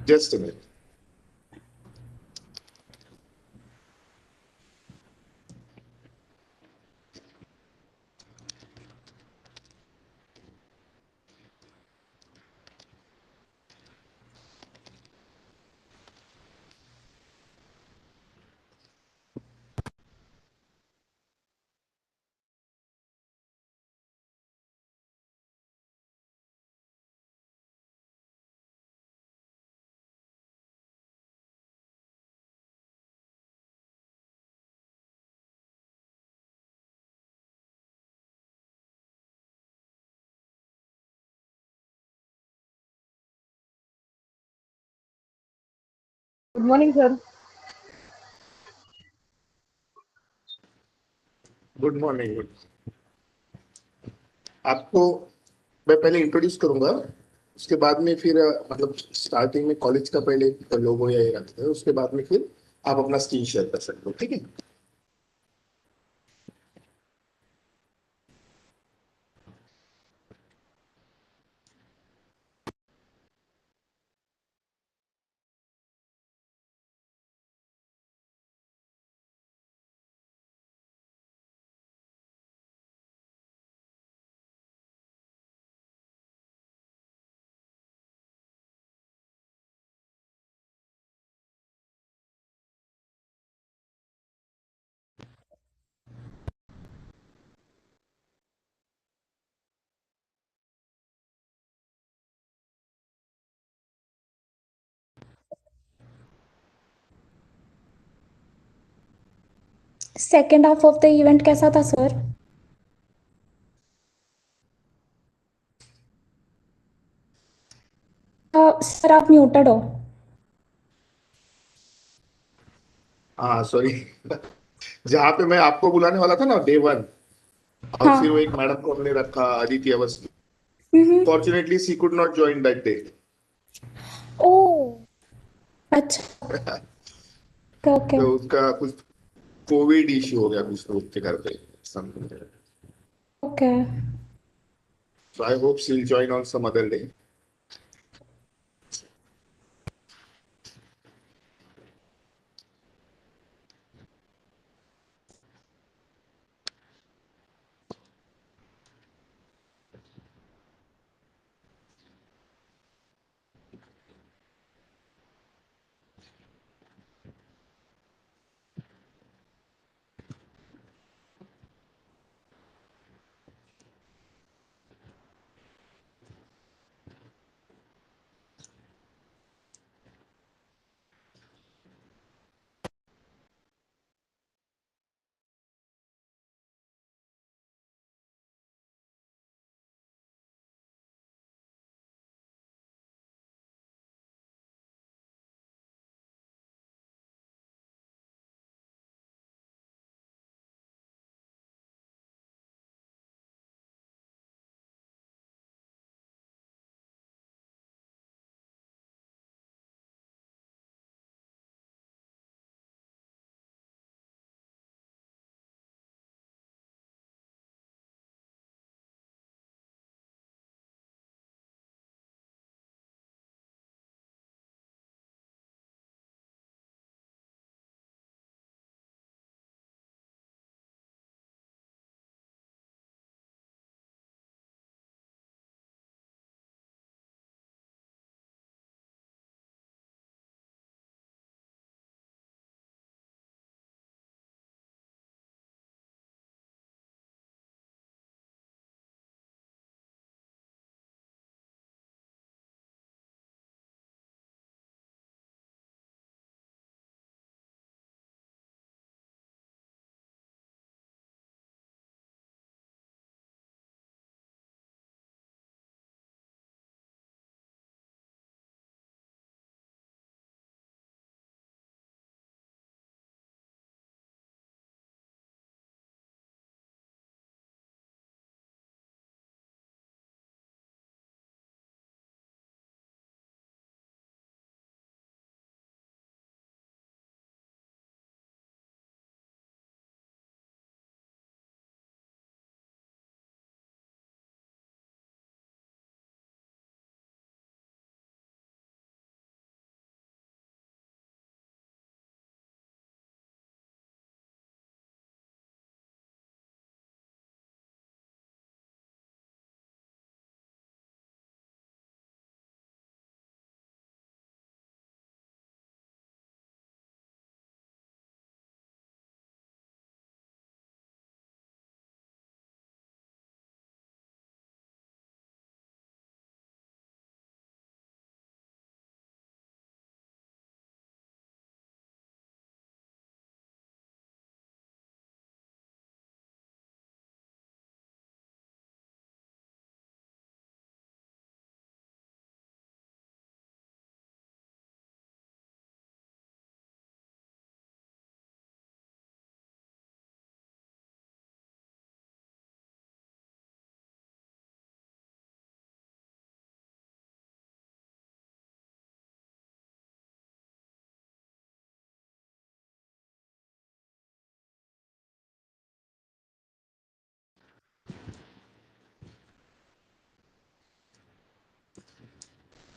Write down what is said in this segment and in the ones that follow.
Just a minute. Good morning, sir. Good morning. आपको मैं पहले इंट्रोड्यूस करूंगा, उसके बाद में फिर मतलब स्टार्टिंग में कॉलेज का पहले लोगो या ये रखते हैं, उसके बाद में फिर आप अपना स्क्रीन शेयर कर सकते हो, ठीक है। Second half of the event कैसा था सर? सर आप म्यूटेड हो। हाँ सॉरी। जहाँ पे मैं आपको बुलाने वाला था ना डे 1, और फिर वो हाँ। एक मैडम को हमने रखा, Aditi Awasthi. Hmm. Fortunately she could not join that day. ओ अच्छा। ओके। तो उसका कुछ कोविड इश्यू हो गया कुछ, तो उसके घर पे something. Okay. So I hope she will join on some other day.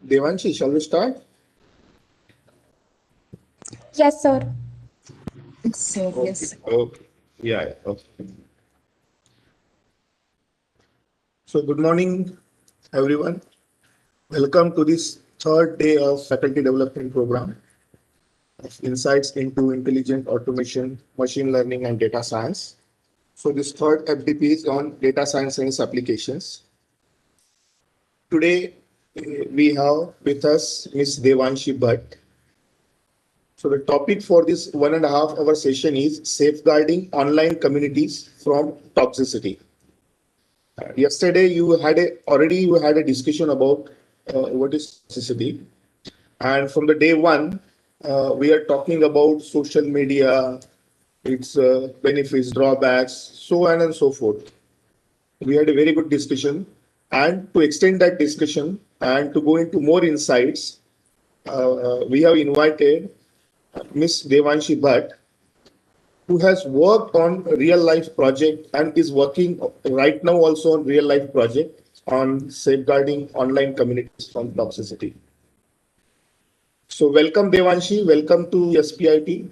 Devanshi, shall we start? Yes, sir. Sir, yes. Okay. Yeah. Okay. So, good morning, everyone. Welcome to this third day of faculty development program of insights into intelligent automation, machine learning, and data science. So, this third FDP is on data science and its applications. Today, we have with us Ms. Devanshi Bhatt. So the topic for this 1.5 hour session is safeguarding online communities from toxicity. Yesterday you had a discussion about what is toxicity, and from the day one we are talking about social media, its benefits, drawbacks, so on and so forth. We had a very good discussion, and to extend that discussion and to go into more insights, we have invited Miss Devanshi Bhatt, who has worked on a real life project and is working right now also on real life project on safeguarding online communities from toxicity. So welcome Devanshi, welcome to S.P.I.T.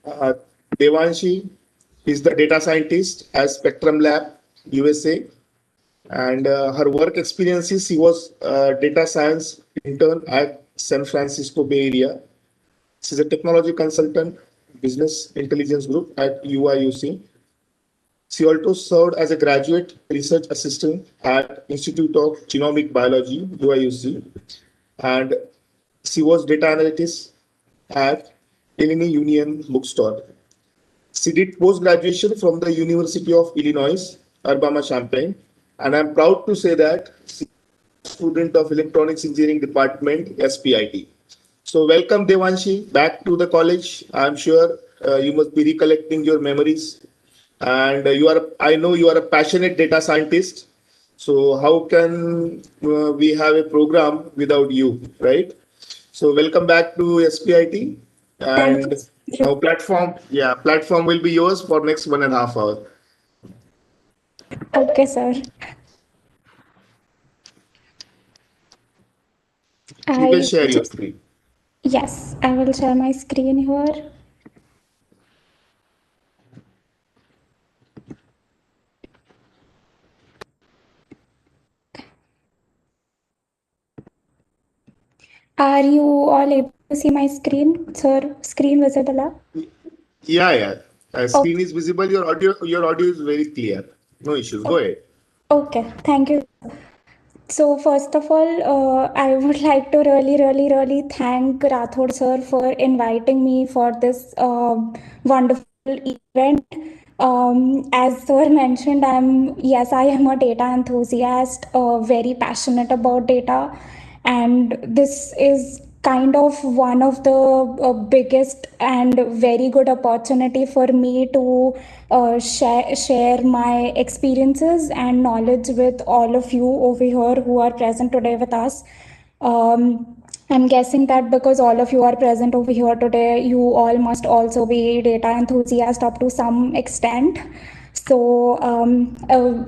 Uh, Devanshi is the data scientist at Spectrum Lab, USA, and her work experiences, she was a data science intern at San Francisco Bay Area. She's a technology consultant, business intelligence group at UIUC. She also served as a graduate research assistant at Institute of Genomic Biology, UIUC, and she was data analyst at Illinois Union Bookstore. She did post-graduation from the University of Illinois, Urbana-Champaign, and I'm proud to say that she is a student of Electronics Engineering Department, S.P.I.T. So welcome Devanshi back to the college. I'm sure you must be recollecting your memories, and I know you are a passionate data scientist. So how can we have a program without you, right? So welcome back to S.P.I.T. Thank and you. now platform will be yours for next 1.5 hours. Okay, sir. You can I share your just, screen. yes, I will share my screen here. Are you all able to see my screen? Sir, screen visible? Yeah. Oh, Screen is visible. Your audio is very clear. No issues. Go ahead. okay. Thank you. So first of all, I would like to really thank Rathod sir for inviting me for this wonderful event. As sir mentioned, I am a data enthusiast, very passionate about data, and this is kind of one of the biggest and very good opportunity for me to share my experiences and knowledge with all of you over here who are present today with us. I'm guessing that because all of you are present over here today, you all must also be data enthusiast up to some extent. So,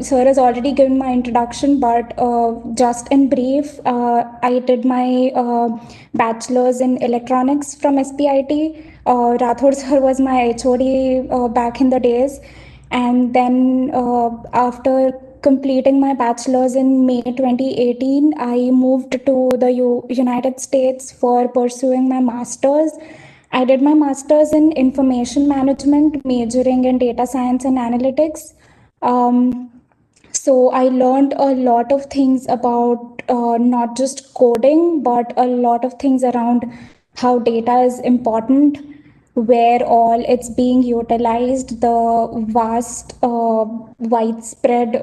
sir has already given my introduction, but just in brief, I did my bachelor's in electronics from S.P.I.T. Rathod sir was my HOD back in the days. And then after completing my bachelor's in May 2018, I moved to the United States for pursuing my master's. I did my master's in information management, majoring in data science and analytics. Um, so I learned a lot of things about not just coding, but a lot of things around how data is important, where all it's being utilized, the vast, widespread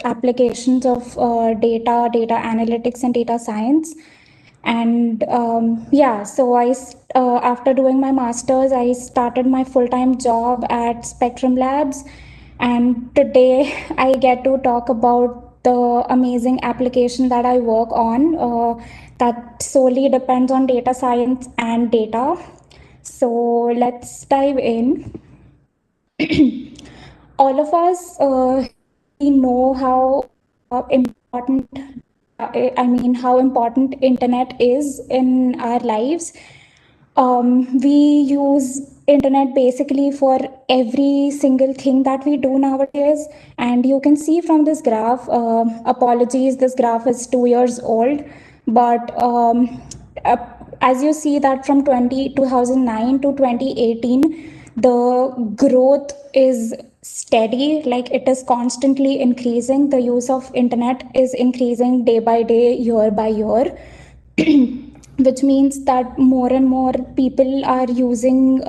applications of data analytics, and data science. And so after doing my master's, I started my full-time job at Spectrum Labs, and today I get to talk about the amazing application that I work on, that solely depends on data science and data. So let's dive in. All of us we know how important I mean, how important internet is in our lives. We use internet basically for every single thing that we do nowadays, and you can see from this graph, apologies, this graph is 2 years old, but uh, as you see that from 2009 to 2018, the growth is steady, like it is constantly increasing. The use of internet is increasing day by day, year by year. Which means that more and more people are using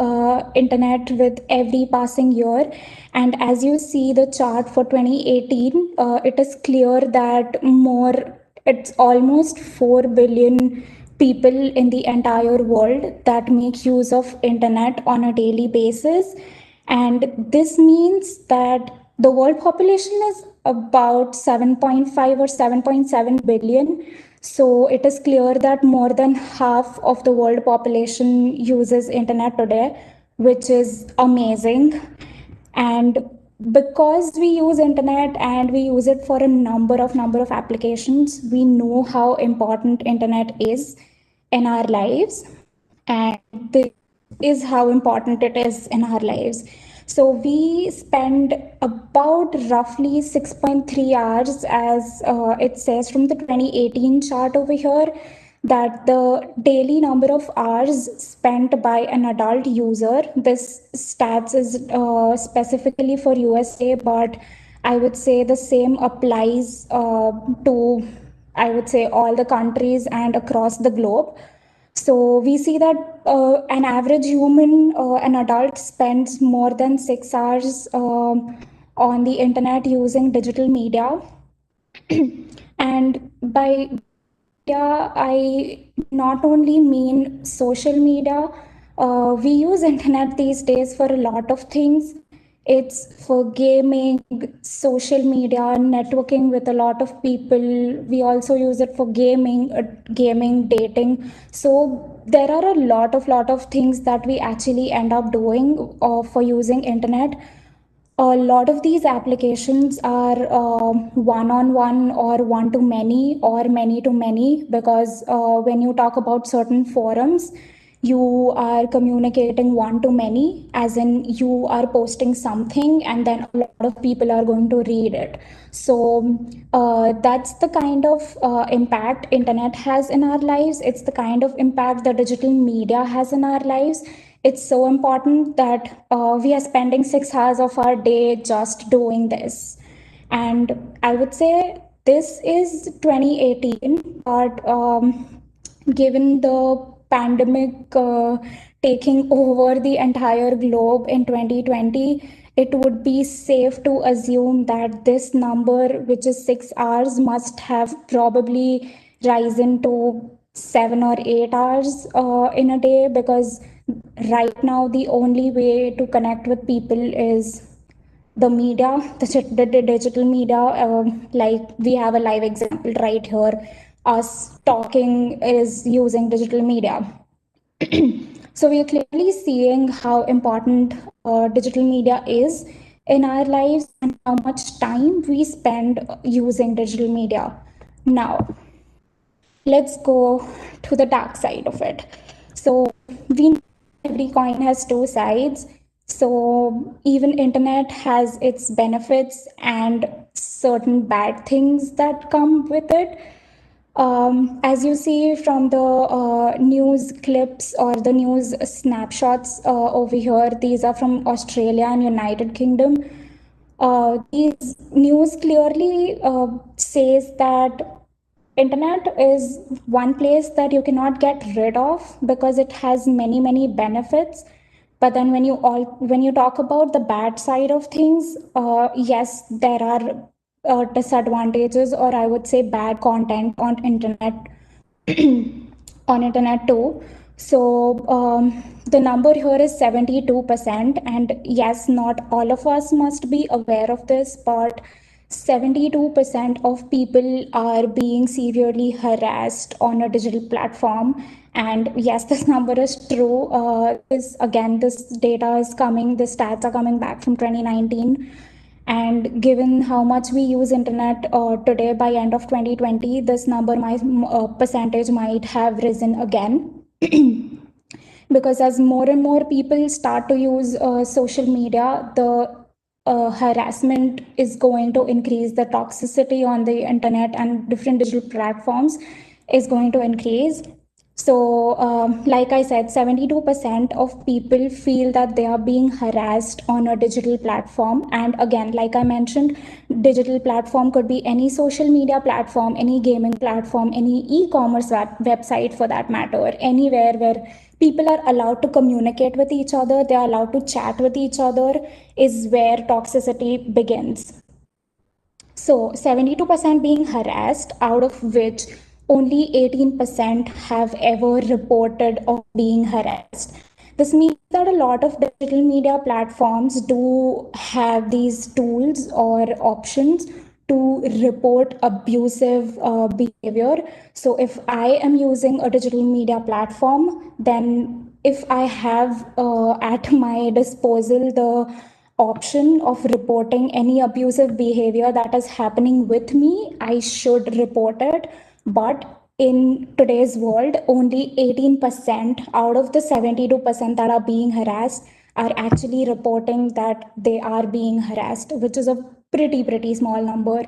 internet with every passing year. And as you see the chart for 2018, it is clear that it's almost 4 billion people in the entire world that make use of internet on a daily basis. And this means that the world population is about 7.5 or 7.7 billion. So it is clear that more than half of the world population uses internet today, which is amazing. And because we use internet and we use it for a number of applications, we know how important internet is in our lives. And this is how important it is in our lives. So we spend about roughly 6.3 hours, as it says from the 2018 chart over here, that the daily number of hours spent by an adult user. This stats is specifically for USA, but I would say the same applies to, I would say, all the countries and across the globe. So we see that an average human, an adult, spends more than 6 hours on the internet using digital media. And by media, I not only mean social media. We use internet these days for a lot of things. It's for gaming, social media, networking with a lot of people. We also use it for gaming, dating. So there are a lot of things that we actually end up doing for using internet. A lot of these applications are one-on-one or one-to-many or many-to-many, because when you talk about certain forums, you are communicating one-to-many, as in you are posting something and then a lot of people are going to read it. So that's the kind of impact internet has in our lives. It's the kind of impact the digital media has in our lives. It's so important that we are spending 6 hours of our day just doing this. And I would say this is 2018, but given the pandemic taking over the entire globe in 2020, it would be safe to assume that this number, which is 6 hours, must have probably risen to 7 or 8 hours in a day, because right now the only way to connect with people is the media, the digital media. Like we have a live example right here. Us talking is using digital media. So we are clearly seeing how important digital media is in our lives and how much time we spend using digital media. Now, let's go to the dark side of it. So we know every coin has two sides. So even internet has its benefits and certain bad things that come with it. As you see from the news clips or the news snapshots over here, these are from Australia and United Kingdom. These news clearly says that internet is one place that you cannot get rid of because it has many benefits. But then when you talk about the bad side of things, yes, there are disadvantages, or I would say bad content on internet on internet too. So the number here is 72%, and yes, not all of us must be aware of this, but 72% of people are being severely harassed on a digital platform. And yes, this number is true. This data is coming, the stats are coming back from 2019. And given how much we use internet today, by end of 2020, this number might percentage might have risen again. Because as more and more people start to use social media, the harassment is going to increase, the toxicity on the internet and different digital platforms is going to increase. So, like I said, 72% of people feel that they are being harassed on a digital platform. And again, like I mentioned, digital platform could be any social media platform, any gaming platform, any e-commerce website for that matter, anywhere where people are allowed to communicate with each other, they are allowed to chat with each other, is where toxicity begins. So 72% being harassed, out of which only 18% have ever reported of being harassed. This means that a lot of digital media platforms do have these tools or options to report abusive behavior. So if I am using a digital media platform, then if I have at my disposal the option of reporting any abusive behavior that is happening with me, I should report it. But in today's world, only 18% out of the 72% that are being harassed are actually reporting that they are being harassed, which is a pretty small number.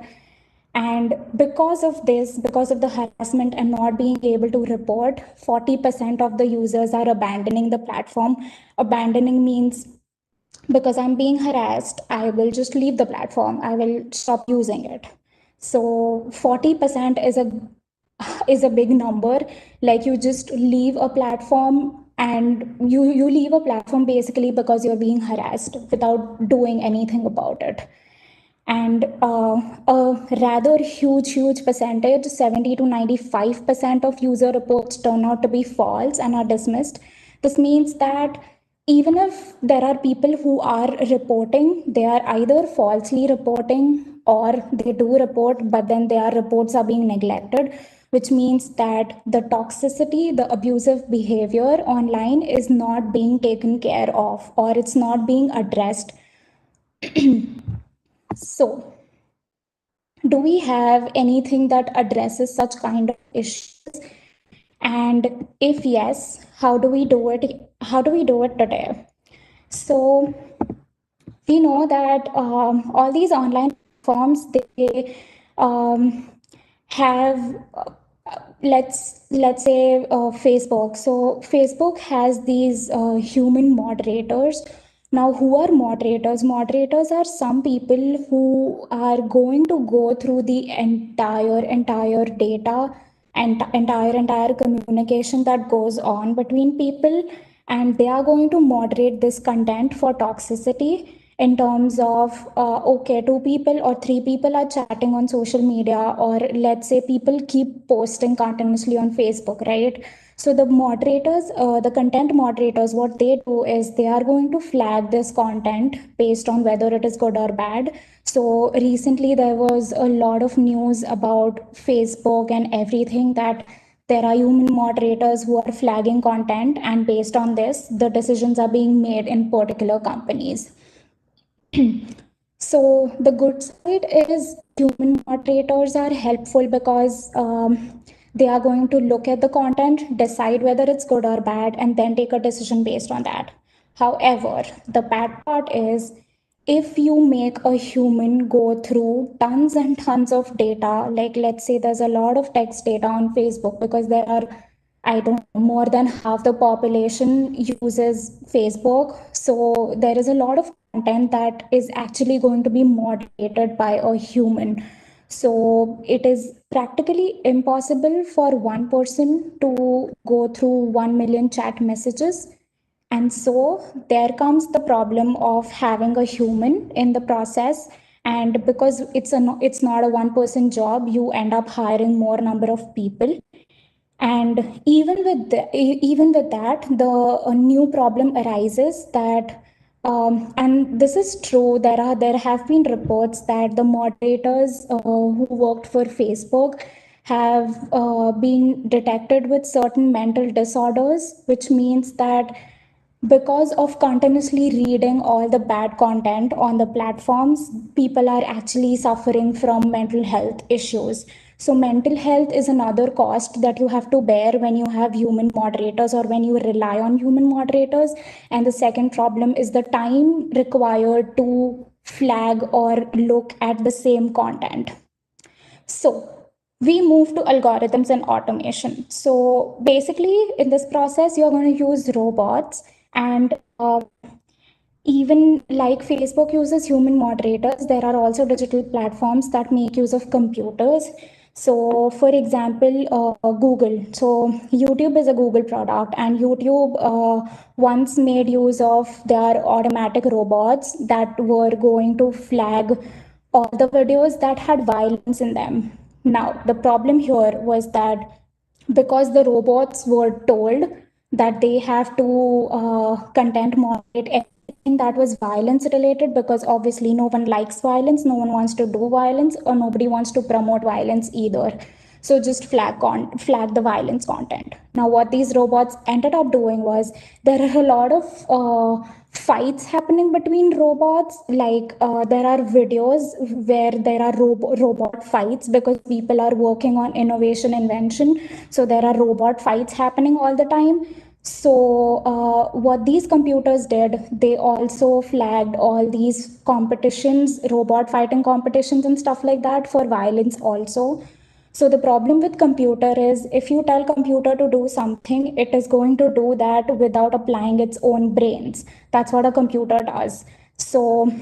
And because of this, because of the harassment and not being able to report, 40% of the users are abandoning the platform. Abandoning means, because I'm being harassed, I will just leave the platform, I will stop using it. So 40% is a big number. Like, you just leave a platform, and you leave a platform basically because you're being harassed without doing anything about it. And a rather huge percentage, 70 to 95% of user reports turn out to be false and are dismissed. This means that even if there are people who are reporting, they are either falsely reporting or they do report, but then their reports are being neglected, which means that the toxicity, the abusive behavior online is not being taken care of, or it's not being addressed. So, do we have anything that addresses such kind of issues? And if yes, how do we do it? How do we do it today? So we know that all these online platforms, they um, have let's say Facebook. So Facebook has these human moderators. Now, who are moderators? Moderators are some people who are going to go through the entire data and entire communication that goes on between people, and they are going to moderate this content for toxicity, in terms of okay, two people or three people are chatting on social media, or let's say people keep posting continuously on Facebook, right? So the moderators, the content moderators, what they do is they are going to flag this content based on whether it is good or bad. So recently there was a lot of news about Facebook and everything, that there are human moderators who are flagging content, and based on this, the decisions are being made in particular companies. So the good side is human moderators are helpful because they are going to look at the content, decide whether it's good or bad, and then take a decision based on that. However, the bad part is, if you make a human go through tons and tons of data, like let's say there's a lot of text data on Facebook, because there are, I don't know, more than half the population uses Facebook. So there is a lot of content that is actually going to be moderated by a human. So it is practically impossible for one person to go through 1 million chat messages. And so there comes the problem of having a human in the process. And because it's not a one person job, you end up hiring more number of people. And even with that, the new problem arises that, and this is true. There have been reports that the moderators who worked for Facebook have been detected with certain mental disorders, which means that because of continuously reading all the bad content on the platforms, people are actually suffering from mental health issues. So mental health is another cost that you have to bear when you have human moderators or when you rely on human moderators. And the second problem is the time required to flag or look at the same content. So we move to algorithms and automation. So basically, in this process, you're going to use robots, and even like Facebook uses human moderators, there are also digital platforms that make use of computers. So, for example, Google. So, YouTube is a Google product, and YouTube once made use of their automatic robots that were going to flag all the videos that had violence in them. Now, the problem here was that because the robots were told that they have to content moderate everything that was violence related, because obviously no one likes violence, no one wants to do violence, or nobody wants to promote violence either. So just flag the violence content. Now what these robots ended up doing was, there are a lot of fights happening between robots. Like there are videos where there are robot fights because people are working on innovation invention. So there are robot fights happening all the time. So what these computers did, they also flagged all these competitions, robot fighting competitions and stuff like that, for violence also. So the problem with computer is, if you tell computer to do something, it is going to do that without applying its own brains. That's what a computer does. So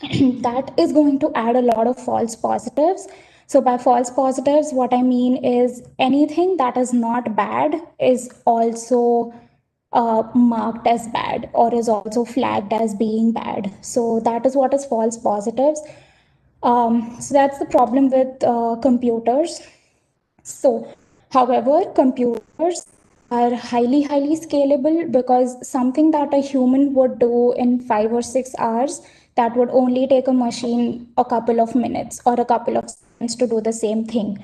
that is going to add a lot of false positives. So by false positives, what I mean is anything that is not bad is also marked as bad or is also flagged as being bad. So that is what is false positives. So that's the problem with computers. So, however, computers are highly scalable, because something that a human would do in 5 or 6 hours, that would only take a machine a couple of minutes or a couple of seconds to do the same thing.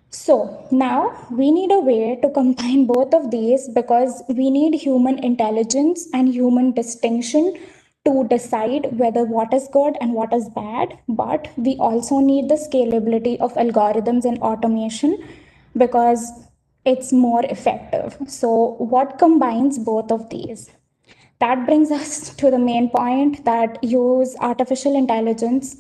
So now we need a way to combine both of these, because we need human intelligence and human distinction to decide whether what is good and what is bad. But we also need the scalability of algorithms and automation, because it's more effective. So, what combines both of these? That brings us to the main point, that use artificial intelligence,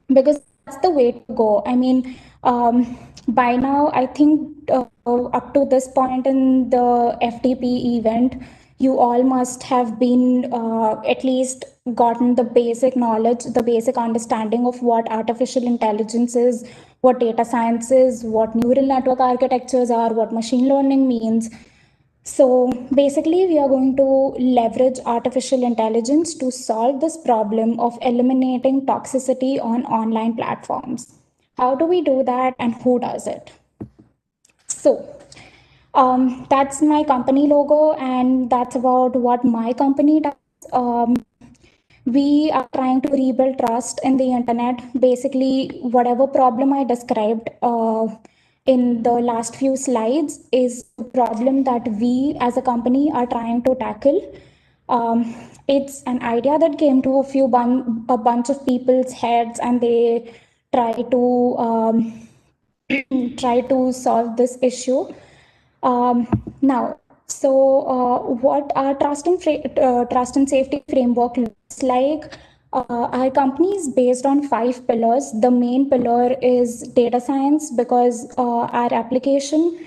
because that's the way to go. I mean, by now, I think up to this point in the FDP event, you all must have been at least gotten the basic knowledge, the basic understanding of what artificial intelligence is, what data science is, what neural network architectures are, what machine learning means. So basically, we are going to leverage artificial intelligence to solve this problem of eliminating toxicity on online platforms. How do we do that, and who does it? So that's my company logo, and that's about what my company does. We are trying to rebuild trust in the internet. Basically, whatever problem I described in the last few slides is the problem that we as a company are trying to tackle. It's an idea that came to a bunch of people's heads, and they try to try to solve this issue. Now, so what our trust and safety framework looks like? Our company is based on 5 pillars. The main pillar is data science, because our application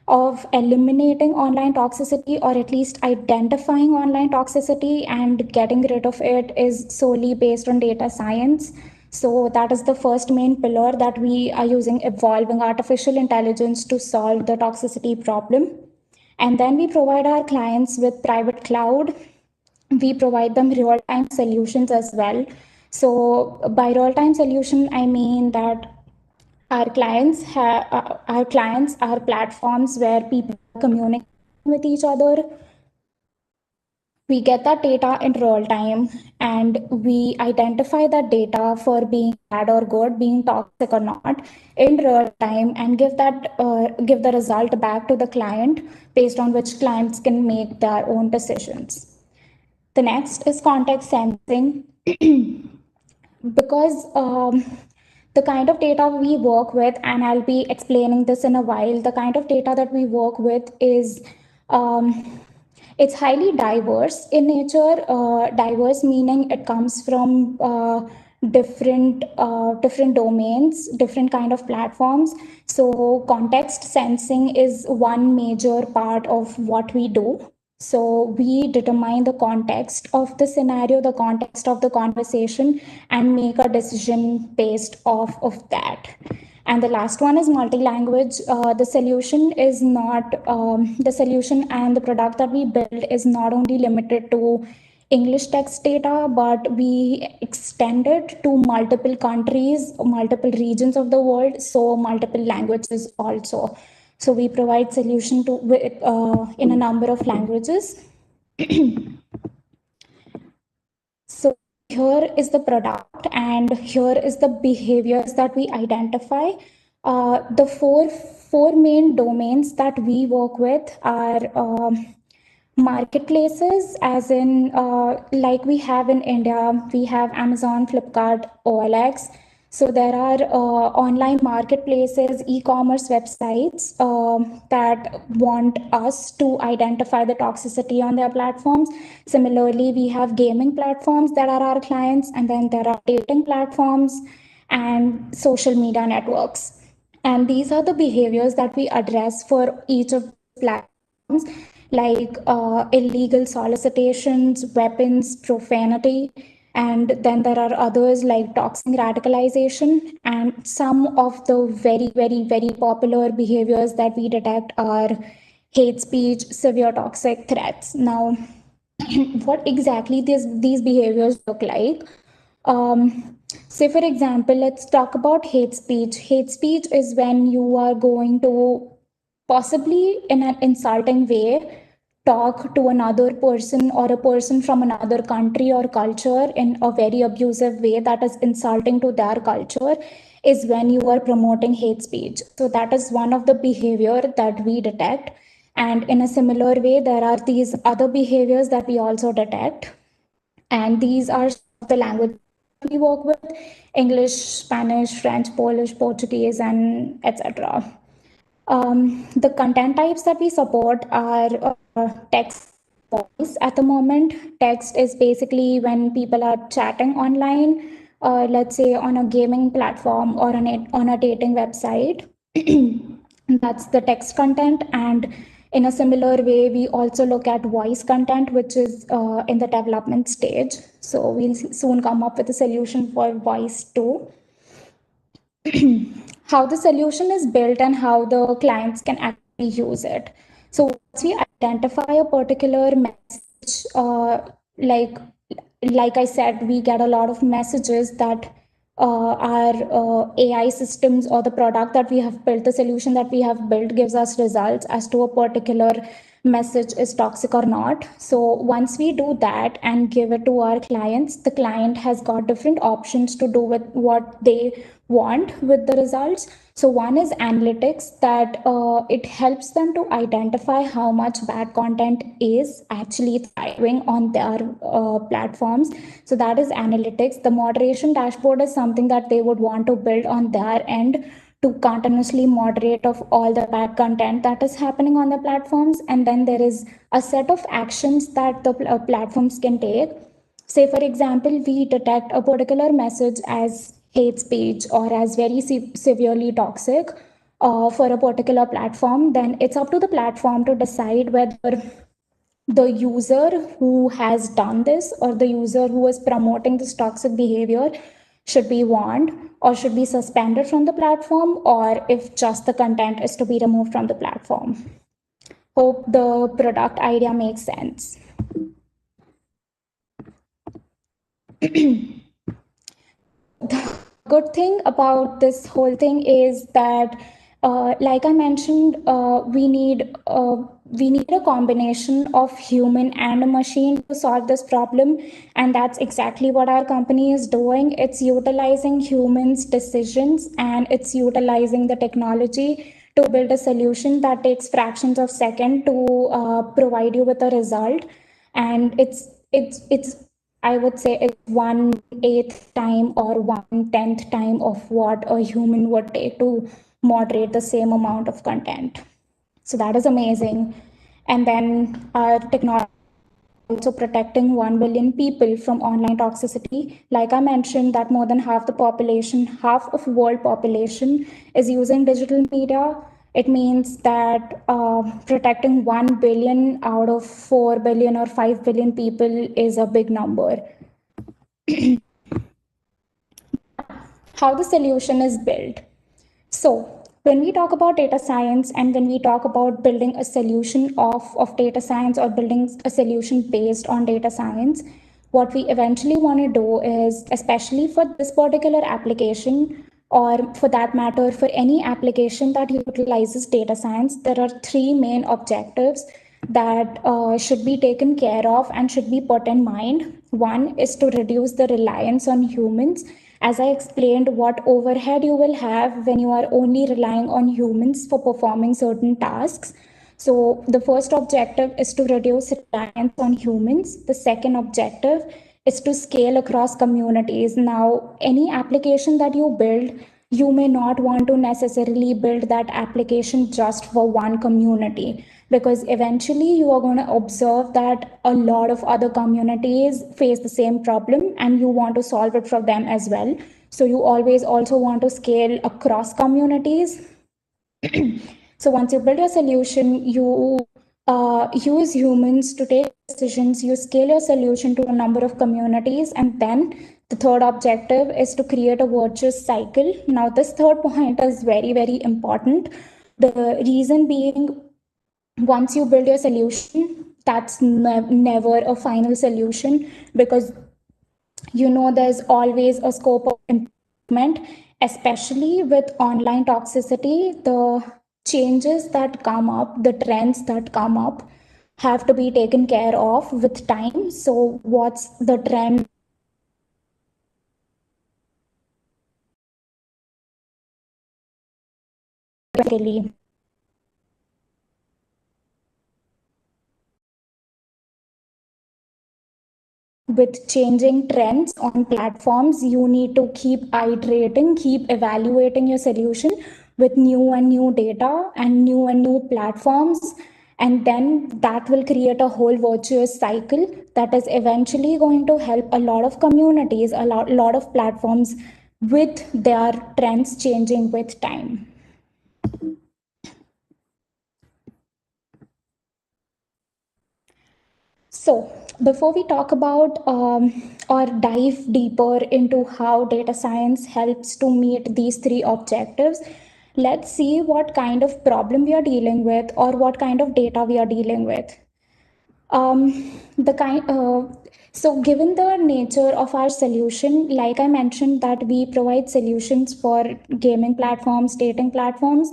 of eliminating online toxicity, or at least identifying online toxicity and getting rid of it, is solely based on data science. So that is the first main pillar, that we are using evolving artificial intelligence to solve the toxicity problem. And then we provide our clients with private cloud. We provide them real-time solutions as well. So by real-time solution, I mean that our clients are platforms where people communicate with each other. We get that data in real time, and we identify that data for being bad or good, being toxic or not, in real time, and give the result back to the client, based on which clients can make their own decisions. The next is context sensing. Because the kind of data we work with, and I'll be explaining this in a while, the kind of data that we work with is it's highly diverse in nature. Diverse meaning it comes from different domains, different kind of platforms. So context sensing is one major part of what we do. So we determine the context of the scenario, the context of the conversation, and make a decision based off of that. And the last one is multi-language. The solution is not the solution, and the product that we build is not only limited to English text data, but we extend it to multiple countries, multiple regions of the world, so multiple languages also. So we provide solution to in a number of languages. So here is the product, and here is the behaviors that we identify. The four main domains that we work with are marketplaces, as in like we have in India, we have Amazon, Flipkart, OLX. So there are online marketplaces, e-commerce websites that want us to identify the toxicity on their platforms. Similarly, we have gaming platforms that are our clients, and then there are dating platforms and social media networks. And these are the behaviors that we address for each of these platforms, like illegal solicitations, weapons, profanity, and then there are others like toxic radicalization. And some of the very popular behaviors that we detect are hate speech, severe toxic threats. Now, what exactly these behaviors look like? Say, for example, let's talk about hate speech. Hate speech is when you are going to, possibly in an insulting way, talk to another person or a person from another country or culture in a very abusive way that is insulting to their culture, is when you are promoting hate speech. So that is one of the behavior that we detect. And in a similar way, there are these other behaviors that we also detect. And these are the languages we work with: English, Spanish, French, Polish, Portuguese, and etc. The content types that we support are text, voice at the moment. Text is basically when people are chatting online, let's say on a gaming platform or on a dating website. That's the text content. And in a similar way, we also look at voice content, which is in the development stage. So we'll soon come up with a solution for voice too. How the solution is built and how the clients can actually use it. So once we identify a particular message, like I said, we get a lot of messages that our AI systems or the product that we have built, the solution that we have built, gives us results as to a particular message is toxic or not. So once we do that and give it to our clients, the client has got different options to do with what they want with the results. So one is analytics, that it helps them to identify how much bad content is actually thriving on their platforms. So that is analytics. The moderation dashboard is something that they would want to build on their end to continuously moderate of all the bad content that is happening on the platforms. And then there is a set of actions that the platforms can take. Say, for example, we detect a particular message as hate speech or as very severely toxic for a particular platform, then it's up to the platform to decide whether the user who has done this or the user who is promoting this toxic behavior should be warned or should be suspended from the platform, or if just the content is to be removed from the platform. Hope the product idea makes sense. Good thing about this whole thing is that, like I mentioned, we need a combination of human and a machine to solve this problem, and that's exactly what our company is doing. It's utilizing humans' decisions, and it's utilizing the technology to build a solution that takes fractions of second to provide you with a result. And it's I would say it's 1/8 time or 1/10 time of what a human would take to moderate the same amount of content. So that is amazing. And then our technology also protecting 1 billion people from online toxicity. Like I mentioned, that more than half the population, half of world population is using digital media. It means that protecting 1 billion out of 4 billion or 5 billion people is a big number. How the solution is built. So, when we talk about data science and when we talk about building a solution of data science or building a solution based on data science, what we eventually want to do is, especially for this particular application, or for that matter, for any application that utilizes data science, there are three main objectives that should be taken care of and should be put in mind. One is to reduce the reliance on humans. As I explained, what overhead you will have when you are only relying on humans for performing certain tasks. So, the first objective is to reduce reliance on humans. The second objective is to scale across communities. Now, any application that you build, you may not want to necessarily build that application just for one community, because eventually you are going to observe that a lot of other communities face the same problem and you want to solve it for them as well. So you always also want to scale across communities. So once you build your solution, you use humans to take decisions, you scale your solution to a number of communities, and then the third objective is to create a virtuous cycle. Now, this third point is very, very important. The reason being, once you build your solution, that's never a final solution, because there's always a scope of improvement, especially with online toxicity. The changes that come up, the trends that come up, have to be taken care of with time. So what's the trend basically? With changing trends on platforms, you need to keep iterating, keep evaluating your solution with new and new data and new platforms. And then that will create a whole virtuous cycle that is eventually going to help a lot of communities, lot of platforms with their trends changing with time. So, before we talk about or dive deeper into how data science helps to meet these three objectives, let's see what kind of problem we are dealing with or what kind of data we are dealing with. The kind So given the nature of our solution, like I mentioned, that we provide solutions for gaming platforms, dating platforms,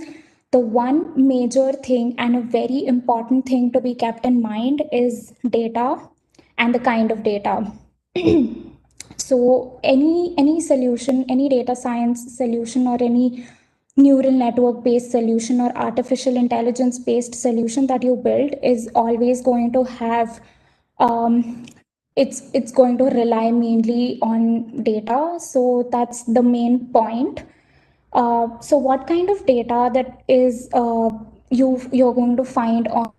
the one major thing and a very important thing to be kept in mind is data and the kind of data. So any solution, any data science solution, or any neural network based solution or artificial intelligence based solution that you build is always going to have it's going to rely mainly on data. So that's the main point. So what kind of data that is you're going to find on.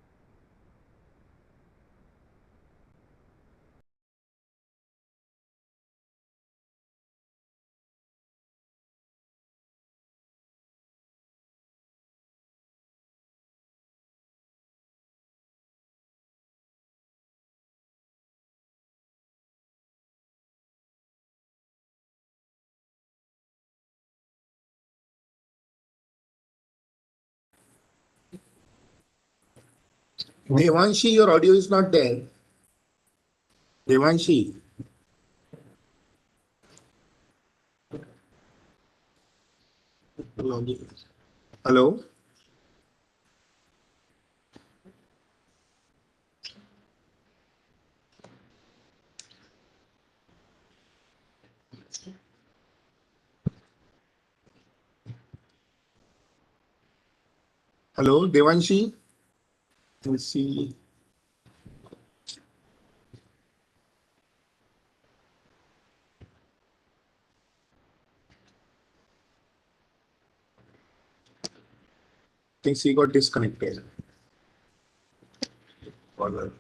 Devanshi, your audio is not there. Devanshi. Hello. Hello, Devanshi. Let's see. think she got disconnected. All right.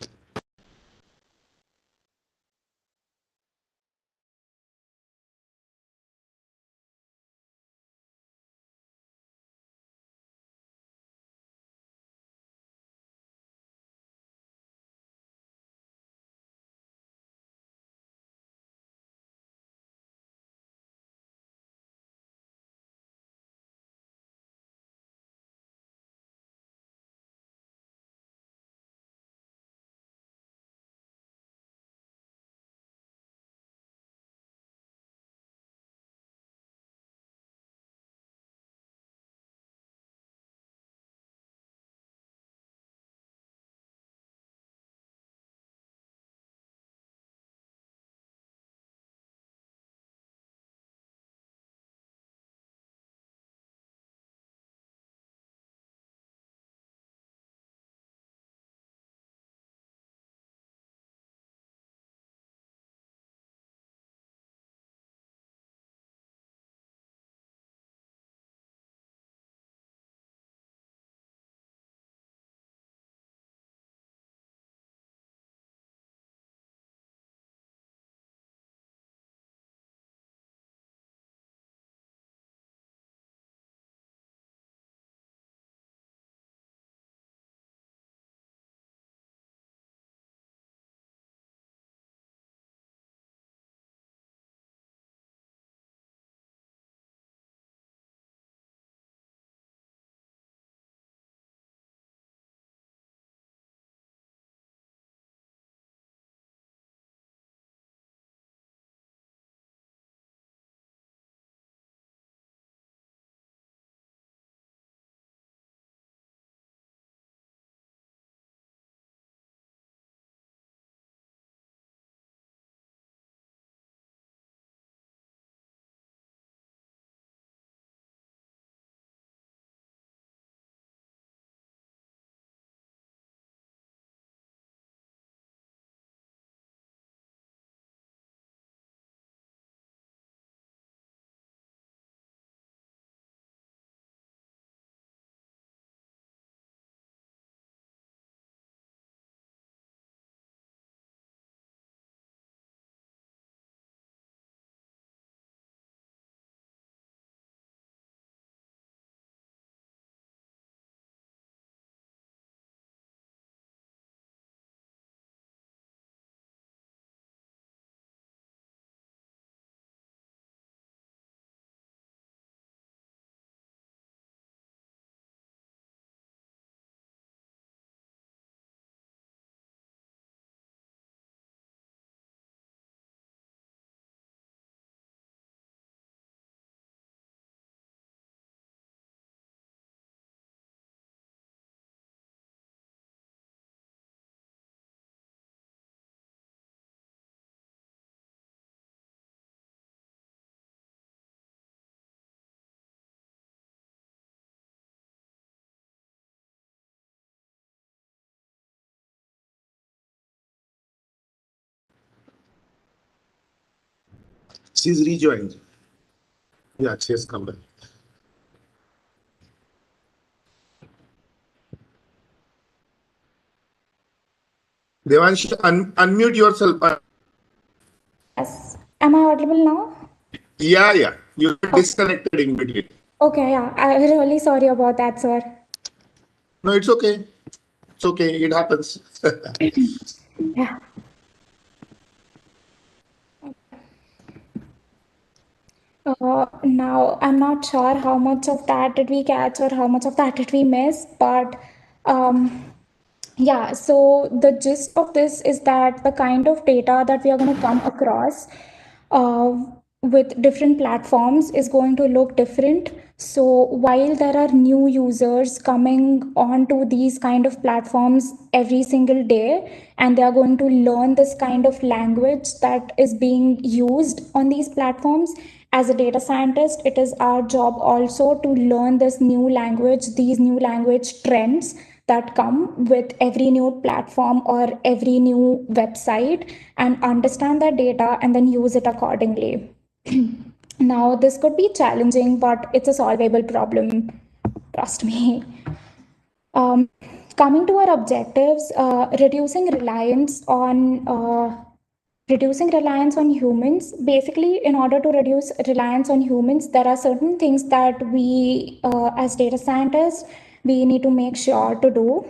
She's rejoined. Yeah, she has come back. Devanshi, unmute yourself. Yes. Am I audible now? Yeah, yeah. You got disconnected in between. Okay, yeah. I'm really sorry about that, sir. No, it's okay. It's okay. It happens. Yeah. Now, I'm not sure how much of that did we catch or how much of that did we miss, but yeah, so the gist of this is that the kind of data that we are going to come across uh, with different platforms is going to look different. So while there are new users coming onto these kind of platforms every single day, and they are going to learn this kind of language that is being used on these platforms, as a data scientist, it is our job also to learn this new language, these new language trends that come with every new platform or every new website, and understand that data and then use it accordingly. Now, this could be challenging, but it's a solvable problem. Trust me. Coming to our objectives, reducing reliance on humans. Basically, in order to reduce reliance on humans, there are certain things that we, as data scientists, we need to make sure to do.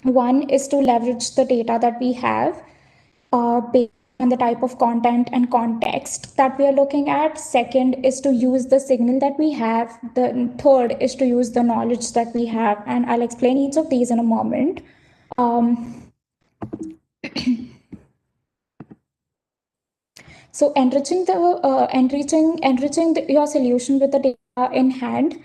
One is to leverage the data that we have based on the type of content and context that we are looking at. Second is to use the signal that we have. The third is to use the knowledge that we have. And I'll explain each of these in a moment. So enriching your solution with the data in hand.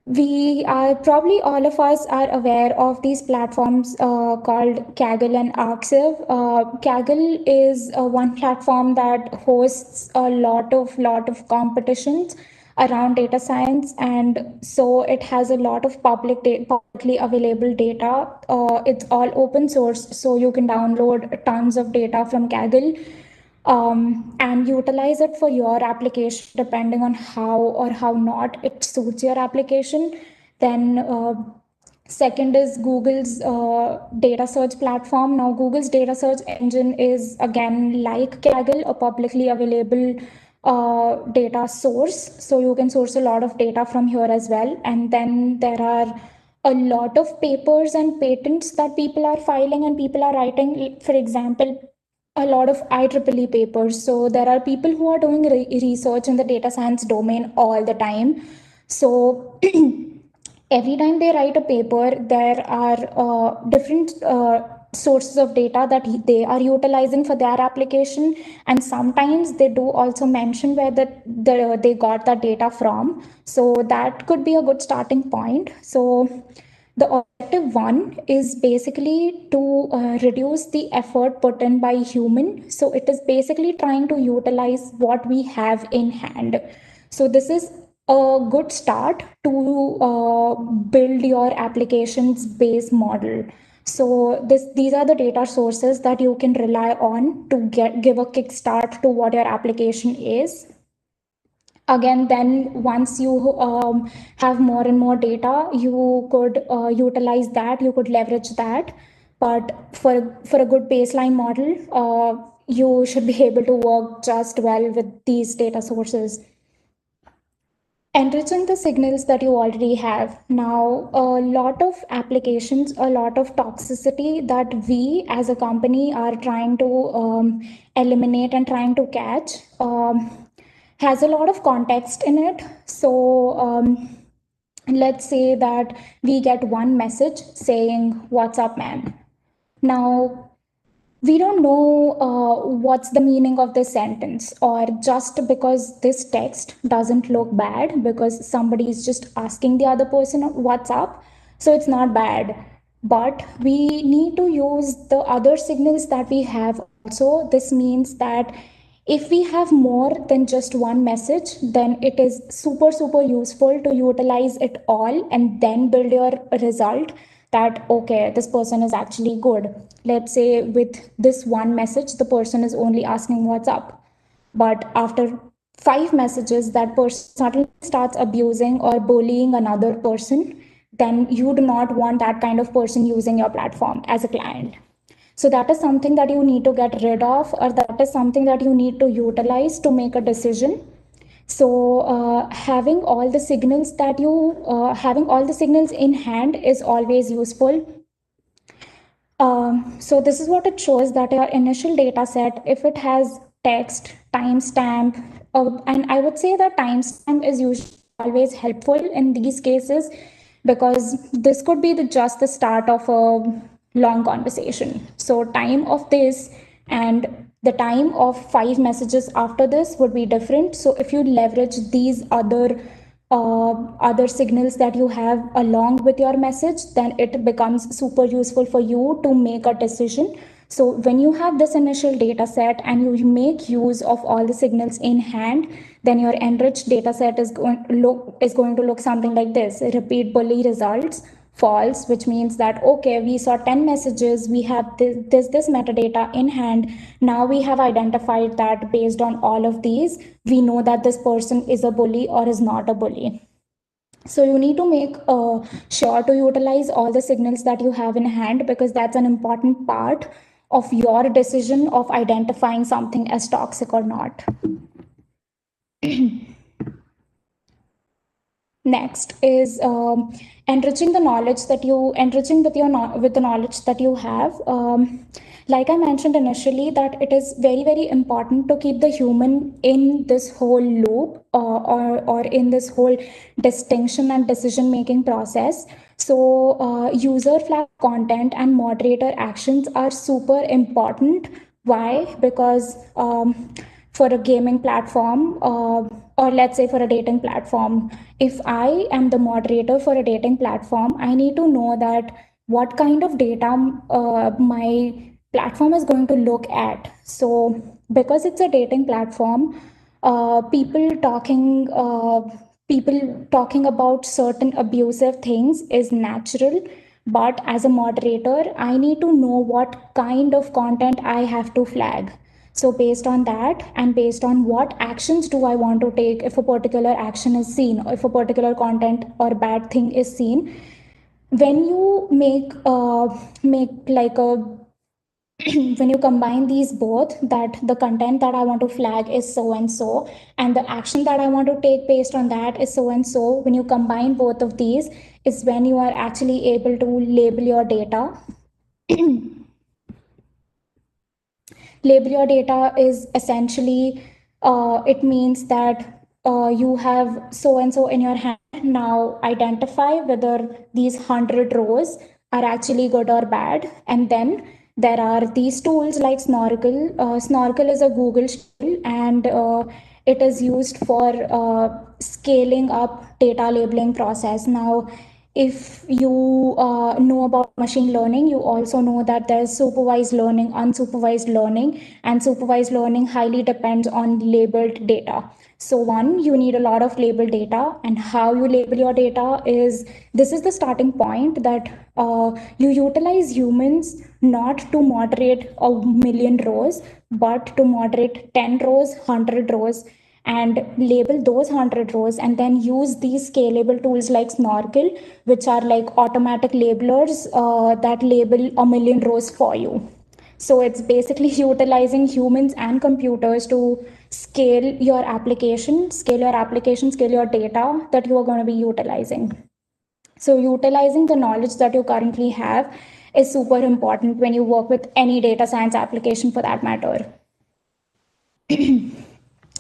We are probably all of us are aware of these platforms called Kaggle and Arxiv. Kaggle is one platform that hosts a lot of competitions around data science, and so it has a lot of publicly available data. It's all open source, so you can download tons of data from Kaggle and utilize it for your application depending on how or how not it suits your application. Then second is Google's data search platform. Now, Google's data search engine is again like Kaggle, a publicly available data source. So you can source a lot of data from here as well. And then there are a lot of papers and patents that people are filing and people are writing. For example, a lot of IEEE papers. So there are people who are doing research in the data science domain all the time. So every time they write a paper, there are different sources of data that they are utilizing for their application, and sometimes they do also mention where they got that data from. So that could be a good starting point. So the objective one is basically to reduce the effort put in by human. So it is basically trying to utilize what we have in hand. So this is a good start to build your application's base model. So these are the data sources that you can rely on to give a kickstart to what your application is. Again, then once you have more and more data, you could utilize that, you could leverage that. But for a good baseline model, you should be able to work just well with these data sources. Enriching the signals that you already have. Now, a lot of applications, a lot of toxicity that we as a company are trying to eliminate and trying to catch has a lot of context in it. So, let's say that we get one message saying, "What's up, man?" Now, we don't know what's the meaning of this sentence, or just because this text doesn't look bad because somebody is just asking the other person what's up, so it's not bad. But we need to use the other signals that we have also. This means that if we have more than just one message, then it is super useful to utilize it all and then build your result that, okay, this person is actually good. Let's say with this one message, the person is only asking what's up. But after 5 messages, that person suddenly starts abusing or bullying another person, then you do not want that kind of person using your platform as a client. So that is something that you need to get rid of, or that is something that you need to utilize to make a decision. So having all the signals in hand is always useful. So this is what it shows, that your initial data set, if it has text, timestamp, and I would say that timestamp is usually always helpful in these cases, because this could be just the start of a long conversation. So time of this and the time of 5 messages after this would be different. So if you leverage these other signals that you have along with your message, then it becomes super useful for you to make a decision. So when you have this initial data set and you make use of all the signals in hand, then your enriched data set is going to look something like this: repeat bully results false, which means that, okay, we saw 10 messages, we have this metadata in hand. Now we have identified that based on all of these, we know that this person is a bully or is not a bully. So you need to make sure to utilize all the signals that you have in hand, because that's an important part of your decision of identifying something as toxic or not. Next is enriching with with the knowledge that you have. Like I mentioned initially, that it is very very important to keep the human in this whole loop, or in this whole distinction and decision making process. So user flag content and moderator actions are super important. Why? Because for a gaming platform, or let's say for a dating platform, if I am the moderator for a dating platform, I need to know that what kind of data my platform is going to look at. So because it's a dating platform, people talking about certain abusive things is natural, but as a moderator I need to know what kind of content I have to flag. So based on that, and based on what actions do I want to take if a particular action is seen, or if a particular content or bad thing is seen, when you make like a when you combine these both, that the content that I want to flag is so and so, and the action that I want to take based on that is so and so, when you combine both of these is when you are actually able to label your data. Label your data is essentially, it means that you have so and so in your hand. Now identify whether these 100 rows are actually good or bad. And then there are these tools like Snorkel. Snorkel is a Google tool, and it is used for scaling up data labeling process. Now, if you know about machine learning, you also know that there's supervised learning, unsupervised learning, and supervised learning highly depends on labeled data. So one, you need a lot of labeled data, and how you label your data is, this is the starting point, that you utilize humans not to moderate a million rows, but to moderate 10 rows, 100 rows, and label those 100 rows, and then use these scalable tools like Snorkel, which are like automatic labelers that label a million rows for you. So it's basically utilizing humans and computers to scale your application, scale your data that you are going to be utilizing. So utilizing the knowledge that you currently have is super important when you work with any data science application for that matter.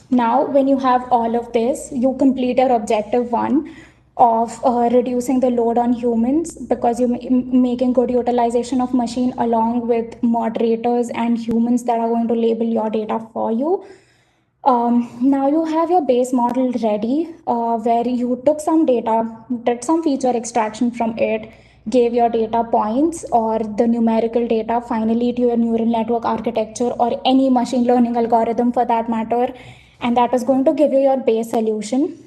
Now, when you have all of this, you complete your objective one of reducing the load on humans, because you're making good utilization of machine along with moderators and humans that are going to label your data for you. Now you have your base model ready, where you took some data, did some feature extraction from it, gave your data points or the numerical data finally to your neural network architecture or any machine learning algorithm for that matter, and that is going to give you your base solution.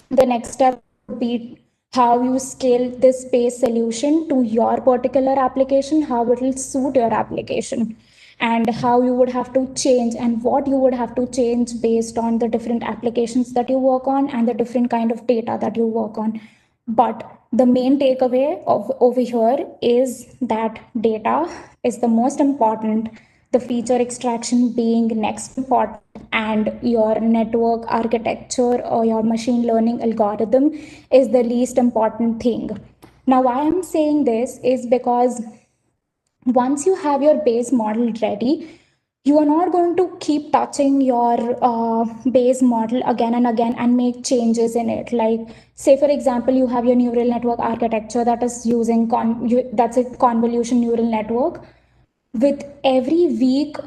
The next step would be how you scale this base solution to your particular application, how it will suit your application, and how you would have to change and what you would have to change based on the different applications that you work on and the different kind of data that you work on. But the main takeaway of over here is that data is the most important, the feature extraction being next important, and your network architecture or your machine learning algorithm is the least important thing. Now, why I'm saying this is because once you have your base model ready, you are not going to keep touching your base model again and again and make changes in it. Like, say for example, you have your neural network architecture that is using that's a convolution neural network. With every week,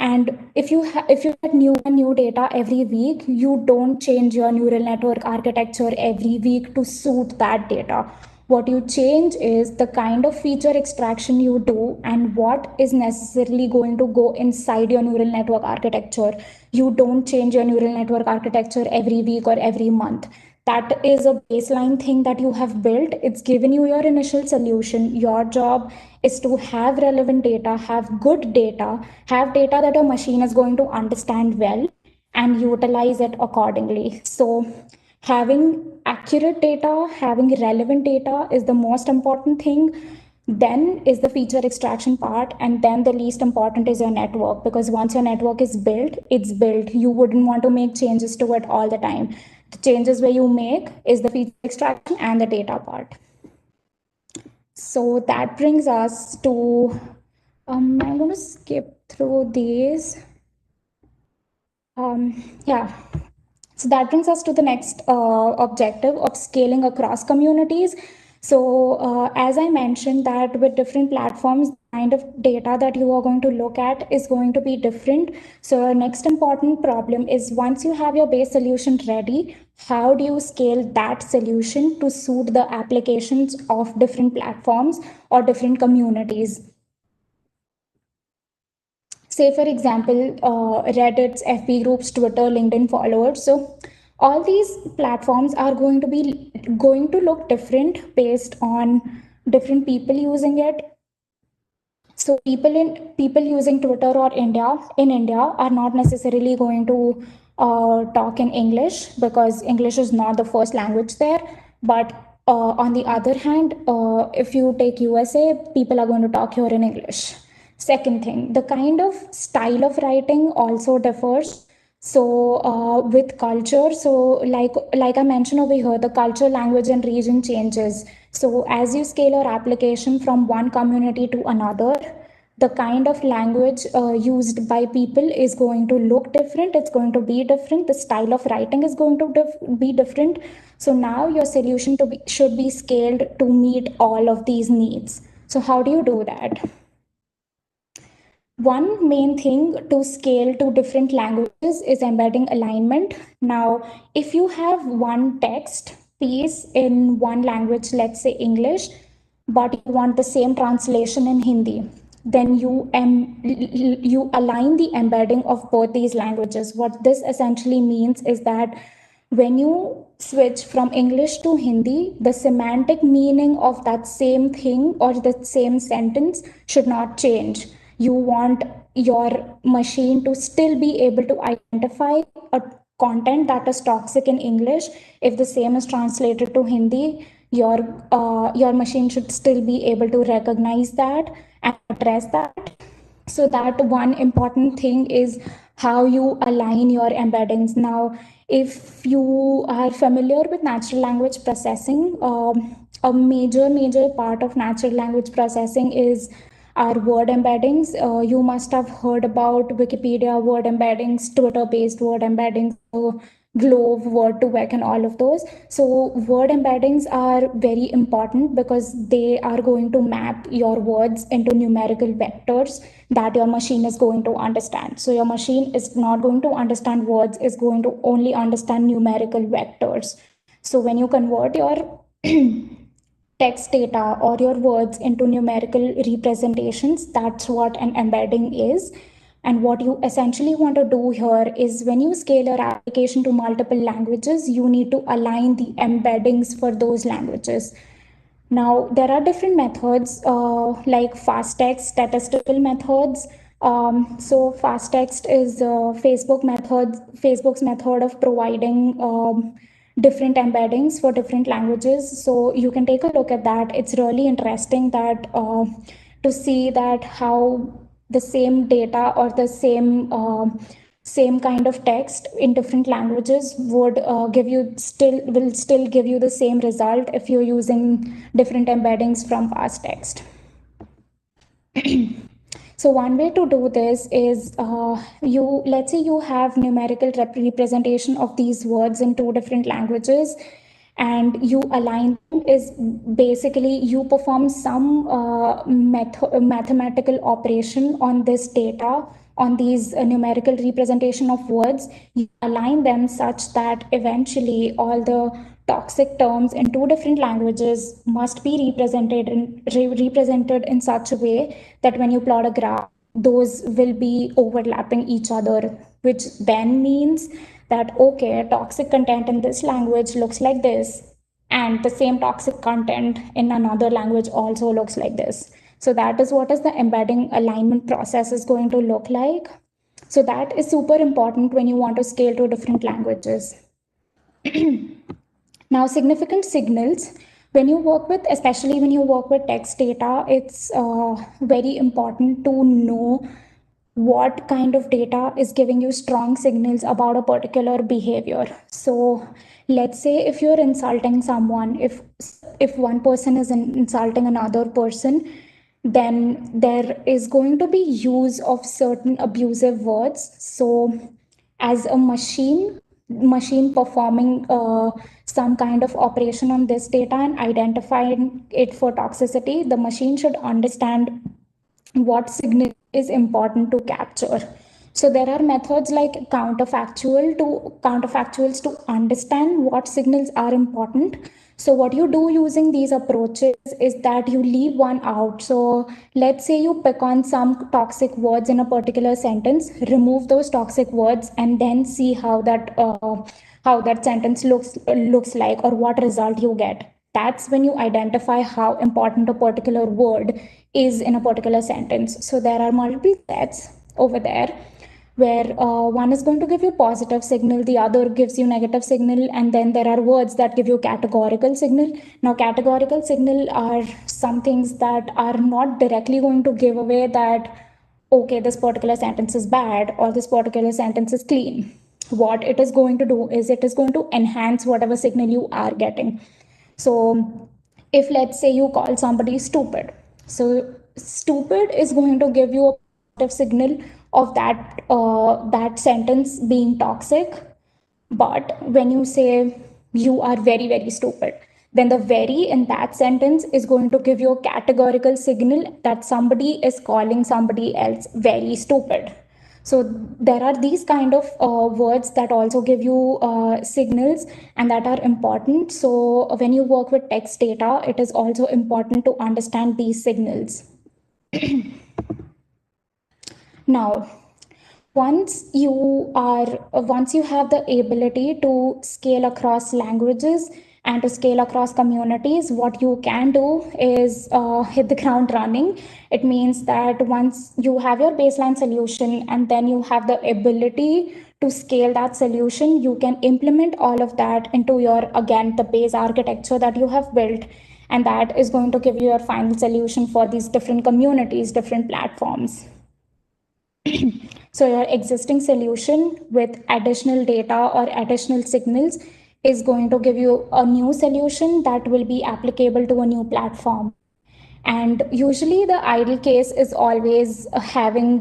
and if you get new data every week, you don't change your neural network architecture every week to suit that data. What you change is the kind of feature extraction you do and what is necessarily going to go inside your neural network architecture. You don't change your neural network architecture every week or every month. That is a baseline thing that you have built. It's given you your initial solution. Your job is to have relevant data, have good data, have data that a machine is going to understand well, and utilize it accordingly. So Having accurate data, having relevant data is the most important thing. Then is the feature extraction part, and then the least important is your network, because once your network is built, it's built. You wouldn't want to make changes to it all the time. The changes where you make is the feature extraction and the data part. So that brings us to, I'm going to skip through these. Yeah. So that brings us to the next objective of scaling across communities. So as I mentioned that with different platforms, the kind of data that you are going to look at is going to be different. So our next important problem is once you have your base solution ready, how do you scale that solution to suit the applications of different platforms or different communities? Say for example, Reddit's, FB groups, Twitter, LinkedIn followers. So all these platforms are going to look different based on different people using it. So people using Twitter or India are not necessarily going to talk in English, because English is not the first language there. But on the other hand, if you take USA, people are going to talk here in English. Second thing, the kind of style of writing also differs. So with culture, so like I mentioned over here, the culture, language, and region changes. So as you scale your application from one community to another, the kind of language used by people is going to look different. It's going to be different. The style of writing is going to be different. So now your solution should be scaled to meet all of these needs. So how do you do that? One main thing to scale to different languages is embedding alignment. Now, if you have one text piece in one language, let's say English, but you want the same translation in Hindi, then you align the embedding of both these languages. What this essentially means is that when you switch from English to Hindi, the semantic meaning of that same thing or the same sentence should not change. You want your machine to still be able to identify a content that is toxic in English. If the same is translated to Hindi, your machine should still be able to recognize that and address that. So that one important thing is how you align your embeddings. Now, if you are familiar with natural language processing, a major part of natural language processing is our word embeddings. You must have heard about Wikipedia word embeddings, Twitter based word embeddings, Glove, Word to Vec, and all of those. So, word embeddings are very important because they are going to map your words into numerical vectors that your machine is going to understand. So, your machine is not going to understand words, is going to only understand numerical vectors. So, when you convert your text data or your words into numerical representations, that's what an embedding is. And what you essentially want to do here is when you scale your application to multiple languages, you need to align the embeddings for those languages. Now, there are different methods like fast text, statistical methods. So, fast text is Facebook's method of providing different embeddings for different languages. So, you can take a look at that. It's really interesting that to see that how the same data or the same kind of text in different languages would will still give you the same result if you're using different embeddings from fast text. So one way to do this is let's say you have numerical representation of these words in two different languages, and you align them is basically you perform some mathematical operation on this data, on these numerical representation of words. You align them such that eventually all the toxic terms in two different languages must be represented in such a way that when you plot a graph, those will be overlapping each other, which then means that okay, toxic content in this language looks like this, and the same toxic content in another language also looks like this. So that is what is the embedding alignment process is going to look like. So that is super important when you want to scale to different languages. Now, significant signals, when you work with, especially when you work with text data, it's very important to know what kind of data is giving you strong signals about a particular behavior. So let's say if you're insulting someone, if one person is insulting another person, then there is going to be use of certain abusive words. So as a machine performing some kind of operation on this data and identifying it for toxicity, the machine should understand what signal is important to capture. So there are methods like counterfactuals to understand what signals are important. So what you do using these approaches is that you leave one out. So let's say you pick on some toxic words in a particular sentence, remove those toxic words, and then see how that sentence looks like, or what result you get. That's when you identify how important a particular word is in a particular sentence. So there are multiple sets over there where one is going to give you positive signal, the other gives you negative signal, and then there are words that give you categorical signal. Now, categorical signal are some things that are not directly going to give away that, okay, this particular sentence is bad or this particular sentence is clean. What it is going to do is it is going to enhance whatever signal you are getting. So if let's say you call somebody stupid, so stupid is going to give you a positive signal of that sentence being toxic. But when you say you are very, very stupid, then the very in that sentence is going to give you a categorical signal that somebody is calling somebody else very stupid. So there are these kind of words that also give you signals and that are important. So when you work with text data, it is also important to understand these signals. Now, once you have the ability to scale across languages and to scale across communities, what you can do is hit the ground running. It means that once you have your baseline solution and then you have the ability to scale that solution, you can implement all of that into your, again, the base architecture that you have built, and that is going to give you your final solution for these different communities, different platforms. So your existing solution with additional data or additional signals is going to give you a new solution that will be applicable to a new platform. And usually the ideal case is always having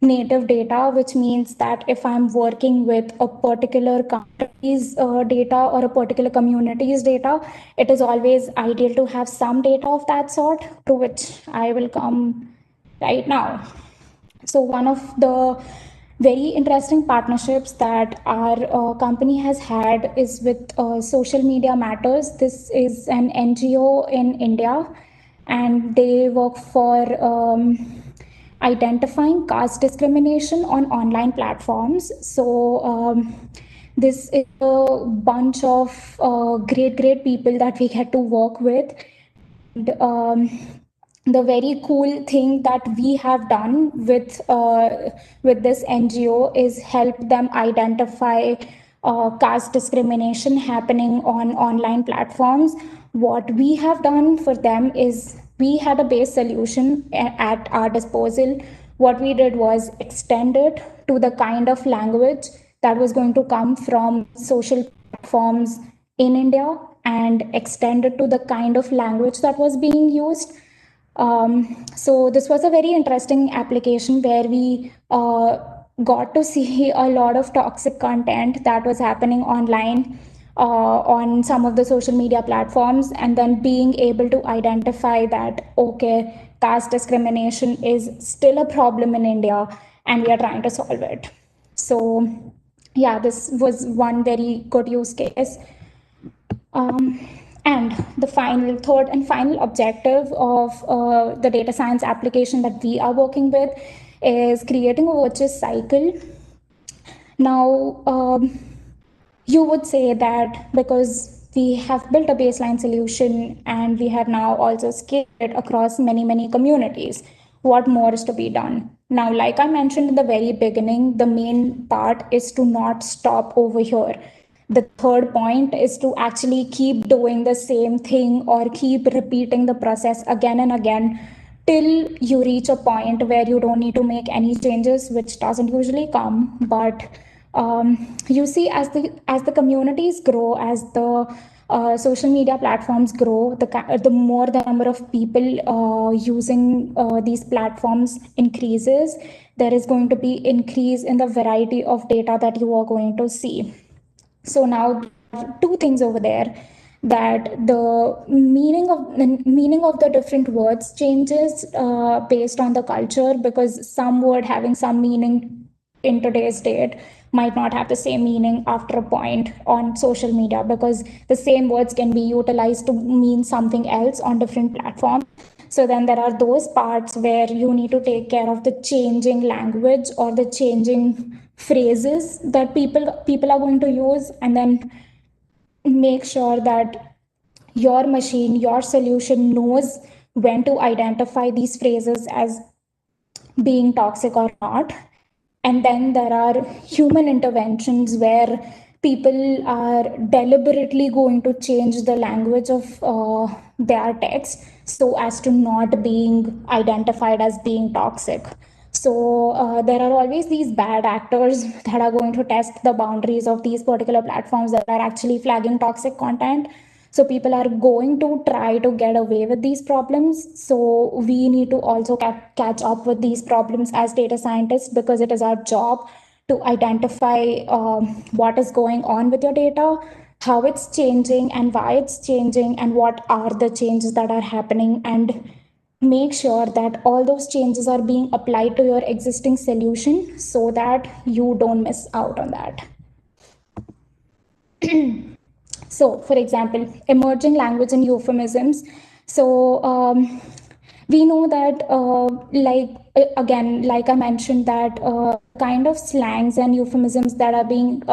native data, which means that if I'm working with a particular country's data or a particular community's data, it is always ideal to have some data of that sort, to which I will come right now. So one of the very interesting partnerships that our company has had is with Social Media Matters. This is an NGO in India, and they work for identifying caste discrimination on online platforms. So this is a bunch of great people that we get to work with. And the very cool thing that we have done with this NGO is help them identify caste discrimination happening on online platforms. What we have done for them is we had a base solution at our disposal. What we did was extend it to the kind of language that was going to come from social platforms in India and extend it to the kind of language that was being used. So this was a very interesting application where we got to see a lot of toxic content that was happening online on some of the social media platforms, and then being able to identify that, okay, caste discrimination is still a problem in India and we are trying to solve it. So yeah, this was one very good use case. And the third and final objective of the data science application that we are working with is creating a virtuous cycle. Now, you would say that because we have built a baseline solution and we have now also scaled it across many communities, what more is to be done? Now, like I mentioned in the very beginning, the main part is to not stop over here. the third point is to actually keep doing the same thing or keep repeating the process again and again till you reach a point where you don't need to make any changes, which doesn't usually come. But you see, as the communities grow, as the social media platforms grow, the more the number of people using these platforms increases, there is going to be increase in the variety of data that you are going to see. So now there are two things over there, that the meaning of the different words changes based on the culture, because some word having some meaning in today's date might not have the same meaning after a point on social media, because the same words can be utilized to mean something else on different platforms. So then there are those parts where you need to take care of the changing language or the changing phrases that people are going to use, and then make sure that your machine, your solution knows when to identify these phrases as being toxic or not. And then there are human interventions where people are deliberately going to change the language of their text so as to not being identified as being toxic. So there are always these bad actors that are going to test the boundaries of these particular platforms that are actually flagging toxic content. So people are going to try to get away with these problems. So we need to also catch up with these problems as data scientists, because it is our job to identify what is going on with your data, how it's changing and why it's changing, and what are the changes that are happening, and make sure that all those changes are being applied to your existing solution so that you don't miss out on that. So, for example, emerging language and euphemisms. So, we know that, again, like I mentioned, that kind of slangs and euphemisms that are being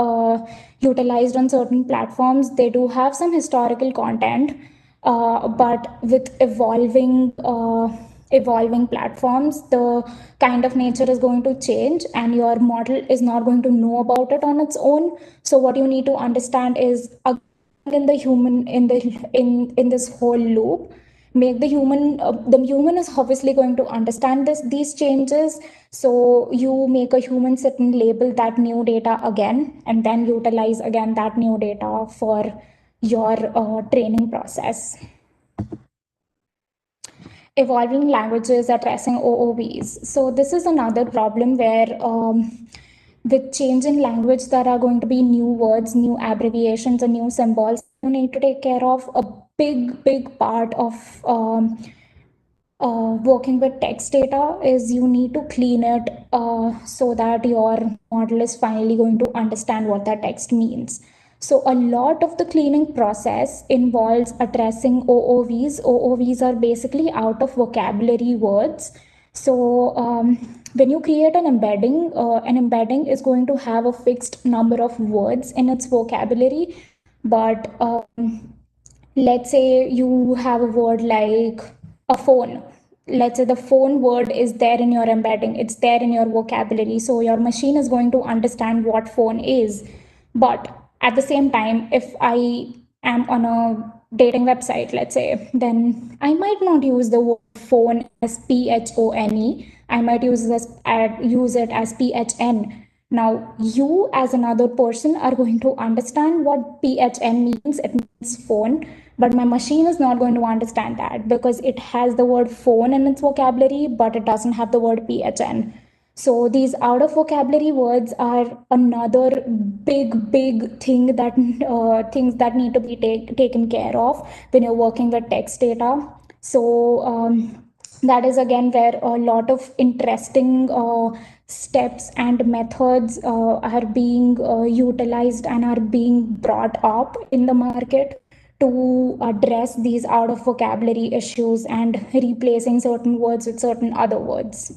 utilized on certain platforms, they do have some historical content, but with evolving platforms, the kind of nature is going to change, and your model is not going to know about it on its own. So, what you need to understand is, in the human in this whole loop, make the human is obviously going to understand these changes. So you make a human sit and label that new data again, and then utilize again that new data for your training process. Evolving languages addressing OOVs. So this is another problem where, with change in language, there are going to be new words, new abbreviations, and new symbols you need to take care of. A big part of working with text data is you need to clean it so that your model is finally going to understand what that text means. So a lot of the cleaning process involves addressing OOVs. OOVs are basically out of vocabulary words. So when you create an embedding is going to have a fixed number of words in its vocabulary. But let's say you have a word like a phone. Let's say the phone word is there in your embedding, it's there in your vocabulary, so your machine is going to understand what phone is. But at the same time, if I am on a dating website, let's say, then I might not use the word phone as phone. I might use it as phn. Now, you as another person are going to understand what PHN means. It means phone, but my machine is not going to understand that, because it has the word phone in its vocabulary, but it doesn't have the word PHN. So these out of vocabulary words are another big thing that things that need to be taken care of when you're working with text data. So that is again where a lot of interesting steps and methods are being utilized and are being brought up in the market to address these out of vocabulary issues and replacing certain words with certain other words.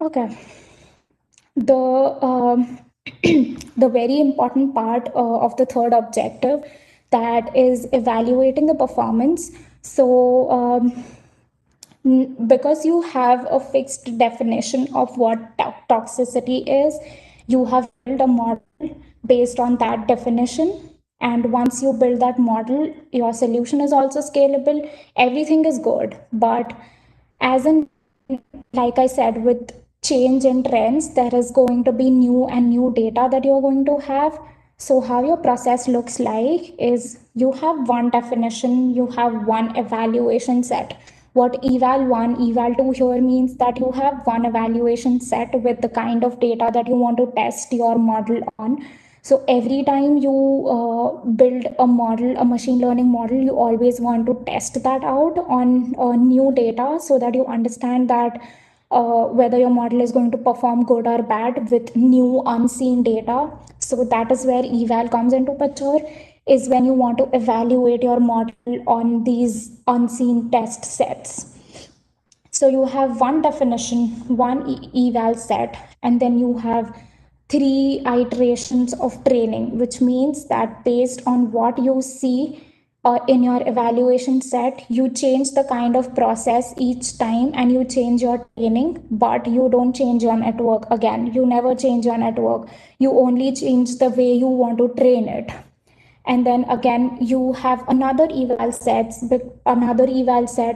Okay. The the very important part of the third objective, that is evaluating the performance. So because you have a fixed definition of what toxicity is, you have built a model based on that definition. And once you build that model, your solution is also scalable. Everything is good. But as in, like I said, with change in trends, there is going to be new and new data that you're going to have. So how your process looks like is you have one definition, you have one evaluation set. What eval 1, eval 2 here means that you have one evaluation set with the kind of data that you want to test your model on. So every time you build a model, a machine learning model, you always want to test that out on new data so that you understand that whether your model is going to perform good or bad with new unseen data. So that is where eval comes into picture, is when you want to evaluate your model on these unseen test sets. So you have one definition, one eval set, and then you have three iterations of training, which means that based on what you see in your evaluation set, you change the kind of process each time and you change your training, but you don't change your network again. You never change your network. You only change the way you want to train it. And then again you have another eval set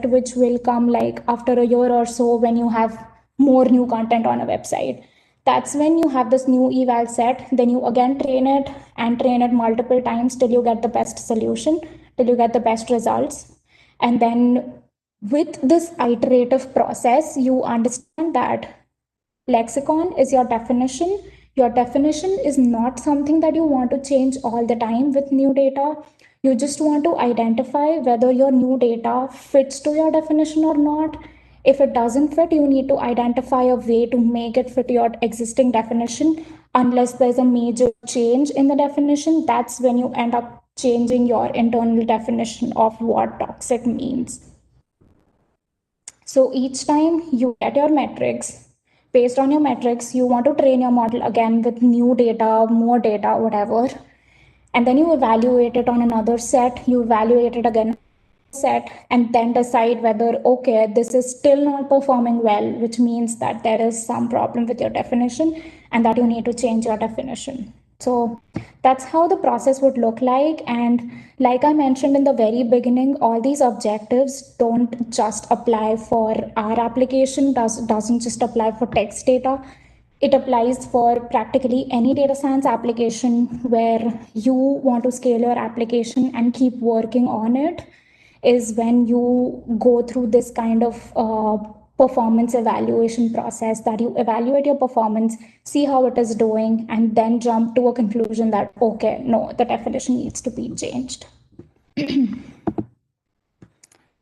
which will come like after a year or so, when you have more new content on a website. That's when you have this new eval set. Then you again train it and train it multiple times till you get the best solution, till you get the best results. And then with this iterative process, you understand that lexicon is your definition. Your definition is not something that you want to change all the time with new data. You just want to identify whether your new data fits to your definition or not. If it doesn't fit, you need to identify a way to make it fit your existing definition. Unless there's a major change in the definition, that's when you end up changing your internal definition of what toxic means. So each time you get your metrics, based on your metrics, you want to train your model again with new data, more data, whatever. And then you evaluate it on another set, you evaluate it again set, and then decide whether, okay, this is still not performing well, which means that there is some problem with your definition and that you need to change your definition. So that's how the process would look like. And like I mentioned in the very beginning, all these objectives don't just apply for our application, doesn't just apply for text data. It applies for practically any data science application where you want to scale your application and keep working on it. Is when you go through this kind of performance evaluation process, that you evaluate your performance, see how it is doing, and then jump to a conclusion that, okay, no, the definition needs to be changed.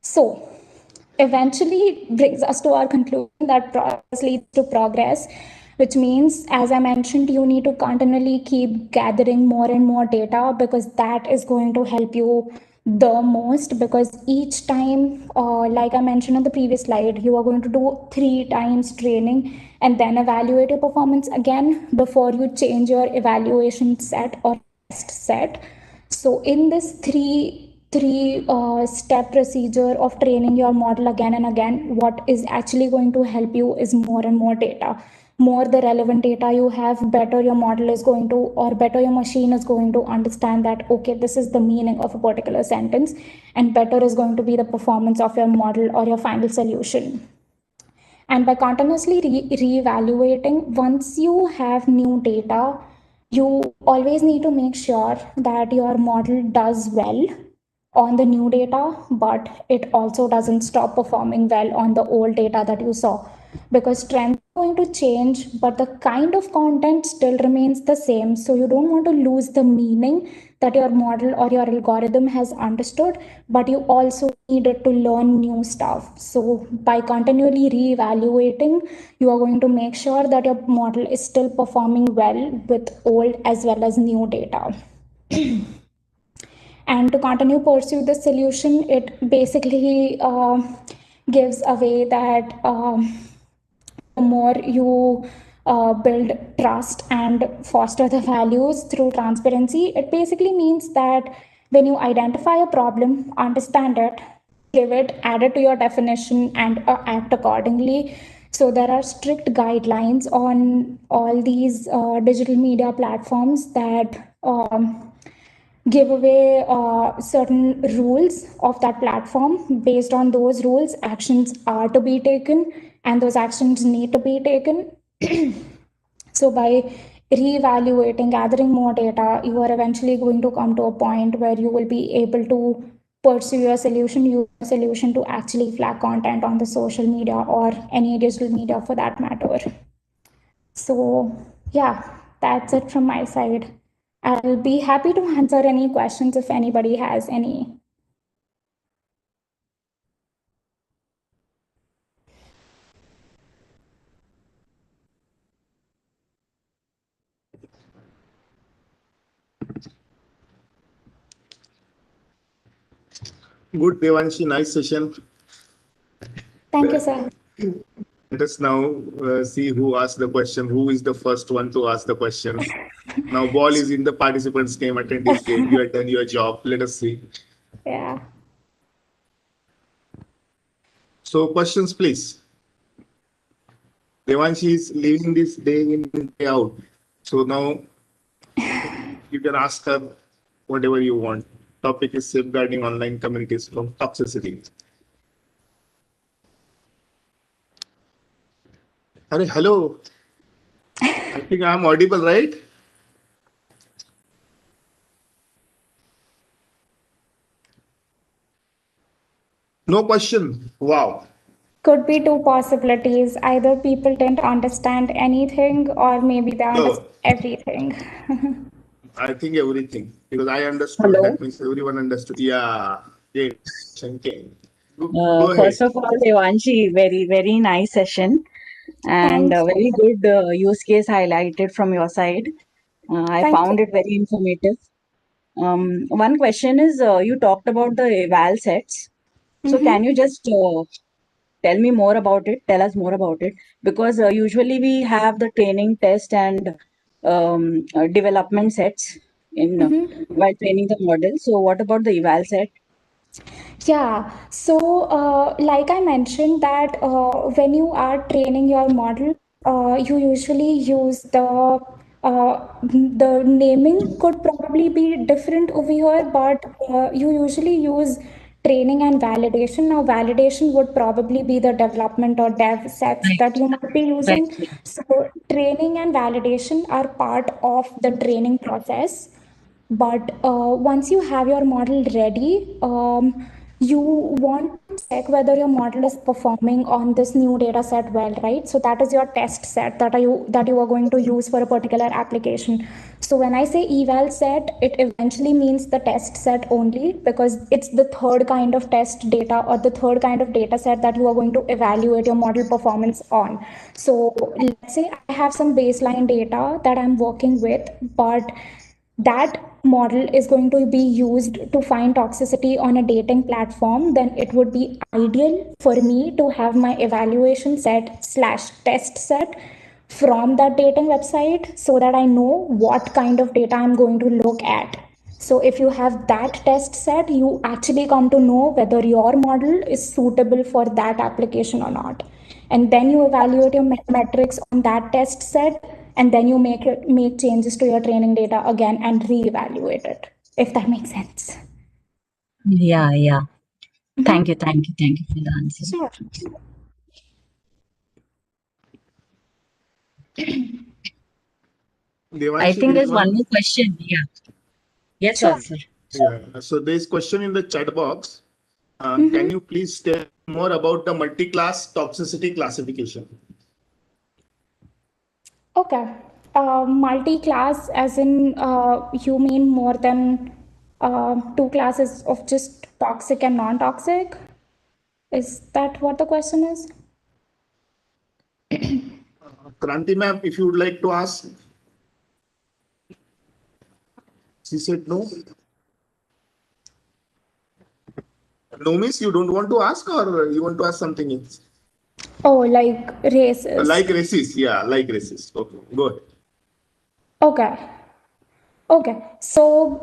So eventually brings us to our conclusion that process leads to progress, which means, as I mentioned, you need to continually keep gathering more and more data, because that is going to help you the most. Because each time, like I mentioned on the previous slide, you are going to do 3 times training and then evaluate your performance again before you change your evaluation set or test set. So in this three step procedure of training your model again and again, what is actually going to help you is more and more data. More the relevant data you have, better your model is going to, or better your machine is going to understand that, okay, this is the meaning of a particular sentence, and better is going to be the performance of your model or your final solution. And by continuously reevaluating, once you have new data, you always need to make sure that your model does well on the new data, but it also doesn't stop performing well on the old data that you saw. Because trends are going to change, but the kind of content still remains the same. So you don't want to lose the meaning that your model or your algorithm has understood, but you also need it to learn new stuff. So by continually reevaluating, you are going to make sure that your model is still performing well with old as well as new data. And to continue pursue this solution, it basically gives a way that the more you build trust and foster the values through transparency, it basically means that when you identify a problem, understand it, give it, add it to your definition, and act accordingly. So there are strict guidelines on all these digital media platforms that give away certain rules of that platform. Based on those rules, actions are to be taken, and those actions need to be taken. So by reevaluating, gathering more data, you are eventually going to come to a point where you will be able to pursue your solution, use your solution to actually flag content on the social media or any digital media for that matter. So yeah, that's it from my side. I'll be happy to answer any questions if anybody has any. Good, Devanshi, nice session. Thank you, sir. Let us now see who asked the question, who is the first one to ask the questions. Now, ball is in the participants' game, attendees' game. You have done your job. Let us see. Yeah. So, questions, please. Devanshi is leaving this day in, day out. So now you can ask her whatever you want. Topic is safeguarding online communities from toxicity. Hello. I think I'm audible, right? No question. Wow. Could be two possibilities. Either people didn't understand anything, or maybe they No, understand everything. I think everything because I understood. Hello. That means everyone understood. Yeah. Okay. Go ahead. First of all, Devanshi, very, very nice session and Thanks. very good use case highlighted from your side. I Thank you. found it very informative. One question is you talked about the eval sets. So can you just tell me more about it? Tell us more about it because usually we have the training test and development sets in while training the model. So what about the eval set? Yeah, so like I mentioned that when you are training your model, you usually use the naming could probably be different over here, but you usually use training and validation. Now, validation would probably be the development or dev sets Right. that you might be Right. using. So, training and validation are part of the training process. But once you have your model ready, you want to check whether your model is performing on this new data set well, right? So that is your test set that you are going to use for a particular application. So when I say eval set, it eventually means the test set only because it's the third kind of test data or the third kind of data set that you are going to evaluate your model performance on. So let's say I have some baseline data that I'm working with, but that model is going to be used to find toxicity on a dating platform, then it would be ideal for me to have my evaluation set slash test set from that dating website so that I know what kind of data I'm going to look at. So if you have that test set, you actually come to know whether your model is suitable for that application or not. And then you evaluate your metrics on that test set, and then you make changes to your training data again and reevaluate it, if that makes sense. Yeah, yeah. Mhm. Thank you for the answer. Sure. I Devanshi, think there is there's one one. more question. Yeah. Yes, Sure. sir. Yeah. So there is question in the chat box. Can you please tell more about the multi-class toxicity classification? Okay. Multi-class, as in you mean more than two classes of just toxic and non-toxic? Is that what the question is? Kranti ma'am, if you would like to ask, she said no. No means you don't want to ask or you want to ask something else? Oh, like races. Like racist, yeah, like racist. Okay, good. Okay. Okay. So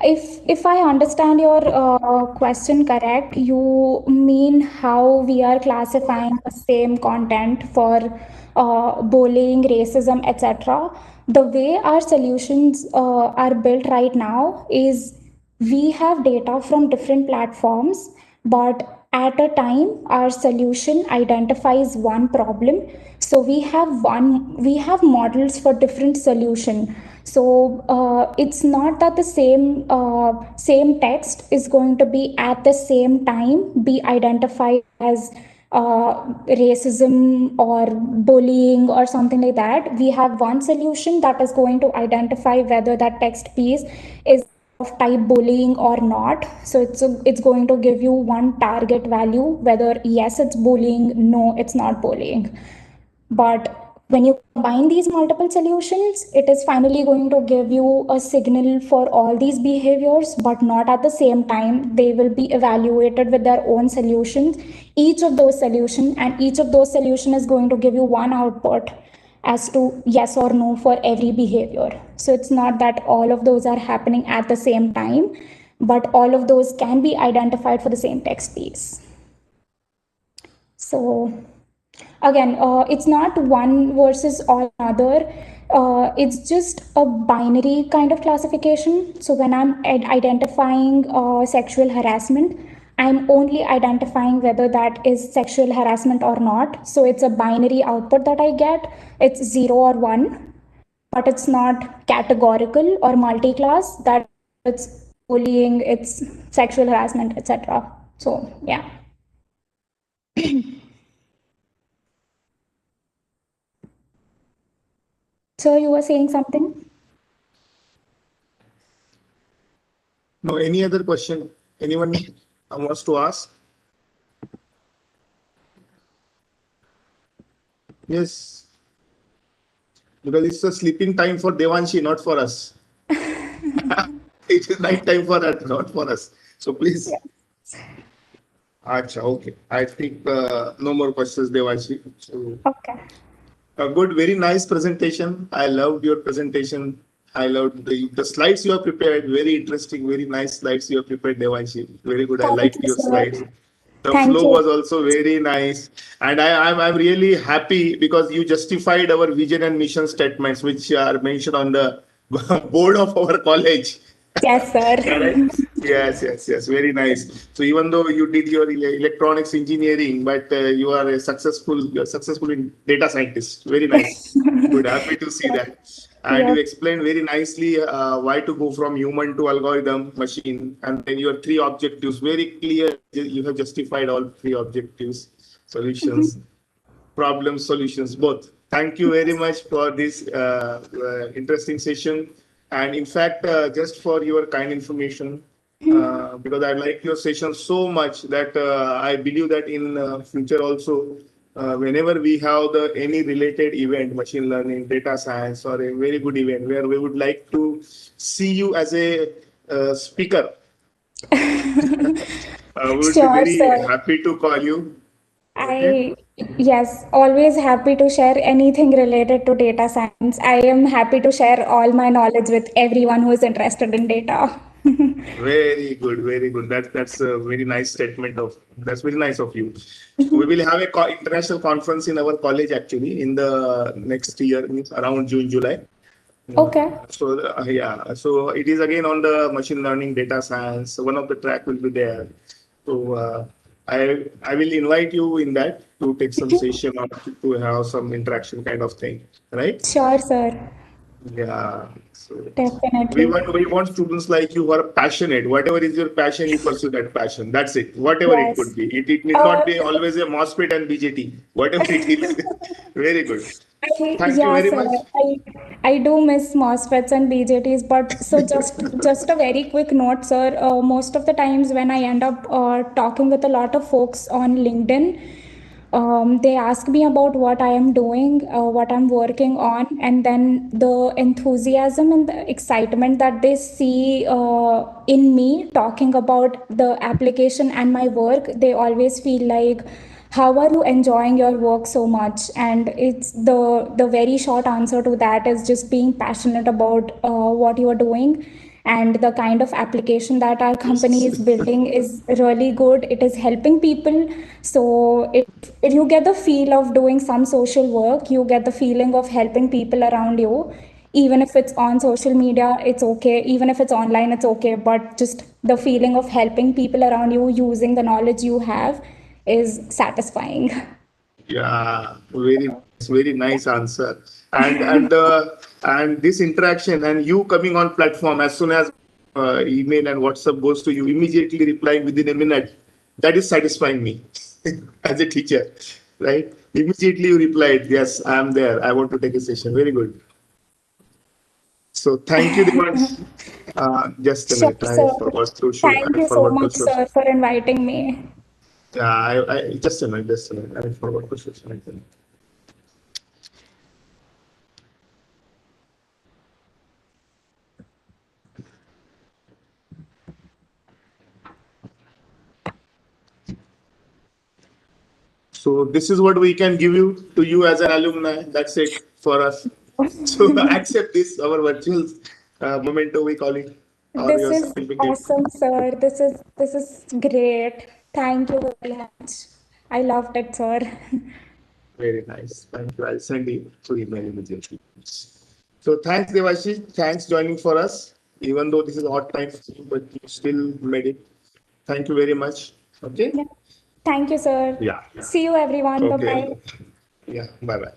If I understand your question correct, you mean how we are classifying the same content for bullying, racism, etc. The way our solutions are built right now is we have data from different platforms, but at a time our solution identifies one problem. So we have models for different solution. So it's not that the same text is going to be at the same time be identified as racism or bullying or something like that. We have one solution that is going to identify whether that text piece is of type bullying or not. So it's going to give you one target value whether yes it's bullying, no it's not bullying. But when you combine these multiple solutions, it is finally going to give you a signal for all these behaviors, but not at the same time. They will be evaluated with their own solutions, each of those solutions, and each of those solution is going to give you one output as to yes or no for every behavior. So it's not that all of those are happening at the same time, but all of those can be identified for the same text piece. So again, it's not one versus all another. It's just a binary kind of classification. So when I'm identifying sexual harassment, I'm only identifying whether that is sexual harassment or not. So it's a binary output that I get. It's 0 or 1, but it's not categorical or multi-class that it's bullying, it's sexual harassment, etc. So yeah. So you were saying something? No, any other question? Anyone wants to ask? Yes, because it's a sleeping time for Devanshi, not for us. It is night time for her, not for us. So please. Acha, okay. I think no more questions, Devanshi. So, Okay. a good, very nice presentation. I loved your presentation. I loved the slides you have prepared. Very interesting, very nice slides you have prepared, Devanshi. Very good. I Thank liked you, your sir. slides. The Thank flow you. was also very nice. And I'm really happy because you justified our vision and mission statements, which are mentioned on the board of our college. Yes, sir. Correct? Yes, yes, yes. Very nice. So even though you did your electronics engineering, but you are successful in data scientist. Very nice. Good. Happy to see that. And you Yep. explained very nicely why to go from human to algorithm machine, and then your three objectives very clear. You have justified all three objectives, solutions, problem solutions both. Thank you very much for this interesting session. And in fact, just for your kind information, because I like your session so much that I believe that in future also, whenever we have the any related event, machine learning, data science, or a very good event where we would like to see you as a speaker, we would be Sure, very sir. happy to call you. Okay. I, yes, always happy to share anything related to data science. I am happy to share all my knowledge with everyone who is interested in data. Very good, very good. That's a very nice statement of that's very nice of you. We will have a international conference in our college actually in the next year, means around June, July. Okay. Yeah, so it is again on the machine learning, data science. One of the track will be there. So I will invite you in that to take some session or to have some interaction kind of thing, right? Sure, sir. Yeah. So Definitely. we want students like you who are passionate. Whatever is your passion, you pursue that passion. That's it. Whatever it could Yes. be. It need Uh, not be always a MOSFET and BJT. Whatever it is. Very good. Thank you Yeah, very sir. much. I do miss MOSFETs and BJTs, but so just a very quick note, sir. Most of the times when I end up talking with a lot of folks on LinkedIn, they ask me about what I am doing, what I'm working on, and then the enthusiasm and the excitement that they see in me talking about the application and my work, they always feel like, how are you enjoying your work so much? And it's the very short answer to that is just being passionate about what you are doing and the kind of application that our company is building is really good. It is helping people. So if you get the feel of doing some social work, you get the feeling of helping people around you. Even if it's on social media, it's okay. Even if it's online, it's okay. But just the feeling of helping people around you using the knowledge you have is satisfying. Yeah, very nice answer. And this interaction and you coming on platform as soon as email and WhatsApp goes to you, immediately replying within a minute, that is satisfying me as a teacher, right? Immediately you replied, yes, I am there. I want to take a session. Very good. So thank you, Devansh. Just a Sure, minute. I sir. forgot to show. Thank I you so forgot to much, show. sir, for inviting me. Yeah, just a minute. Just a minute. I forgot to show something. So this is what we can give you to you as an alumni. That's it for us. So accept this, our virtual memento, we call it, or This your is certificate. awesome, sir. This is great. Thank you very much. I loved it, sir. Very nice. Thank you. I'll send you through email immediately. So thanks, Devashi. Thanks joining for us. Even though this is odd time, but you still made it. Thank you very much. Okay. Yeah. Thank you, sir. Yeah. See you, everyone. Bye Okay. bye. Yeah. Bye bye.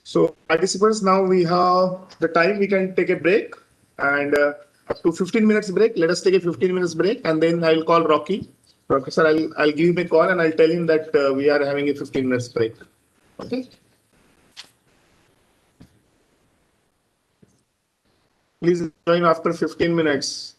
So participants, now we have the time we can take a break and up to 15 minutes break. Let us take a 15 minutes break and then I'll call Rocky. Rocky sir, I'll give him a call and I'll tell him that we are having a 15 minutes break. Okay. Please join after 15 minutes.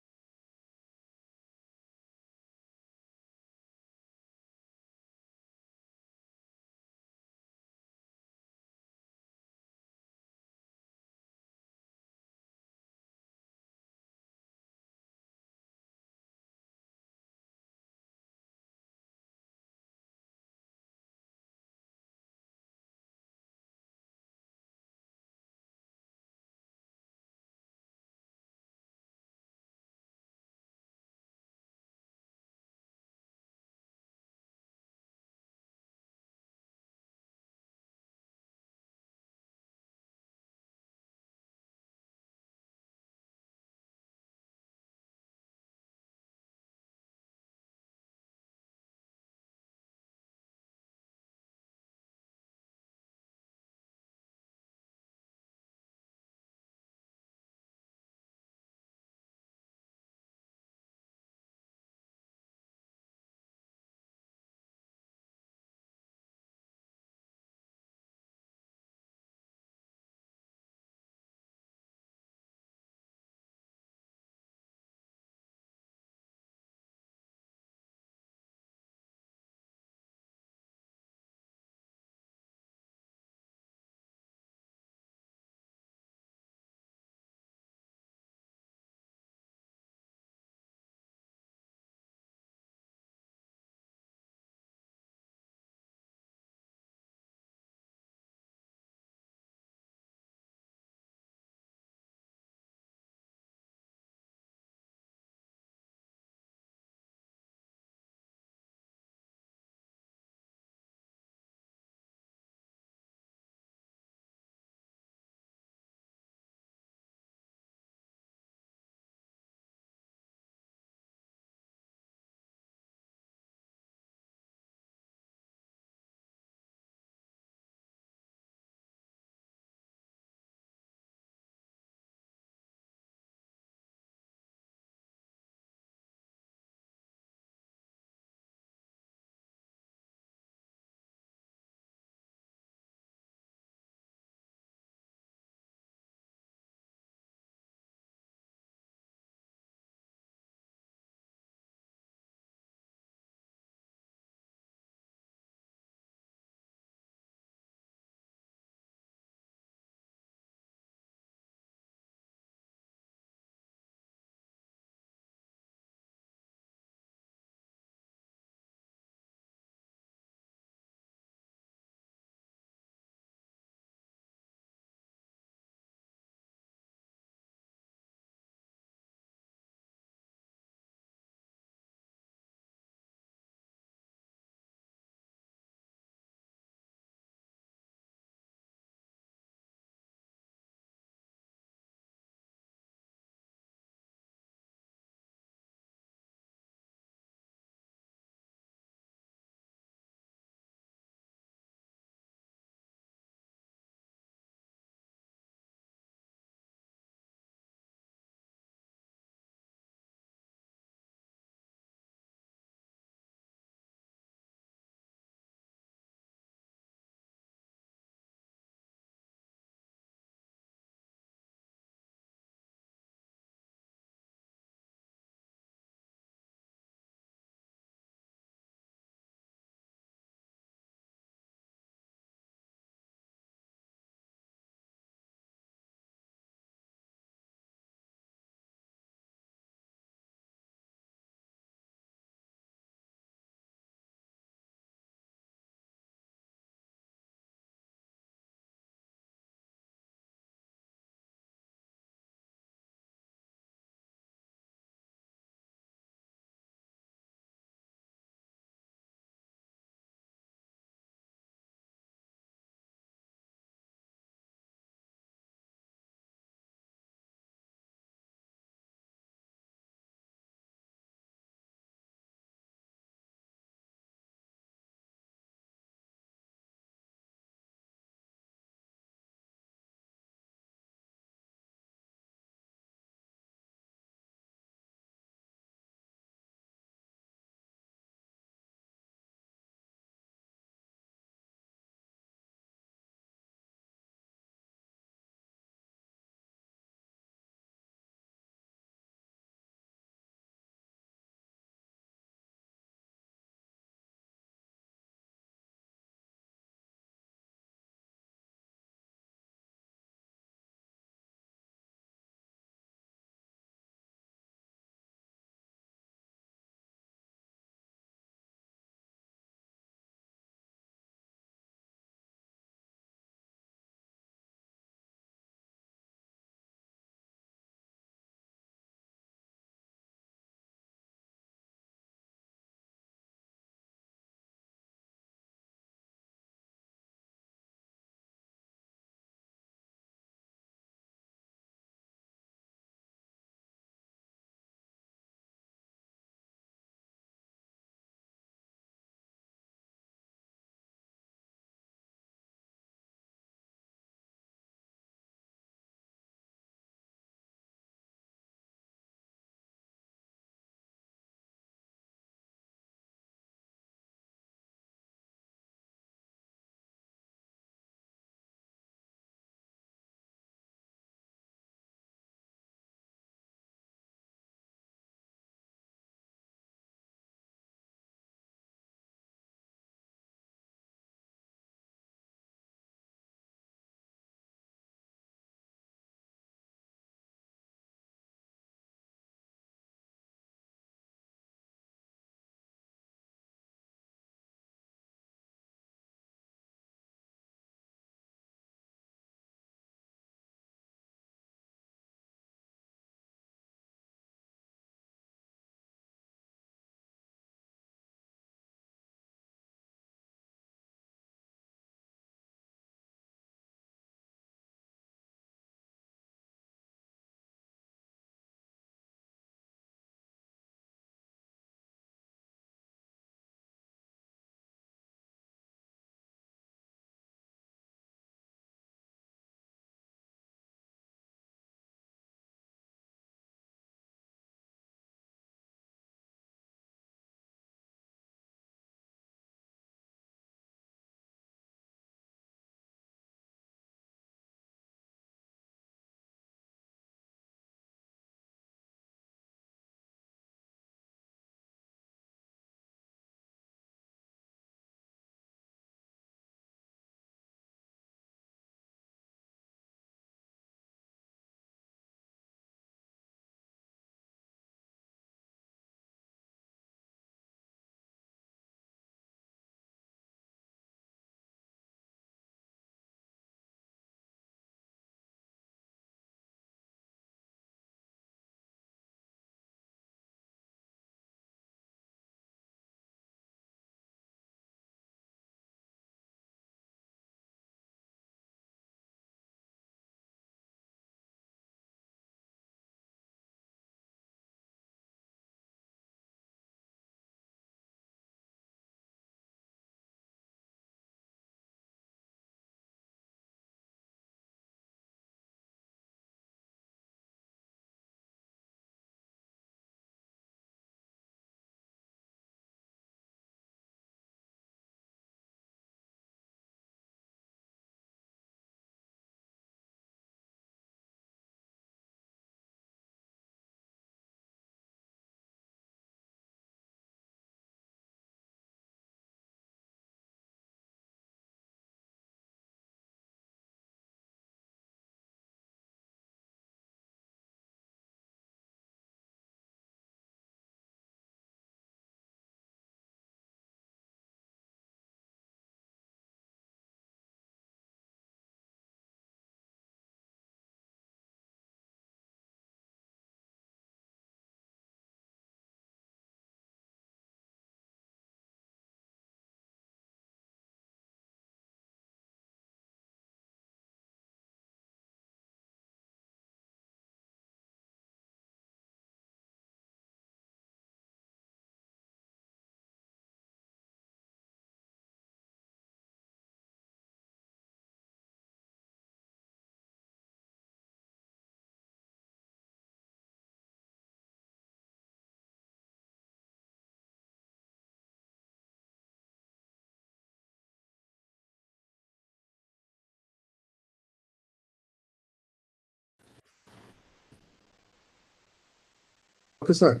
Okay, sir.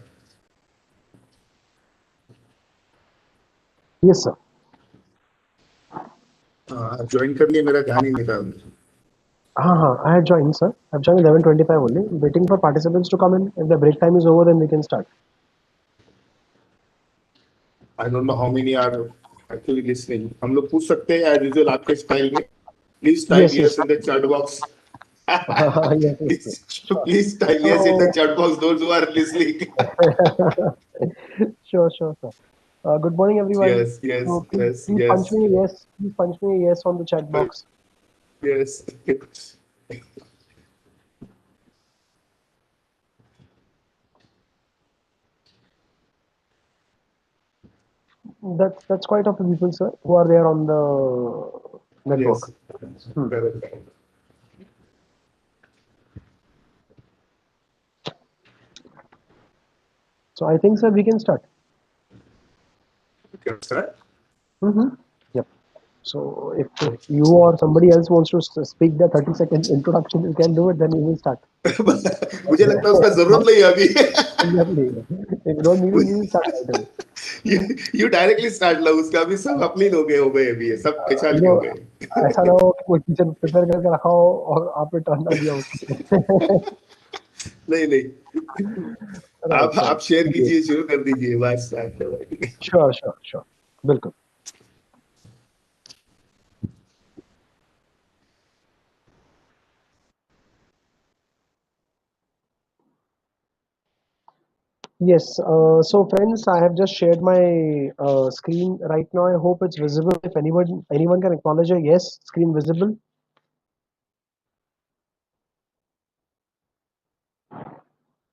Yes, sir. Join कर लिए मेरा ध्यान ही नहीं था. I have joined, sir. I've joined 11:25 only. Waiting for participants to come in. If the break time is over, then we can start. I don't know how many are actually listening. हम लोग पूछ सकते हैं as usual आपके style में. Please type Yes, yes yes. in the chat box. Yes, yes, yes. Please type yes in the So, chat box. Those who are listening. sure, sir. Good morning, everyone. Yes, yes, So yes, please punch yes, me a yes. Please punch me a yes on the chat box. yes. That's quite a few people, sir, who are there on the network. Yes. Hmm. Correct. So I think, sir, we can start. Okay, sir. Mm-hmm. Yep. So if you or somebody else wants to speak the 30-second introduction, you can do it. Then we will start. मुझे लगता है उसका जरूरत नहीं है अभी. Exactly. If you don't need it, we will start right away. You directly start लो उसका भी सब अपने लोग हो गए अभी सब You पेशाल के know, हो गए. ऐसा ना हो कि कोई टीचर प्रिपेयर करके रखा हो और आपने टर्न ना दिया उसको. नहीं नहीं Right, right. आप शेयर Yes. कीजिए शुरू कर दीजिए बस start करो. Sure. बिल्कुल. Yes. So friends, I have just shared my screen right now. I hope it's visible. If anyone can acknowledge a yes, screen visible.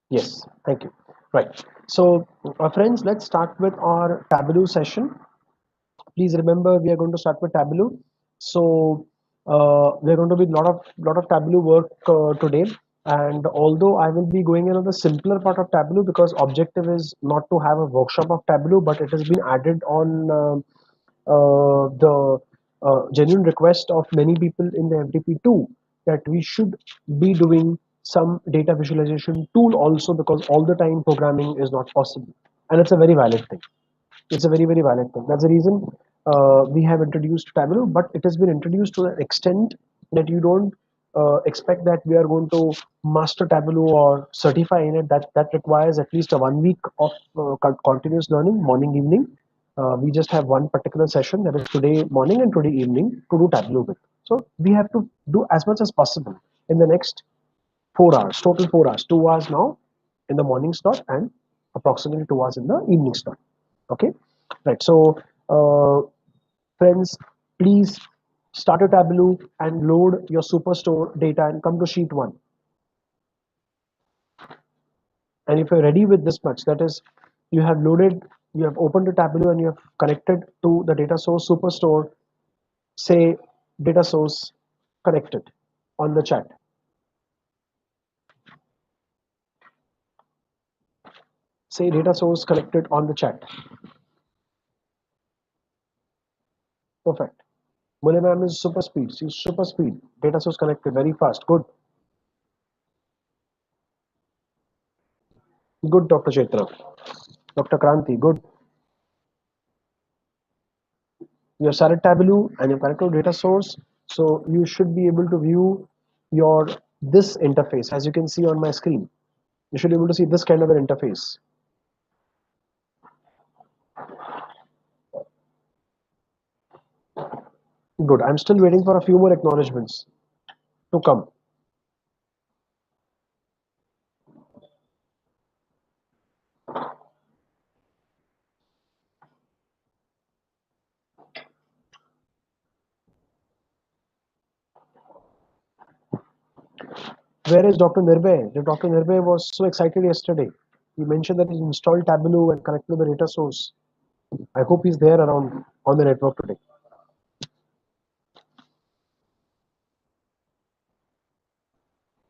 Yes. Thank you. Right. So friends, let's start with our Tableau session. Please remember we are going to start with Tableau. So we're going to be lot of Tableau work today. And although I will be going into the simpler part of Tableau because objective is not to have a workshop of Tableau, but it has been added on the genuine request of many people in the FDP2 that we should be doing some data visualization tool also because all the time programming is not possible. And it's a very valid thing. It's a very valid thing. That's the reason we have introduced Tableau, but it has been introduced to an extent that you don't expect that we are going to master Tableau or certify in it. That requires at least a 1 week of continuous learning, morning, evening. We just have one particular session that is today morning and today evening to do Tableau with. So we have to do as much as possible in the next 4 hours, total 4 hours, 2 hours now in the morning slot and approximately 2 hours in the evening slot. Okay, right. So, friends, please start a Tableau and load your Superstore data and come to sheet one. And if you're ready with this much, that is, you have loaded, you have opened a Tableau and you have connected to the data source Superstore, say data source connected on the chat. Say data source connected on the chat. Perfect. Mule ma'am is super speed. She's super speed. Data source connected very fast. Good. Good, Dr. Chaitra. Dr. Kranti, good. You have started Tableau and you've connected to data source. So you should be able to view your this interface as you can see on my screen. You should be able to see this kind of an interface. Good. I'm still waiting for a few more acknowledgements to come. Where is Dr. Nirbhay? Dr. Nirbhay was so excited yesterday. He mentioned that he installed Tableau and connected to the data source. I hope he's there around on the network today.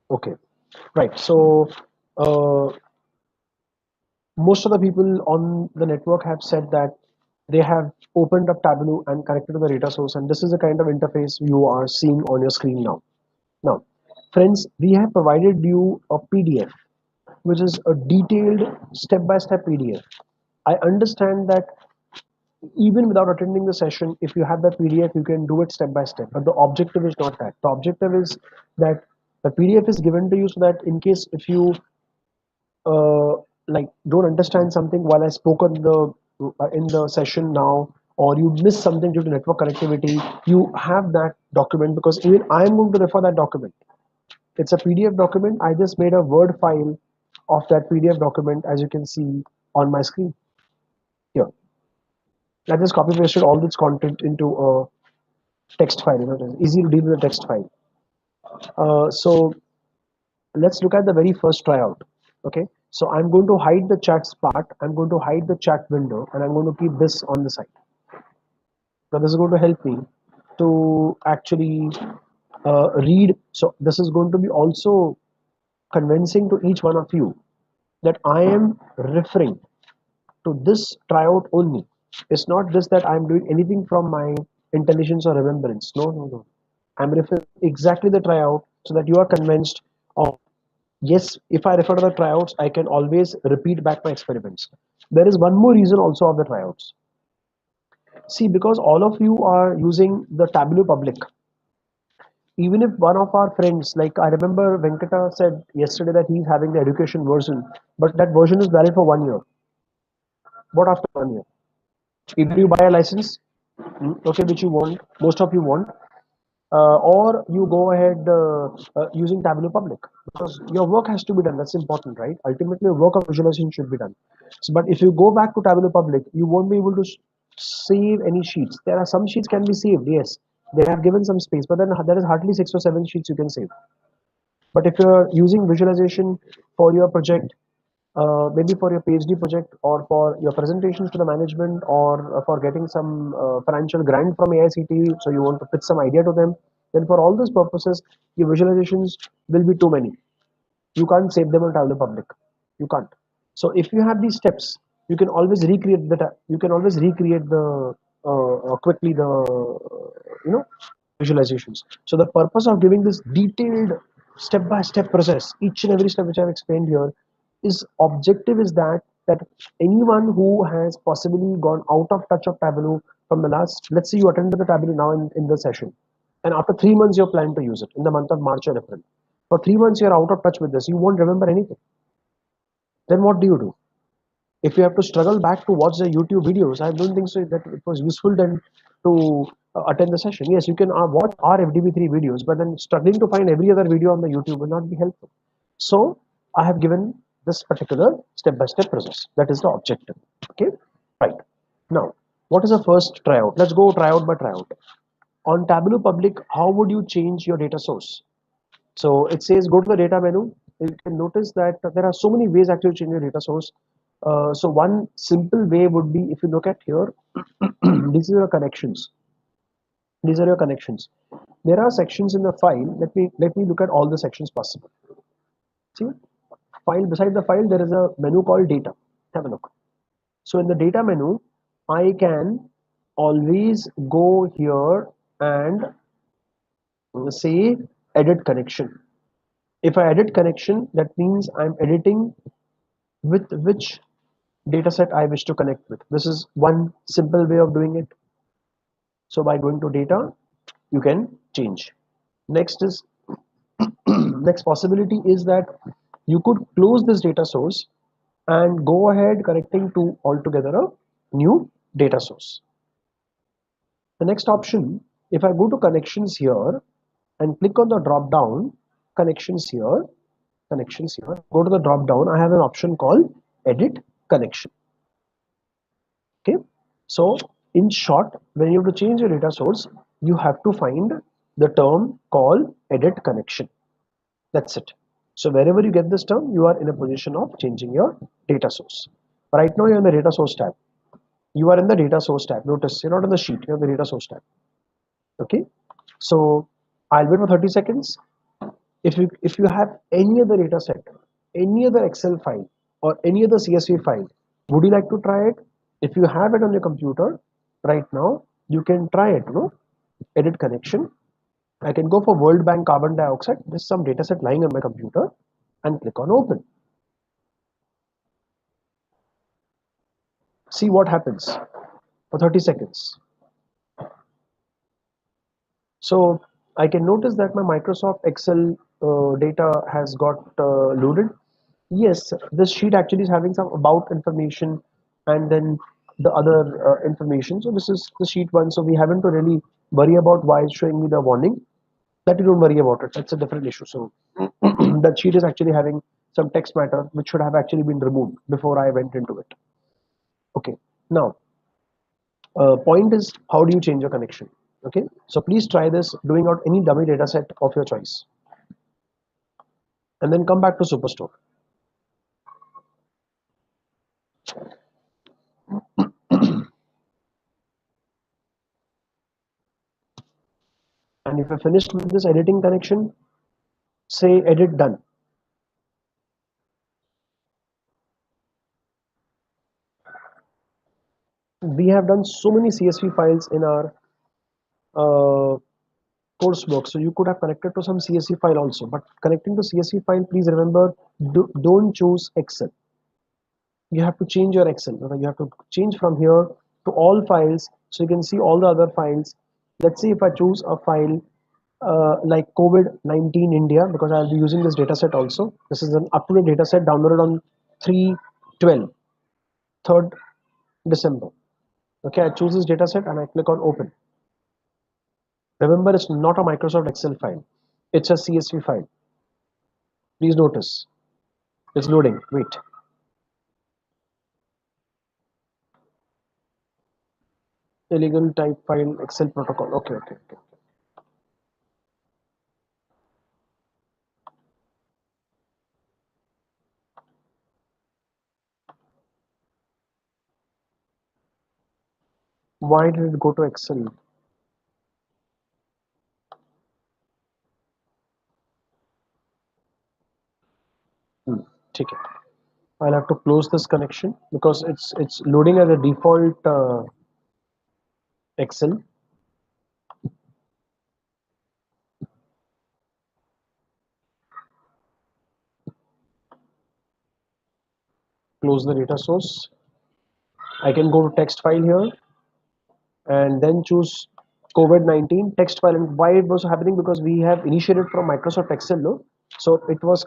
Okay, right. So most of the people on the network have said that they have opened up Tableau and connected to the data source, and this is the kind of interface you are seeing on your screen now. Now, friends, we have provided you a PDF. which is a detailed step-by-step PDF. I understand that even without attending the session, if you have that PDF, you can do it step by step. But the objective is not that. The objective is that the PDF is given to you so that in case if you uh, like don't understand something while I spoke on the in the session now, or you miss something due to network connectivity, you have that document because even I am going to refer that document. It's a PDF document. I just made a Word file of that PDF document, as you can see on my screen here. I just copy pasted all this content into a text file. It's easy to deal with a text file. So let's look at the very first tryout. Okay, so I'm going to hide the chats part. I'm going to hide the chat window, and I'm going to keep this on the side. Now this is going to help me to actually read. So this is going to be also convincing to each one of you that I am referring to this tryout only. It's not this that I'm doing anything from my intelligence or remembrance. No, no, no. I'm referring exactly the tryout so that you are convinced of yes, if I refer to the tryouts, I can always repeat back my experiments. There is one more reason also of the tryouts. See, because all of you are using the Tableau Public. Even if one of our friends, like I remember Venkata said yesterday that he's having the education version, but that version is valid for 1 year. What after 1 year? Either you buy a license, okay, which you want, most of you want, or you go ahead using Tableau Public because your work has to be done. That's important, right? Ultimately, your work of visualization should be done. So, but if you go back to Tableau Public, you won't be able to save any sheets. There are some sheets can be saved, yes. They have given some space, but then there is hardly 6 or 7 sheets you can save. But if you're using visualization for your project, maybe for your PhD project or for your presentations to the management or for getting some financial grant from AICT, so you want to pitch some idea to them, then for all those purposes, your visualizations will be too many. You can't save them on Tableau Public. You can't. So if you have these steps, you can always recreate the quickly the you know visualizations. So the purpose of giving this detailed step-by-step process, each and every step which I've explained here, is objective is that anyone who has possibly gone out of touch of Tableau from the last, let's say you attended the Tableau now in the session, and after 3 months you're planning to use it in the month of March or April. For 3 months you're out of touch with this, you won't remember anything. Then what do you do? If you have to struggle back to watch the YouTube videos, I don't think so that it was useful then to attend the session. Yes, you can watch our FDP3 videos, but then struggling to find every other video on the YouTube will not be helpful. So I have given this particular step-by-step process. That is the objective. Okay, right. Now, what is the first tryout? Let's go tryout by tryout. On Tableau Public, how would you change your data source? So it says go to the data menu. You can notice that there are so many ways actually to change your data source. So one simple way would be if you look at here, these are your connections. These are your connections. There are sections in the file. Let me look at all the sections possible. See, file beside the file there is a menu called data. Have a look. So in the data menu, I can always go here and say edit connection. If I edit connection, that means I'm editing with which dataset I wish to connect with. This is one simple way of doing it. So by going to data, you can change. Next is next possibility is that you could close this data source and go ahead connecting to altogether a new data source. The next option, if I go to connections here and click on the drop down, connections here, go to the drop down, I have an option called edit connection. Okay, so in short, when you have to change your data source, you have to find the term called edit connection. That's it. So wherever you get this term, you are in a position of changing your data source. Right now you're in the data source tab. You are in the data source tab. Notice you're not in the sheet, you're in the data source tab. Okay, so I'll wait for 30 seconds. If you have any other data set, any other Excel file or any other CSV file, would you like to try it? If you have it on your computer right now, you can try it. Edit connection. I can go for World Bank carbon dioxide. There's some data set lying on my computer and click on open. see what happens for 30 seconds. So I can notice that my Microsoft Excel data has got loaded. Yes, this sheet actually is having some about information and then the other information. So this is the sheet one. So we haven't to really worry about why it's showing me the warning. That you don't worry about it. That's a different issue. So that sheet is actually having some text matter which should have actually been removed before I went into it. Okay. Now, point is how do you change your connection? Okay. So please try this doing out any dummy data set of your choice and then come back to Superstore. And if I finished with this editing connection, say edit done. We have done so many CSV files in our coursework, so you could have connected to some CSV file also. But connecting to CSV file, please remember, don't choose Excel. You have to change your Excel. You have to change from here to all files, so you can see all the other files. Let's say if I choose a file like COVID-19 India, because I'll be using this data set also. This is an up-to-date data set downloaded on 3/12, 3rd December. Okay, I choose this data set and I click on open. Remember, it's not a Microsoft Excel file. It's a CSV file. Please notice. It's loading. Wait. Illegal type file Excel protocol. Okay, okay, okay. Why did it go to Excel? Take it. I'll have to close this connection because it's loading as a default Excel. Close the data source. I can go to text file here and then choose COVID-19 text file. And why it was happening, because we have initiated from Microsoft Excel, no? So it was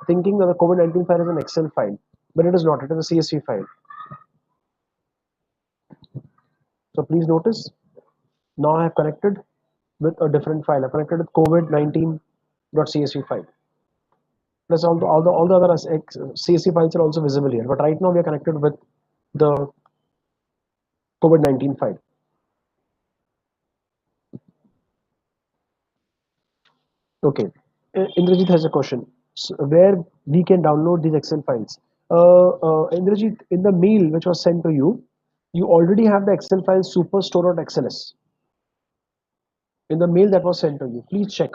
thinking that the COVID-19 file is an Excel file, but it is not. It is a CSV file. So please notice, now I have connected with a different file. I connected with COVID-19.csv file. Plus all the other CSV files are also visible here. But right now we are connected with the COVID-19 file. Okay. Indrajit has a question. So where we can download these Excel files? Indrajit, in the mail which was sent to you, you already have the Excel file superstore.xls. In the mail that was sent to you, please check.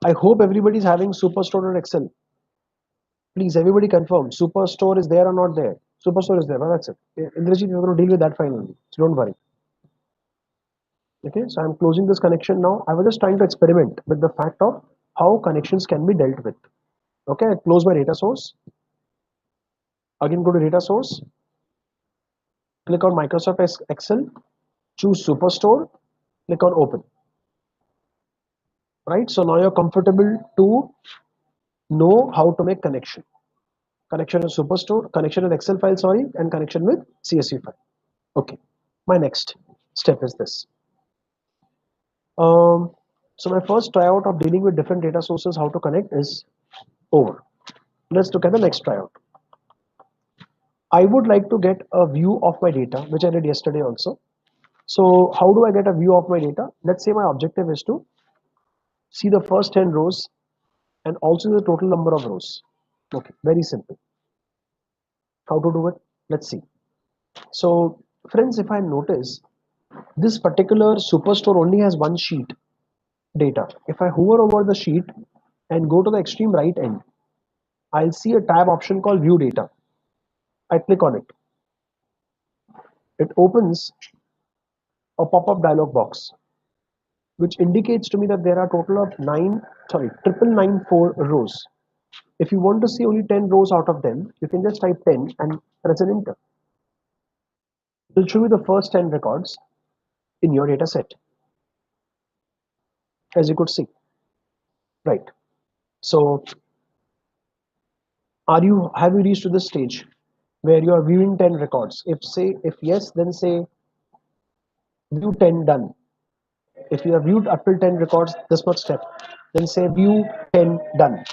I hope everybody is having superstore.xl. Please, everybody confirm. Superstore is there or not there? Superstore is there. Well, that's it. Indrajit, we're going to deal with that file only. So don't worry. Okay, so I'm closing this connection now. I was just trying to experiment with the fact of how connections can be dealt with. Okay, I close my data source. Again, go to data source. Click on Microsoft Excel. Choose Superstore. Click on Open. Right, so now you're comfortable to know how to make connection. Connection with Superstore, connection with Excel file, sorry, and connection with CSV file. Okay, my next step is this. So my first tryout of dealing with different data sources, how to connect, is over. Let's look at the next tryout. I would like to get a view of my data, which I did yesterday also. So how do I get a view of my data? Let's say my objective is to see the first 10 rows and also the total number of rows. Okay, very simple. How to do it? Let's see. So friends, if I notice this particular superstore only has one sheet data. If I hover over the sheet and go to the extreme right end, I'll see a tab option called view data. I click on it. It opens a pop-up dialog box, which indicates to me that there are total of 994 rows. If you want to see only 10 rows out of them, you can just type 10 and press an enter. It'll show you the first 10 records in your data set, as you could see, right? So have you reached to this stage where you are viewing 10 records? If yes, then say view 10 done. If you have viewed up till 10 records, this much step, then say view 10 done.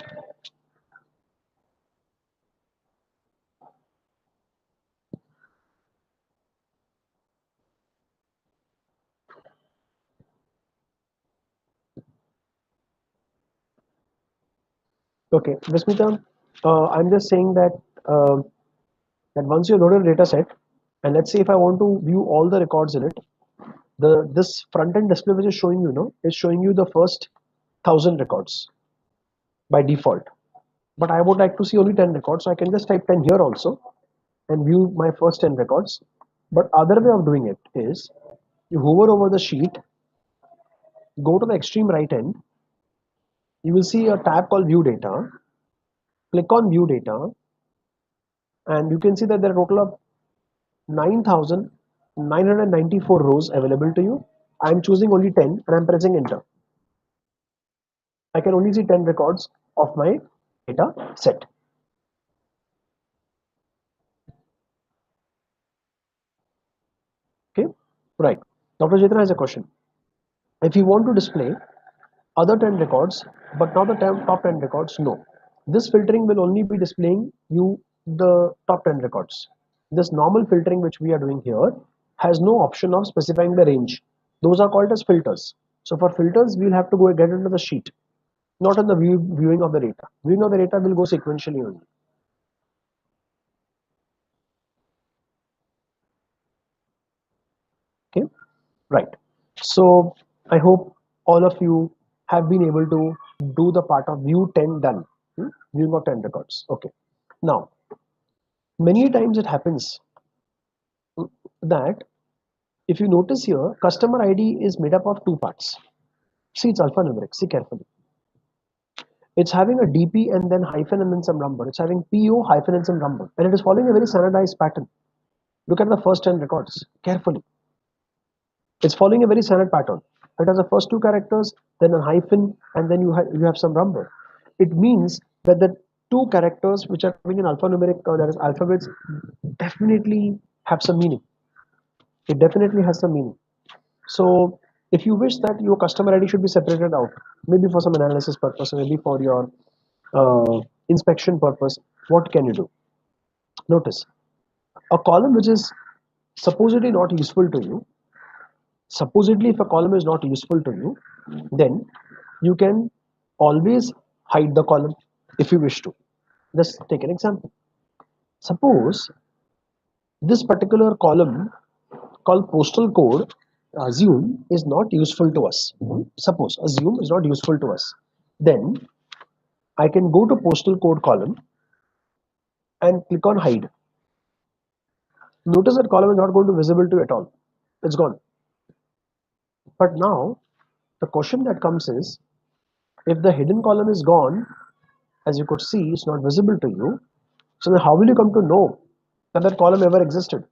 Okay, Vismita, I'm just saying that once you load a data set, and let's say if I want to view all the records in it, this front end display which is showing you, is showing you the first 1,000 records by default. But I would like to see only 10 records, so I can just type 10 here also and view my first 10 records. But other way of doing it is you hover over the sheet, go to the extreme right end, you will see a tab called view data, click on view data, and you can see that there are a total of 9,994 rows available to you. I'm choosing only 10 and I'm pressing enter. I can only see 10 records of my data set. Okay, right. Dr. Chaitra has a question. If you want to display other 10 records, but not the top 10 records, no. This filtering will only be displaying you the top 10 records. This normal filtering which we are doing here has no option of specifying the range. Those are called as filters. So for filters, we'll have to go get into the sheet, not in the viewing of the data. Viewing of the data will go sequentially only. Okay, right. So I hope all of you have been able to do the part of view 10 done. Viewing of 10 records. Okay. Now, many times it happens that if you notice here, customer ID is made up of two parts. See, it's alphanumeric. See carefully. It's having a DP and then hyphen and then some number. It's having PO hyphen and some number. And it is following a very standardized pattern. Look at the first 10 records carefully. It's following a very standard pattern. It has the first two characters, then a hyphen, and then you have some number. It means that the two characters which are coming in alphanumeric, that is alphabets, definitely have some meaning. It definitely has some meaning. So if you wish that your customer ID should be separated out, maybe for some analysis purpose, maybe for your inspection purpose, what can you do? Notice a column which is supposedly not useful to you. Supposedly, if a column is not useful to you, then you can always hide the column if you wish to. Let's take an example. Suppose this particular column called postal code, assume, is not useful to us. Suppose assume is not useful to us. Then I can go to postal code column and click on hide. Notice that column is not going to be visible to you at all. It's gone. But now the question that comes is, if the hidden column is gone, as you could see, it's not visible to you. So then how will you come to know that that column ever existed?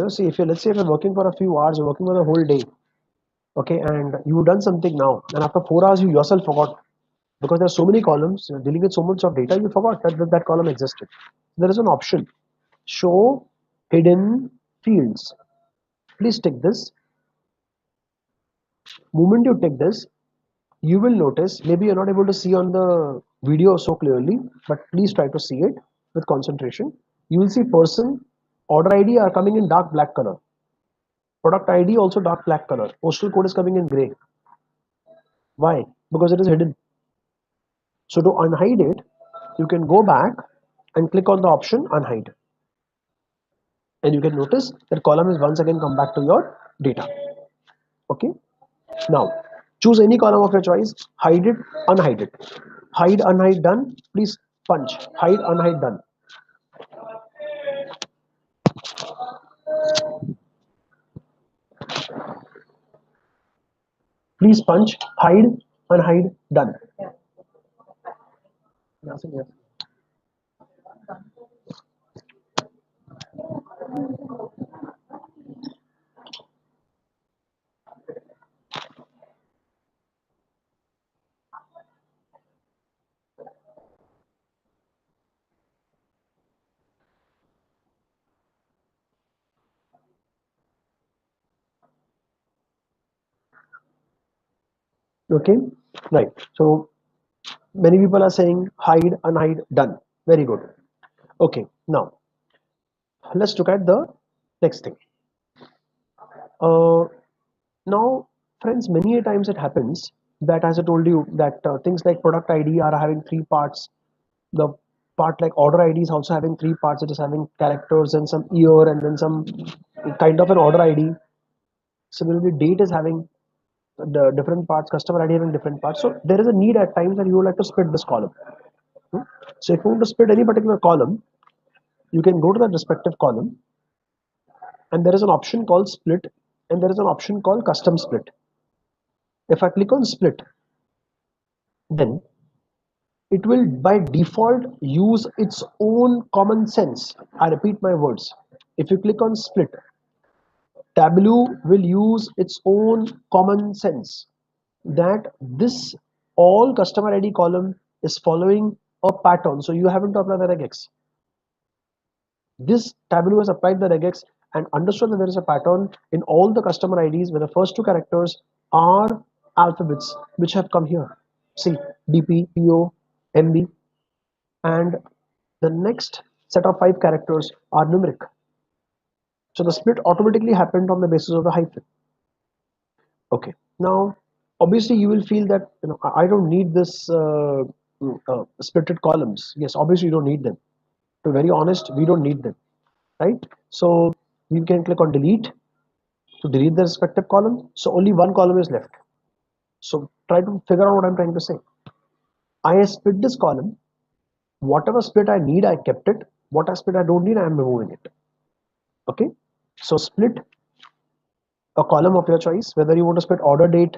See, if you let's say if you're working for a few hours, you're working for the whole day, okay, and you've done something now, and after 4 hours you yourself forgot because there are so many columns, you're dealing with so much of data, you forgot that column existed. There is an option, show hidden fields. Please tick this. Moment you tick this, you will notice, maybe you're not able to see on the video so clearly, but please try to see it with concentration. You will see person, order ID are coming in dark black color. Product ID also dark black color. Postal code is coming in gray. Why? Because it is hidden. So to unhide it, you can go back and click on the option unhide. And you can notice that column is once again come back to your data. Okay. Now choose any column of your choice, hide it, unhide it. Hide, unhide, done. Please punch. Hide, unhide, done. Please punch. Hide, unhide, done. Okay, right. So many people are saying hide, unhide, done. Very good. Okay, now let's look at the next thing. Uh, Now, friends, many a times it happens that, as I told you, that things like product ID are having three parts. The part like order ID is also having three parts. It is having characters and some year and then some kind of an order ID. Similarly, date is having the different parts, customer ID having different parts. So there is a need at times that you would like to split this column. Hmm? So if you want to split any particular column, you can go to the respective column, and there is an option called split, and there is an option called custom split. If I click on split, then it will by default use its own common sense. I repeat my words. If you click on split, Tableau will use its own common sense that this all customer ID column is following a pattern. So you haven't to apply the regex. This Tableau has applied the regex and understood that there is a pattern in all the customer IDs where the first two characters are alphabets which have come here. See, DP, PO, MB, and the next set of five characters are numeric. So the split automatically happened on the basis of the hyphen. Okay. Now, obviously, you will feel that I don't need this splitted columns. Yes, obviously, you don't need them. To be very honest, we don't need them, right? So you can click on delete to delete the respective column. So only one column is left. So try to figure out what I'm trying to say. I split this column. Whatever split I need, I kept it. What I split I don't need, I am removing it. Okay. So split a column of your choice, whether you want to split order date,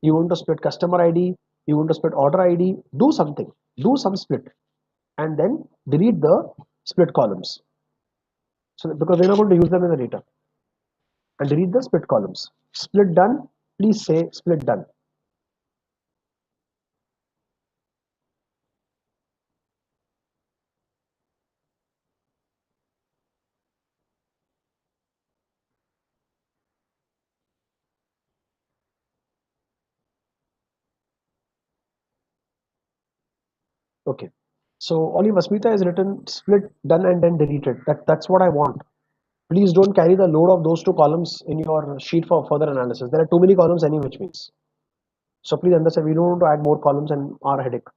you want to split customer ID, you want to split order ID, do something, do some split, and then delete the split columns. So because we're not going to use them in the data, and delete the split columns. Split done, please say split done. Okay. So only Vasmita is written split done and then deleted. That's what I want. Please don't carry the load of those two columns in your sheet for further analysis. There are too many columns any which means. So please understand, we don't want to add more columns and our headache.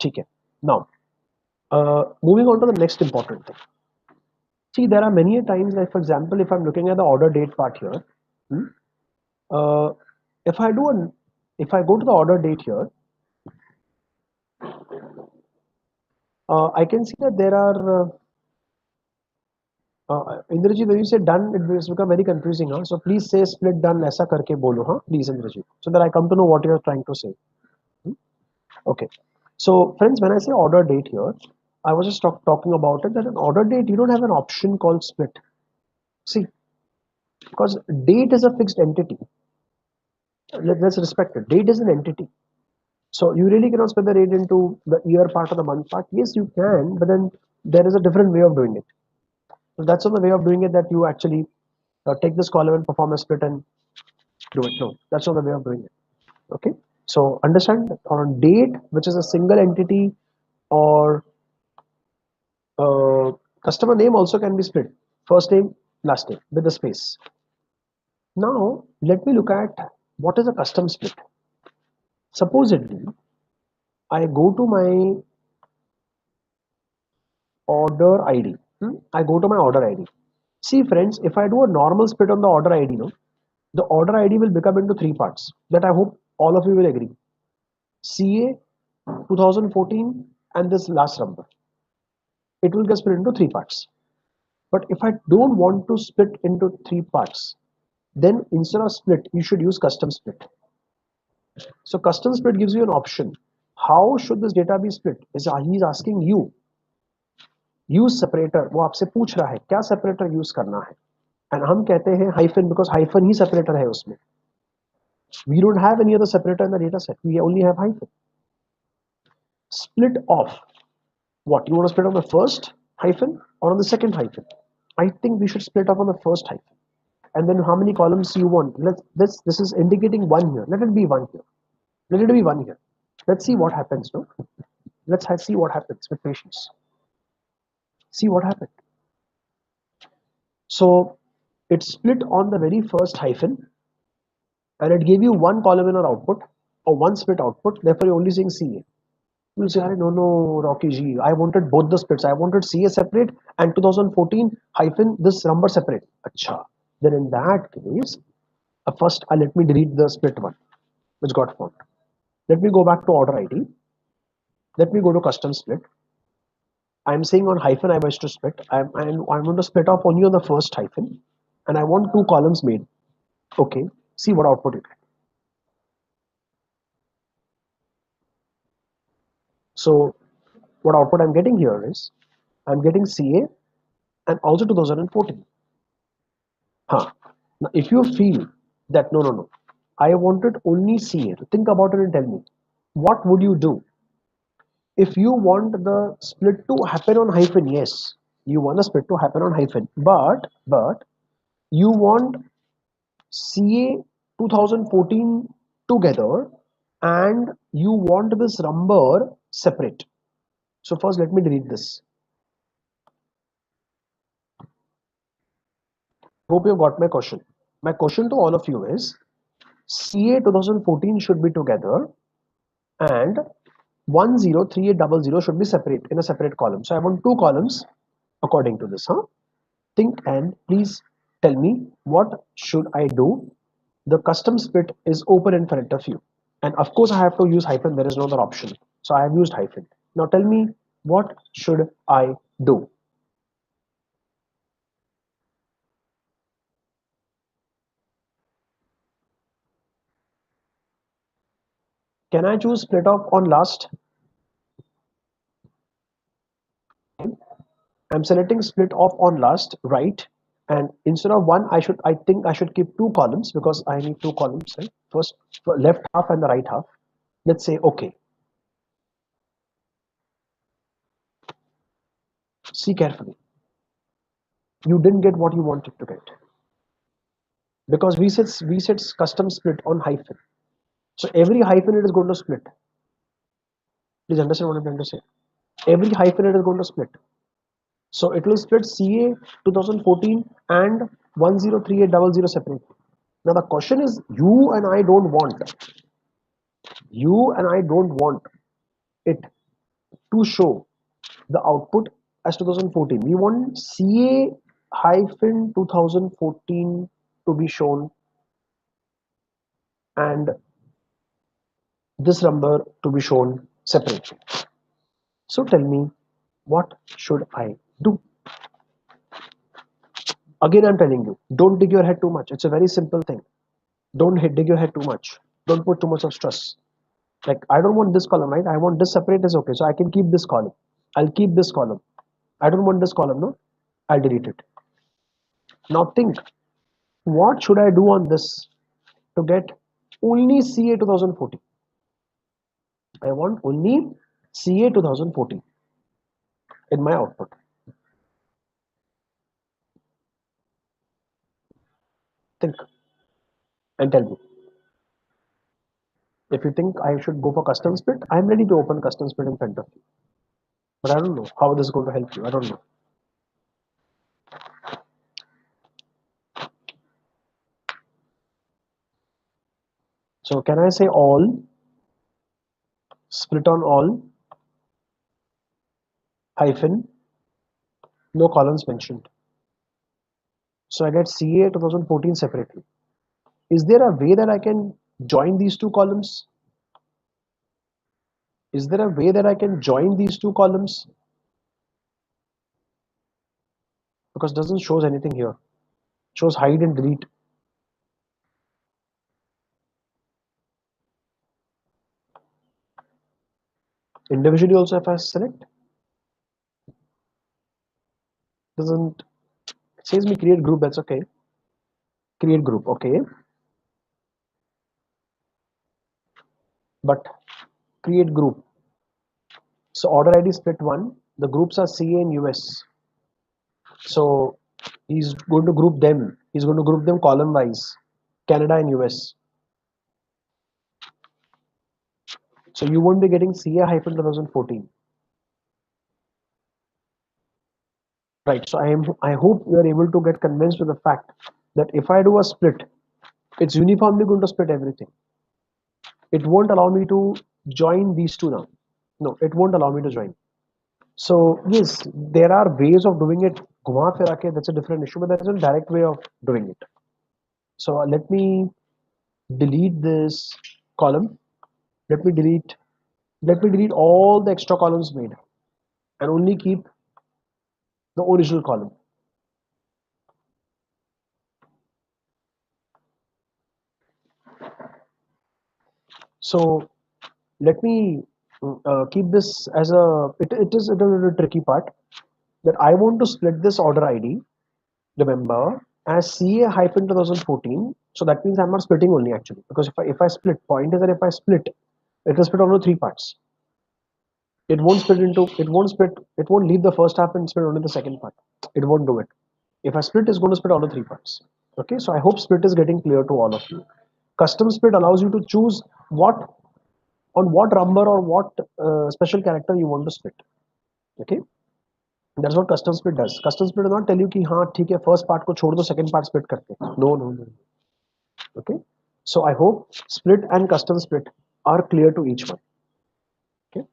Okay. Now, moving on to the next important thing. See, there are many times, like for example, if I'm looking at the order date part here, hmm, uh, if I do an, if I go to the order date here, I can see that there are Indrajit, when you say done, it has become very confusing. Huh? So please say split done ऐसा करके बोलो, huh? Please, Indrajit, so that I come to know what you are trying to say. Hmm? Okay. So friends, when I say order date here, I was just talking about it that an order date, you don't have an option called split. See, because date is a fixed entity. Let's respect it. Date is an entity. So you really cannot split the date into the year part or the month part. Yes, you can, but then there is a different way of doing it. So that's not the way of doing it that you actually take this column and perform a split and do it. No, that's not the way of doing it. Okay. So understand that on date, which is a single entity, or customer name also can be split. First name, last name with a space. Now let me look at what is a custom split. Supposedly, I go to my order ID. I go to my order ID. See, friends, if I do a normal split on the order ID, no, the order ID will become into three parts. That I hope all of you will agree. CA 2014 and this last number. It will get split into three parts. But if I don't want to split into three parts, then instead of split, you should use custom split. So custom split gives you an option. How should this data be split? He is asking you. Use separator. वो आपसे पूछ रहा है क्या separator use करना है. And हम कहते हैं hyphen because hyphen he separator है उसमें. We don't have any other separator in the data set. We only have hyphen. Split off. What? You want to split on the first hyphen or on the second hyphen? I think we should split off on the first hyphen. And then how many columns you want? This is indicating one here. Let it be one here. Let it be 1 here. Let's see what happens. No, see what happens with patience. See what happened. So it split on the very first hyphen, and it gave you one columnar output or one split output. Therefore, you're only seeing CA. You'll say, no, no, Rocky G, I wanted both the splits. I wanted CA separate and 2014 hyphen this number separate. Acha. Then in that case, first let me delete the split one, which got formed. Let me go back to order ID. Let me go to custom split. I'm saying on hyphen I wish to split. I'm going to split off only on the first hyphen, and I want two columns made. Okay, see what output you get. So what output I'm getting here is I'm getting CA and also 2014. Huh. Now, if you feel that no, I wanted only CA, think about it and tell me, what would you do? If you want the split to happen on hyphen, yes, you want the split to happen on hyphen, but you want CA 2014 together and you want this number separate. So first let me delete this. Hope you got my question. My question to all of you is CA 2014 should be together and 103800 should be separate in a separate column. So I want two columns according to this. Think and please tell me what should I do. The custom split is open in front of you. And of course I have to use hyphen. There is no other option. So I have used hyphen. Now tell me what should I do. Can I choose split off on last? I'm selecting split off on last, right? And instead of one, I think I should keep two columns because I need two columns, right? First, left half and the right half. Let's say okay. See carefully. You didn't get what you wanted to get because we said custom split on hyphen. So every hyphen it is going to split. Please understand what I'm trying to say. Every hyphen it is going to split. So it will split CA 2014 and 103800 separately. Now the question is, you and I don't want it to show the output as 2014. We want CA hyphen 2014 to be shown and this number to be shown separately. So tell me, what should I do? Again, I'm telling you, don't dig your head too much. It's a very simple thing. Don't dig your head too much. Don't put too much of stress. Like, I don't want this column, right? I want this separate is okay. So I can keep this column. I'll keep this column. I don't want this column, no? I'll delete it. Now think, what should I do on this to get only CA 2014? I want only CA 2014 in my output. Think and tell me. If you think I should go for custom split, I'm ready to open custom split in front of you. But I don't know how this is going to help you. I don't know. So can I say all, split on all, hyphen, no columns mentioned. So I get CA 2014 separately. Is there a way that I can join these two columns? Is there a way that I can join these two columns? Because it doesn't shows anything here. It shows hide and delete. Individually also if I select, doesn't, it says me create group, that's okay. Create group, okay. But create group. So order ID split one, the groups are CA and US. So he's going to group them. He's going to group them column wise, Canada and US. So you won't be getting CA-2014. Right. So I hope you are able to get convinced with the fact that if I do a split, it's uniformly going to split everything. It won't allow me to join these two now. No, it won't allow me to join. So yes, there are ways of doing it. Ghuma fira ke, that's a different issue, but there is a direct way of doing it. So let me delete this column. Let me delete all the extra columns made and only keep the original column. So let me keep this as it is a little tricky part that I want to split this order ID, remember, as CA-2014. So that means I'm not splitting only actually, because if I split, point is that if I split, it will split only three parts. It won't split into, it won't leave the first half and split only the second part. It won't do it. If I split, it's going to split all the three parts. Okay, so I hope split is getting clear to all of you. Custom split allows you to choose what number or what special character you want to split. Okay, that's what custom split does. Custom split does not tell you कि हाँ ठीक है first part को छोड़ दो second part split करते हैं. No. Okay, so I hope split and custom split are clear to each one. Okay,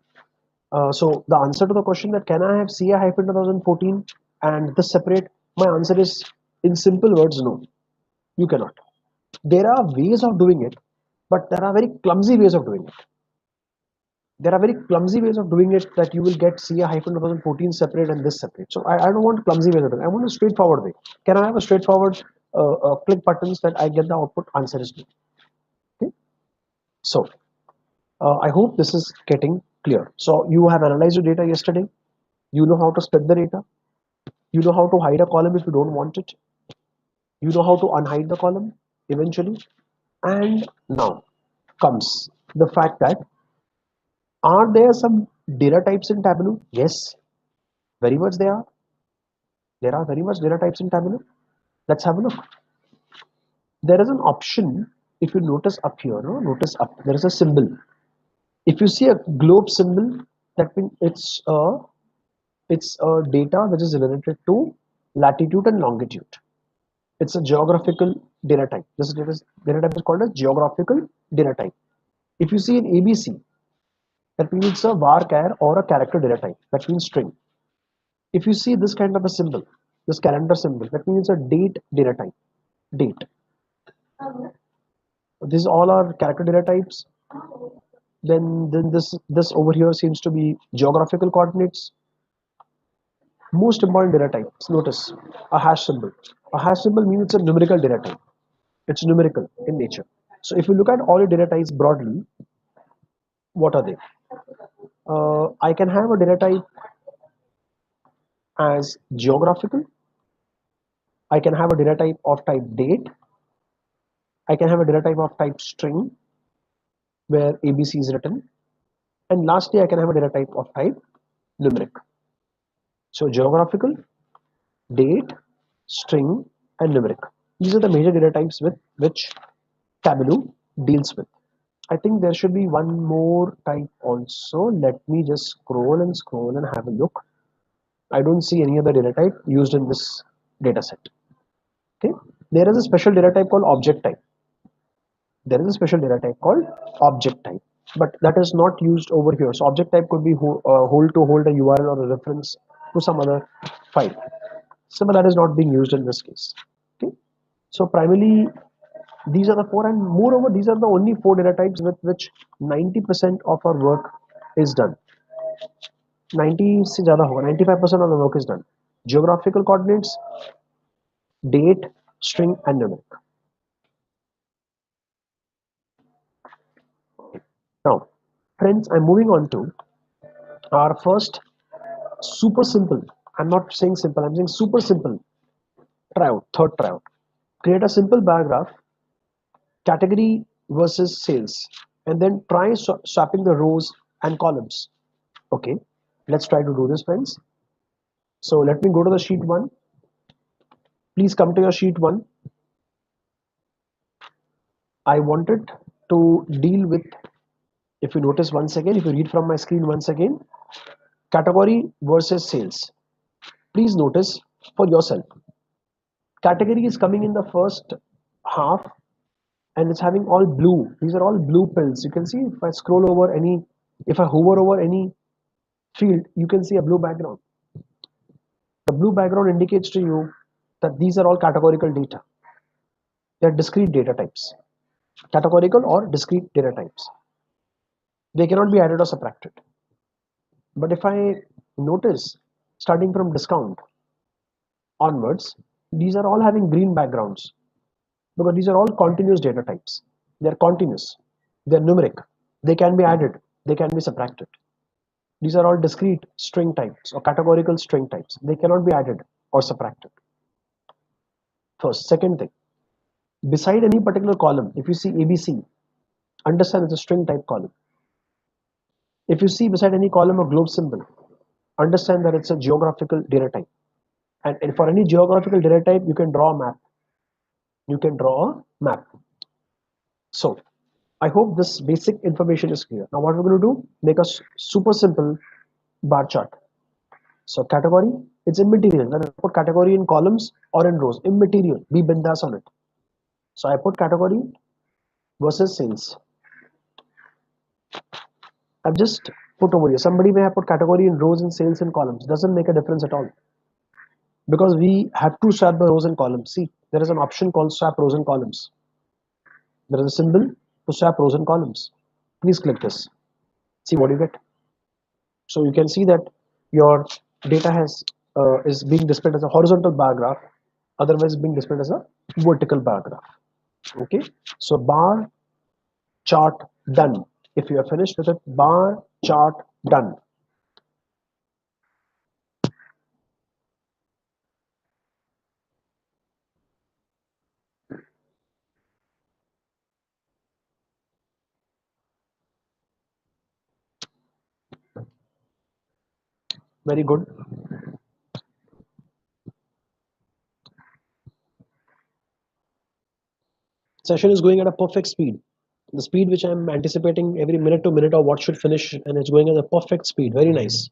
so the answer to the question that can I have CA-2014 and this separate, my answer is in simple words, no, you cannot. There are ways of doing it, but there are very clumsy ways of doing it. There are very clumsy ways of doing it that you will get CA-2014 separate and this separate. So I don't want clumsy ways of doing it. I want a straightforward way. Can I have a straightforward click buttons that I get the output? Answer is no. Okay. So I hope this is getting clear. So you have analyzed your data yesterday. You know how to split the data. You know how to hide a column if you don't want it. You know how to unhide the column eventually. And now comes the fact that are there some data types in Tableau? Yes, very much they are. There are very much data types in Tableau. Let's have a look. There is an option, if you notice up here, no? Notice up, there is a symbol. If you see a globe symbol, that means it's a data which is related to latitude and longitude. It's a geographical data type. This data type is called a geographical data type. If you see an ABC, that means it's a varchar or a character data type. That means string. If you see this kind of a symbol, this calendar symbol, that means it's a date data type. Date. These all are character data types. Then this over here seems to be geographical coordinates. Most important data types. Notice a hash symbol. A hash symbol means it's a numerical data type. It's numerical in nature. So if you look at all your data types broadly, what are they? I can have a data type as geographical. I can have a data type of type date. I can have a data type of type string where ABC is written. And lastly, I can have a data type of type numeric. So geographical, date, string, and numeric. These are the major data types with which Tableau deals with. I think there should be one more type also. Let me just scroll and have a look. I don't see any other data type used in this data set. Okay, there is a special data type called object type. There is a special data type called object type, but that is not used over here. So object type could be hold to hold a URL or a reference to some other file. So but that is not being used in this case. Okay, so primarily these are the four, and moreover these are the only four data types with which 90% of our work is done. 95% of the work is done. Geographical coordinates, date, string, and numeric. Now, friends, I'm moving on to our first super simple. I'm not saying simple, I'm saying super simple tryout, third tryout. Create a simple bar graph, category versus sales, and then try swapping the rows and columns. Okay, let's try to do this, friends. So let me go to the sheet 1. Please come to your sheet 1. I wanted to deal with If you notice once again, if you read from my screen once again, category versus sales. Please notice for yourself. Category is coming in the first half and it's having all blue. These are all blue pills. You can see if I scroll over any, if I hover over any field, you can see a blue background. The blue background indicates to you that these are all categorical data. They are discrete data types. Categorical or discrete data types. They cannot be added or subtracted. But if I notice, starting from discount onwards, these are all having green backgrounds because these are all continuous data types. They are continuous. They are numeric. They can be added. They can be subtracted. These are all discrete string types or categorical string types. They cannot be added or subtracted. First. Second thing, beside any particular column, if you see ABC, understand it's a string type column. If you see beside any column a globe symbol, understand that it's a geographical data type. And for any geographical data type, you can draw a map. You can draw a map. So I hope this basic information is clear. Now what we're going to do, make a super simple bar chart. So category, it's immaterial. Then I put category in columns or in rows. Immaterial. Be bindas on it. So I put category versus sales. I've just put over here. Somebody may have put category in rows and sales in columns. Doesn't make a difference at all. Because we have to swap the rows and columns. See, there is an option called swap rows and columns. There is a symbol to swap rows and columns. Please click this. See what you get. So you can see that your data is being displayed as a horizontal bar graph, otherwise being displayed as a vertical bar graph. Okay, so bar chart done. If you are finished with it, bar chart done. Very good. Session is going at a perfect speed. The speed which I'm anticipating every minute to minute or what should finish, and it's going at a perfect speed. Very nice.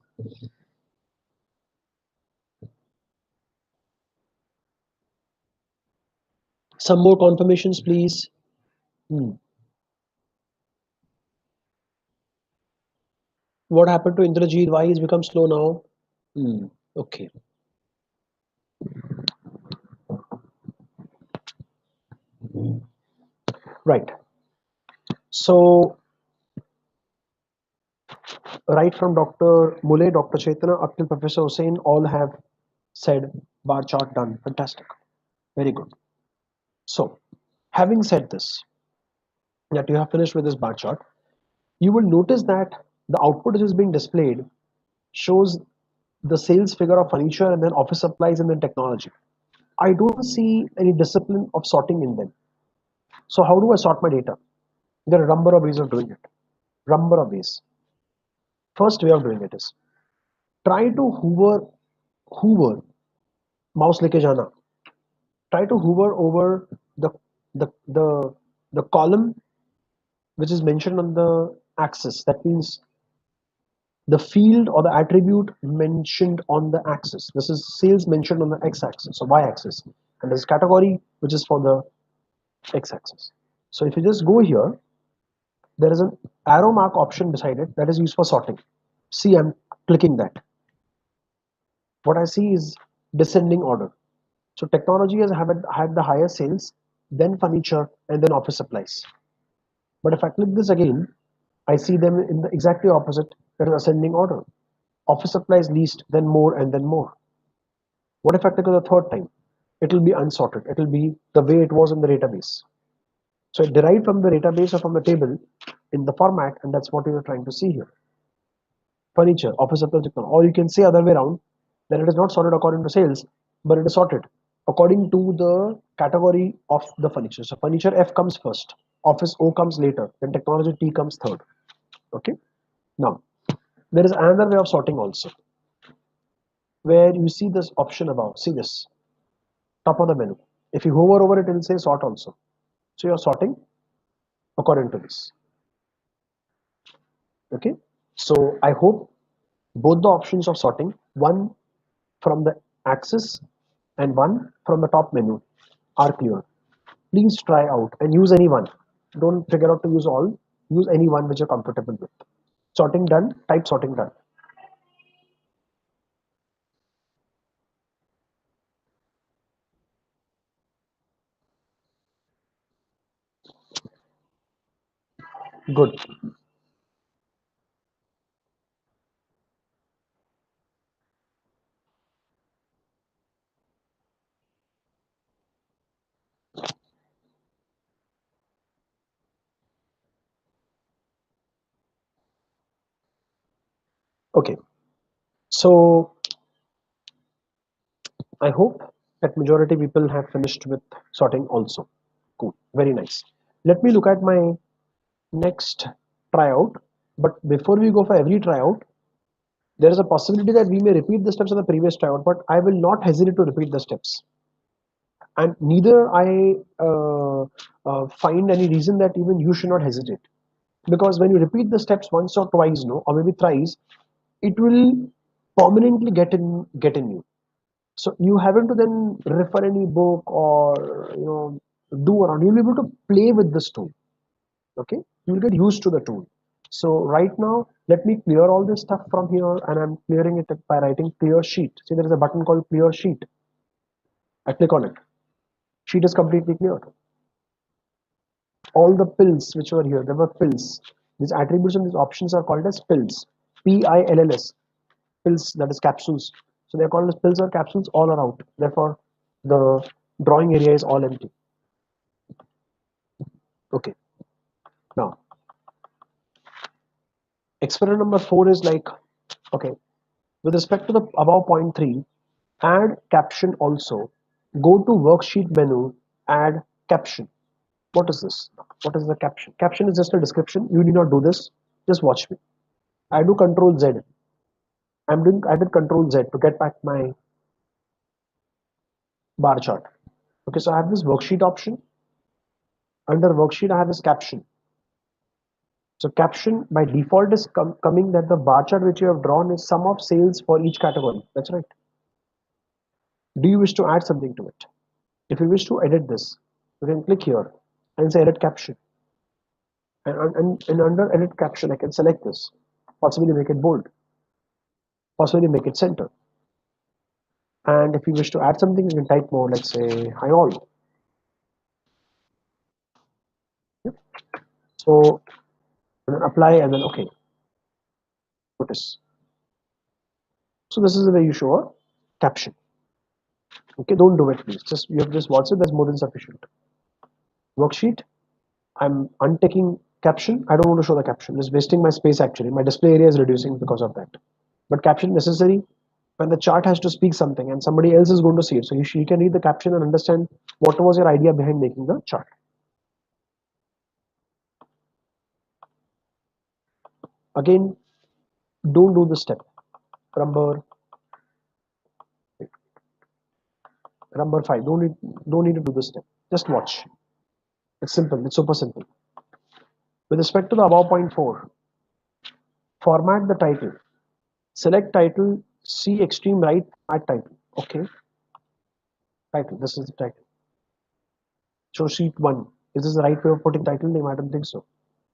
Some more confirmations, please. What happened to Indrajit? Why he's become slow now? Okay. Right. So, right from Dr. Mule, Dr. Chaitanya, up till Professor Hussain, all have said bar chart done. Fantastic. Very good. So, having said this, that you have finished with this bar chart, you will notice that the output which is being displayed shows the sales figure of furniture and then office supplies and then technology. I don't see any discipline of sorting in them. So how do I sort my data? There are a number of ways of doing it. Number of ways. First way of doing it is try to hover, mouse leke jana. Try to hover over the the the column which is mentioned on the axis. That means the field or the attribute mentioned on the axis. This is sales mentioned on the x-axis or y-axis, and there's category which is for the x-axis. So if you just go here, there is an arrow mark option beside it that is used for sorting. See, I'm clicking that. What I see is descending order. So technology has had the higher sales, then furniture, and then office supplies. But if I click this again, I see them in the exactly opposite, that is ascending order. Office supplies least, then more, and then more. What if I click it the third time? It will be unsorted. It will be the way it was in the database. So it derived from the database or from the table in the format, and that's what we are trying to see here. Furniture, office supplies, or you can say other way around, that it is not sorted according to sales, but it is sorted according to the category of the furniture. So furniture F comes first, office O comes later, then technology T comes third. Okay. Now, there is another way of sorting also, where you see this option above. See this, top of the menu. If you hover over it, it will say sort also. So you're sorting according to this. Okay, so I hope both the options of sorting, one from the axis and one from the top menu, are clear. Please try out and use any one. Don't figure out to use all. Use any one which you're comfortable with. Sorting done, type sorting done. Good. Okay. So I hope that majority people have finished with sorting also. Cool. Very nice. Let me look at my next tryout. But before we go for every tryout, there is a possibility that we may repeat the steps of the previous tryout, but I will not hesitate to repeat the steps. And neither I find any reason that even you should not hesitate. Because when you repeat the steps once or twice, no, or maybe thrice, it will permanently get in you. So you haven't to then refer any book or do around. You'll be able to play with this tool. Okay, you'll get used to the tool. So right now, let me clear all this stuff from here, and I'm clearing it by writing clear sheet. See, there is a button called clear sheet. I click on it. Sheet is completely cleared. All the pills which were here, there were pills. These attributes and these options are called as pills. Pills. Pills, that is capsules. So they're called as pills or capsules, all are out. Therefore, the drawing area is all empty. Okay. Now, experiment number 4 is like, okay, with respect to the above point 3, add caption also. Go to worksheet menu, add caption. What is this? What is the caption? Caption is just a description. You need not do this. Just watch me. I do Control Z. I did Control Z to get back my bar chart. Okay, so I have this worksheet option. Under worksheet, I have this caption. So caption by default is coming that the bar chart which you have drawn is sum of sales for each category. That's right. Do you wish to add something to it? If you wish to edit this, you can click here and say edit caption. And under edit caption, I can select this, possibly make it bold, possibly make it center. And if you wish to add something, you can type more, let's say hi all. Yep. So apply and then okay. Notice. So this is the way you show a caption. Okay, don't do it, please. Just you have just watched it. That's more than sufficient. Worksheet. I'm unticking caption. I don't want to show the caption. It's wasting my space actually. My display area is reducing because of that. But caption necessary when the chart has to speak something and somebody else is going to see it. So you can read the caption and understand what was your idea behind making the chart. Again, don't do this step. Number 5. Don't need to do this step. Just watch. It's simple. It's super simple. With respect to the above point 4, format the title. Select title. See extreme right. Add title. Okay. Title. This is the title. So sheet 1. Is this the right way of putting title name? I don't think so.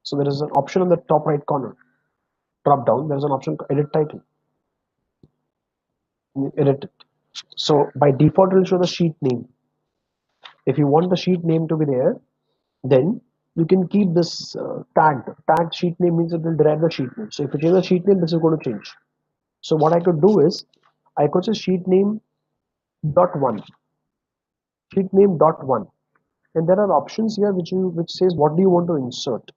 So there is an option on the top right corner. Drop down. There is an option edit title. Edit it. So by default, it will show the sheet name. If you want the sheet name to be there, then you can keep this tagged. Tagged sheet name means it will derive the sheet name. So if you change the sheet name, this is going to change. So what I could do is I could say sheet name dot one, sheet name dot one, and there are options here which says what do you want to insert.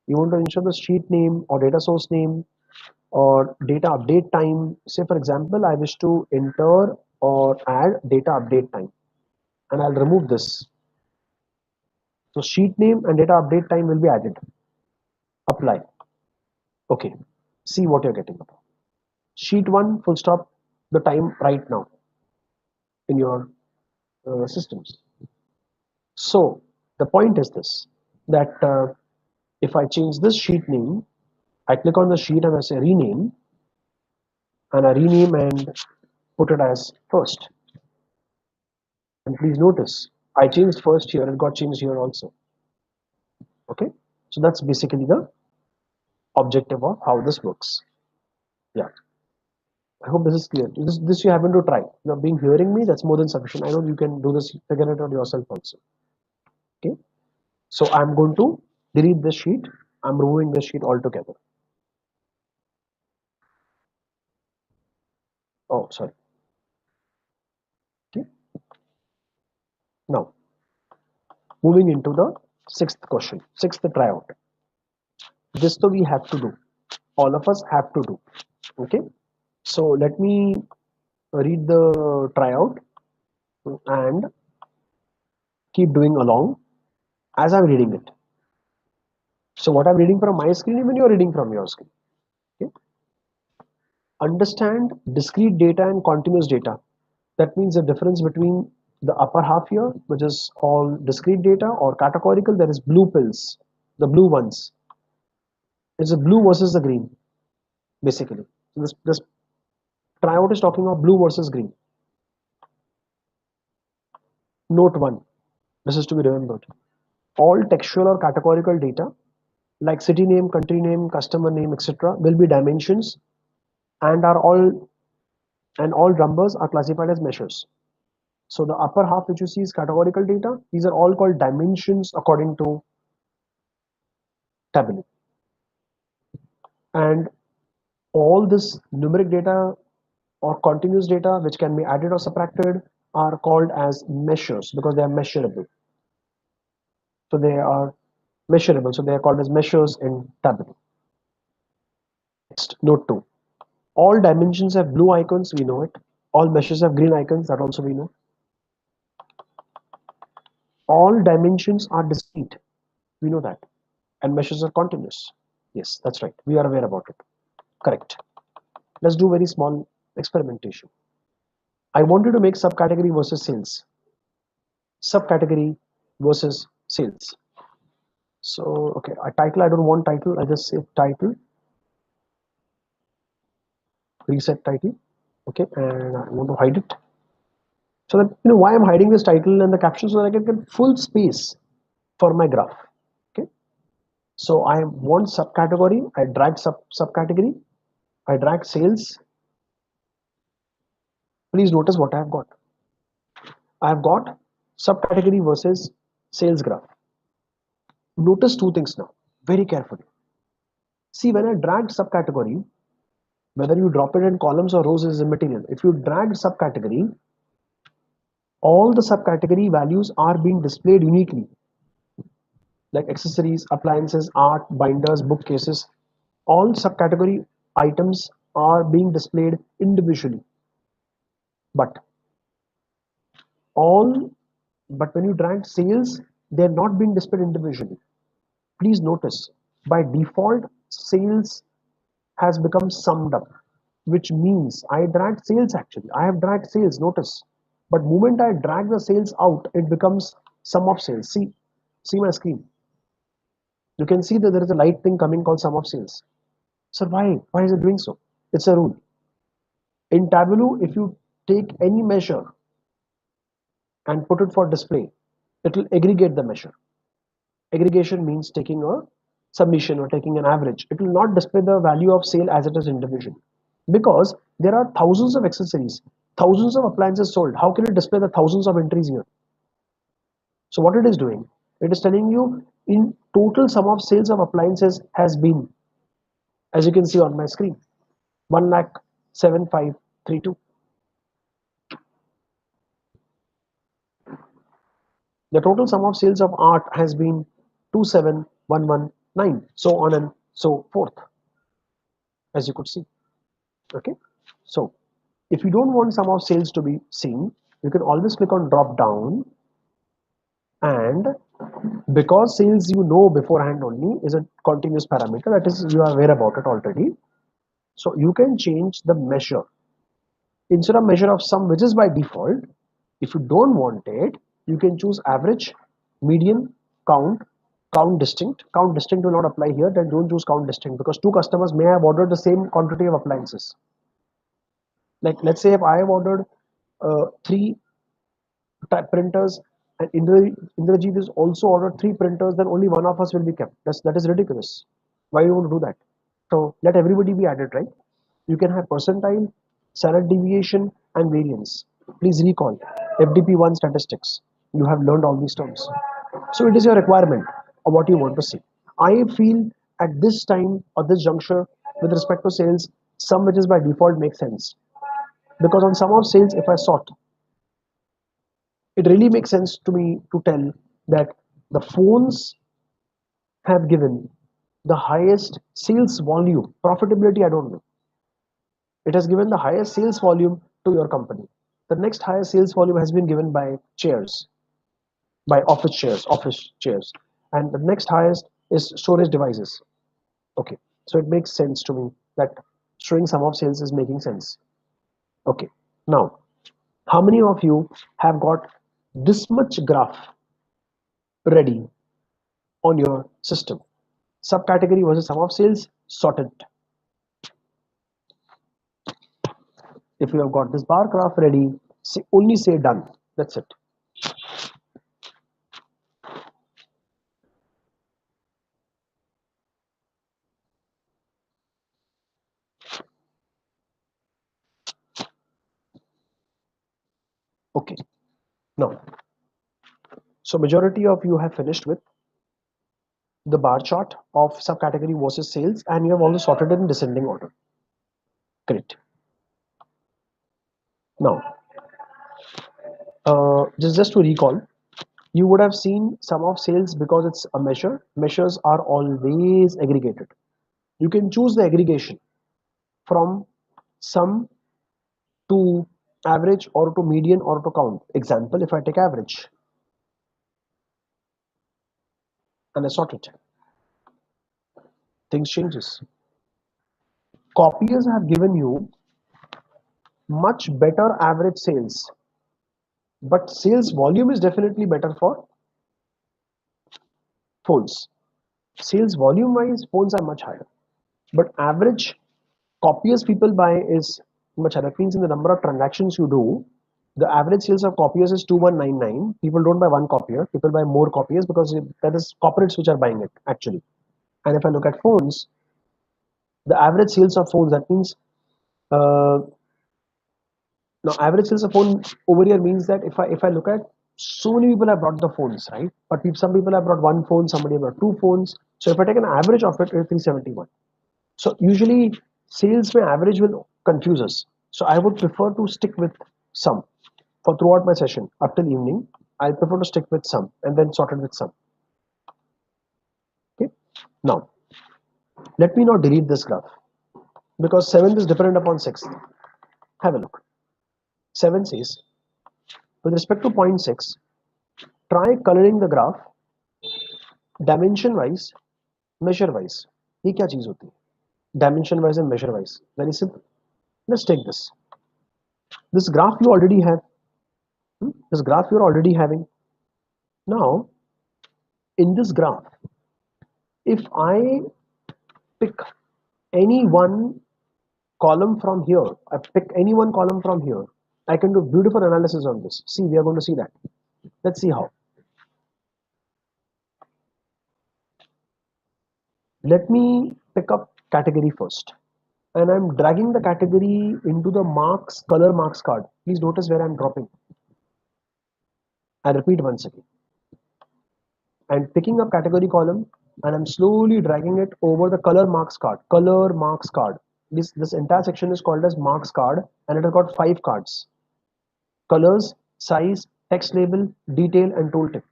You want to insert the sheet name or data source name or data update time. Say for example, I wish to enter or add data update time, and I'll remove this. So sheet name and data update time will be added. Apply. Okay. See what you're getting. Sheet 1 full stop the time right now in your systems. So the point is this, that if I change this sheet name I click on the sheet and I say rename, and I rename and put it as first. And please notice, I changed first here, it got changed here also. Okay, so that's basically the objective of how this works. Yeah, I hope this is clear. This you happen to try. Now, being hearing me, that's more than sufficient. I know you can do this, figure it out yourself also. Okay, so I'm going to delete this sheet. I'm removing this sheet altogether. Oh, sorry. Okay, now moving into the sixth question, sixth tryout. This though we have to do. All of us have to do. Okay, so let me read the tryout and keep doing along as I'm reading it. So what I'm reading from my screen, even you're reading from your screen. Okay. Understand discrete data and continuous data. That means the difference between the upper half here, which is all discrete data, or categorical, there is blue pills, the blue ones. It's the blue versus the green, basically. So this tryout is talking of blue versus green. Note 1. This is to be remembered. All textual or categorical data like city name, country name, customer name, etc. will be dimensions and all numbers are classified as measures. So the upper half which you see is categorical data. These are all called dimensions according to Tableau. And all this numeric data or continuous data which can be added or subtracted are called as measures because they are measurable. So they are measurable. So they are called as measures in Tableau. Next, note 2. All dimensions have blue icons, we know it. All measures have green icons, that also we know. All dimensions are discrete, we know that. And measures are continuous. Yes, that's right. We are aware about it. Correct. Let's do very small experimentation. I wanted to make subcategory versus sales. Subcategory versus sales. So, okay, a title, I don't want title, I just say title. Reset title. Okay, and I want to hide it. So that you know why I'm hiding this title and the caption so that I can get full space for my graph. Okay, so I want subcategory, I drag subcategory, I drag sales. Please notice what I've got. I've got subcategory versus sales graph. Notice two things now, very carefully. See, when I drag subcategory, whether you drop it in columns or rows is immaterial. If you drag subcategory, all the subcategory values are being displayed uniquely, like accessories, appliances, art, binders, bookcases. All subcategory items are being displayed individually. But all but when you drag sales, they're not being displayed individually. Please notice, by default, sales has become summed up, which means I dragged sales actually. I have dragged sales, notice. But moment I drag the sales out, it becomes sum of sales. See my screen. You can see that there is a light thing coming called sum of sales. So why? Why is it doing so? It's a rule. In Tableau, if you take any measure and put it for display, it will aggregate the measure. Aggregation means taking a summation or taking an average. It will not display the value of sale as it is individually because there are thousands of accessories, thousands of appliances sold. How can it display the thousands of entries here? So what it is doing, it is telling you in total sum of sales of appliances has been, as you can see on my screen, 1,7532. The total sum of sales of art has been 27,119, so on and so forth, as you could see. Okay, so if you don't want sum of sales to be seen, you can always click on drop down, and because sales you know beforehand only is a continuous parameter, that is you are aware about it already, so you can change the measure. Instead of measure of sum, which is by default, if you don't want it, you can choose average, median, count, count distinct. Count distinct will not apply here. Then don't choose count distinct because two customers may have ordered the same quantity of appliances. Like let's say if I have ordered three type printers and Indrajit is also ordered three printers, then only one of us will be kept. That is ridiculous. Why you want to do that? So let everybody be added, right? You can have percentile, standard deviation, and variance. Please recall FDP1 statistics. You have learned all these terms. So it is your requirement of what you want to see. I feel at this time or this juncture with respect to sales, sum which is by default makes sense. Because on sum of sales, if I sort, it really makes sense to me to tell that the phones have given the highest sales volume. Profitability, I don't know. It has given the highest sales volume to your company. The next highest sales volume has been given by chairs, by office chairs. And the next highest is storage devices. Okay, so it makes sense to me that showing sum of sales is making sense. Okay, now, how many of you have got this much graph ready on your system? Subcategory versus sum of sales, sorted. If you have got this bar graph ready, only say done. That's it. Okay. Now, so majority of you have finished with the bar chart of subcategory versus sales, and you have also sorted it in descending order. Great. Now, just to recall, you would have seen sum of sales because it's a measure. Measures are always aggregated. You can choose the aggregation from sum to average or to median or to count. Example, if I take average and I sort it, things changes. Copiers have given you much better average sales, but sales volume is definitely better for phones. Sales volume wise, phones are much higher, but average copiers people buy is much higher. That means in the number of transactions you do, the average sales of copiers is 2199. People don't buy one copier, people buy more copiers because that is corporates which are buying it actually. And if I look at phones, the average sales of phones, that means uh, now average sales of phone over here means that if I look at so many people have brought the phones, right? But some people have brought one phone, somebody brought two phones. So if I take an average of it, it's 371. So usually sales by average will confuse us. So I would prefer to stick with some for throughout my session up till evening. I prefer to stick with some and then sort it with some. Okay. Now let me not delete this graph because 7th is dependent upon 6th. Have a look. 7 says with respect to point 6, try coloring the graph dimension wise, measure wise. ये क्या चीज होती है? Dimension wise and measure wise. Very simple. Let's take this. This graph you already have. This graph you're already having. Now, in this graph, if I pick any one column from here, I pick any one column from here, I can do beautiful analysis on this. See, we are going to see that. Let's see how. Let me pick up category first. And I'm dragging the category into the marks, color marks card. Please notice where I'm dropping. I repeat once again. I'm picking up category column and I'm slowly dragging it over the color marks card. Color marks card. This entire section is called as marks card and it has got 5 cards. Colors, size, text label, detail and tooltip.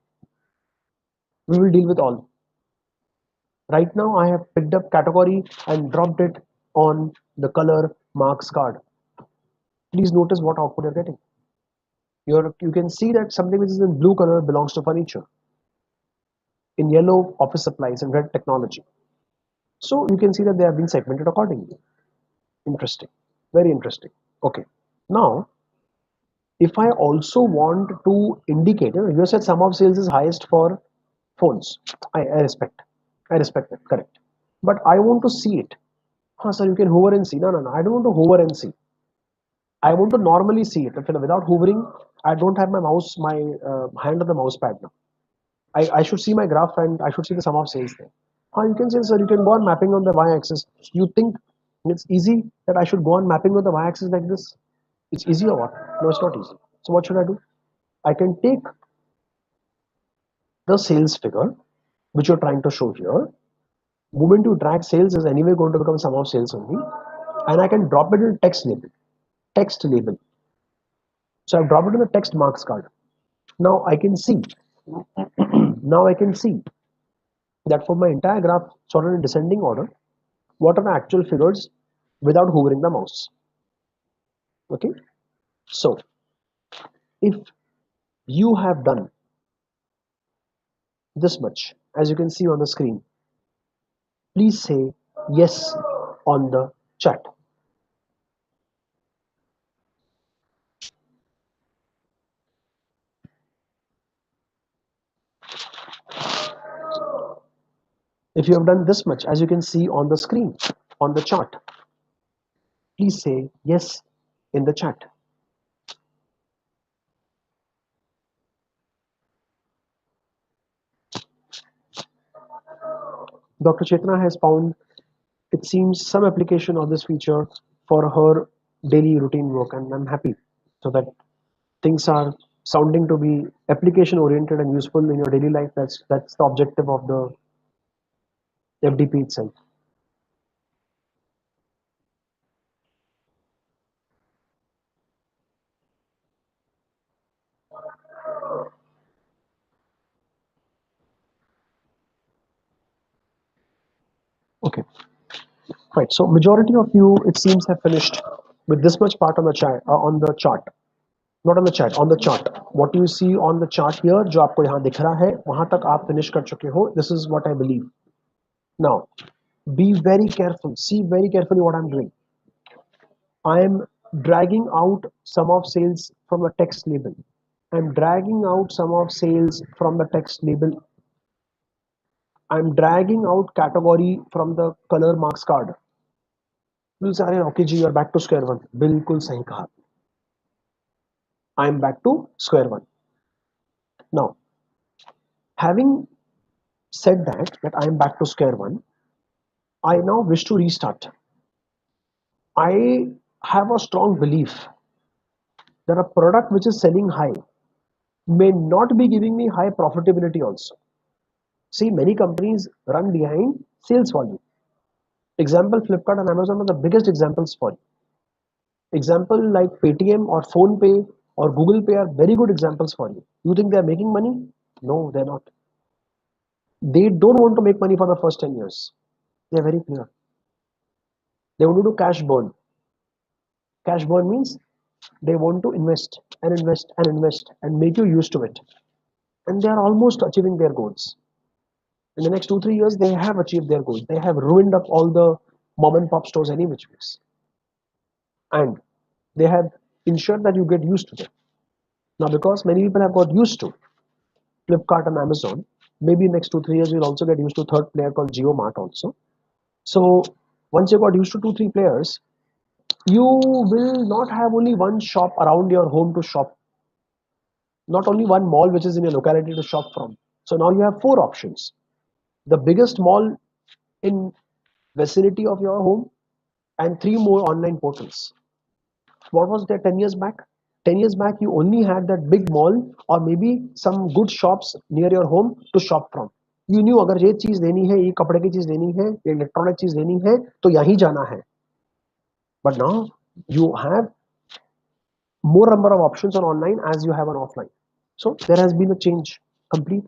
We will deal with all. Right now I have picked up category and dropped it on the color marks card. Please notice what output you're getting. You can see that something which is in blue color belongs to furniture. In yellow, office supplies, and red technology. So you can see that they have been segmented accordingly. Interesting. Very interesting. Okay. Now, if I also want to indicate, you said sum of sales is highest for Phones. I respect. I respect that. Correct. But I want to see it. Sir, you can hover and see. No, no, no. I don't want to hover and see. I want to normally see it. Without hovering, I don't have my mouse, my hand on the mouse pad now. I should see my graph and I should see the sum of sales there. You can say, sir, you can go on mapping on the y-axis. You think it's easy that I should go on mapping on the y-axis like this? It's easy or what? No, it's not easy. So what should I do? I can take the sales figure, which you're trying to show here. Moment you drag sales is anyway going to become sum of sales only. And I can drop it in text label. Text label. So I've dropped it in the text marks card. Now I can see. Now I can see that for my entire graph sorted in descending order, what are the actual figures without hovering the mouse. Okay. So if you have done this much, as you can see on the screen, please say yes on the chat. If you have done this much, as you can see on the screen, on the chart, please say yes in the chat. Dr. Chetna has found, it seems, some application of this feature for her daily routine work, and I'm happy so that things are sounding to be application oriented and useful in your daily life. That's the objective of the FDP itself. Okay, right. So majority of you, it seems, have finished with this much part on the chat, on the chart. Not on the chat, on the chart. What you see on the chart here, जो आपको यहाँ दिख रहा है, वहाँ तक आप finish कर चुके हो. This is what I believe. Now, be very careful. See very carefully what I'm doing. I am dragging out sum of sales from a text label. I'm dragging out sum of sales from the text label. I'm dragging out category from the color marks card. You'll say, okay, ji, you're back to square one. बिल्कुल सही कहा. I'm back to square one. Now, having said that I am back to square one, I now wish to restart. I have a strong belief that a product which is selling high may not be giving me high profitability also. See, many companies run behind sales volume. Example, Flipkart and Amazon are the biggest examples for you. Example like Paytm or PhonePe or Google Pay are very good examples for you. You think they are making money? No, they're not. They don't want to make money for the first 10 years. They're very clear. They want to do cash burn. Cash burn means they want to invest and invest and invest and make you used to it. And they are almost achieving their goals. In the next 2-3 years, they have achieved their goals. They have ruined up all the mom and pop stores any which ways. And they have ensured that you get used to them. Now, because many people have got used to Flipkart and Amazon, maybe next 2-3 years you'll also get used to third player called JioMart also. So once you got used to 2-3 players, you will not have only one shop around your home to shop, not only one mall which is in your locality to shop from. So now you have 4 options. The biggest mall in vicinity of your home and 3 more online portals. What was there 10 years back? 10 years back, you only had that big mall or maybe some good shops near your home to shop from. You knew अगर ये चीज लेनी है, ये कपड़े की चीज लेनी है, ये इलेक्ट्रॉनिक चीज लेनी है, तो यहीं जाना है. But now you have more number of options on online as you have on offline. So there has been a change complete.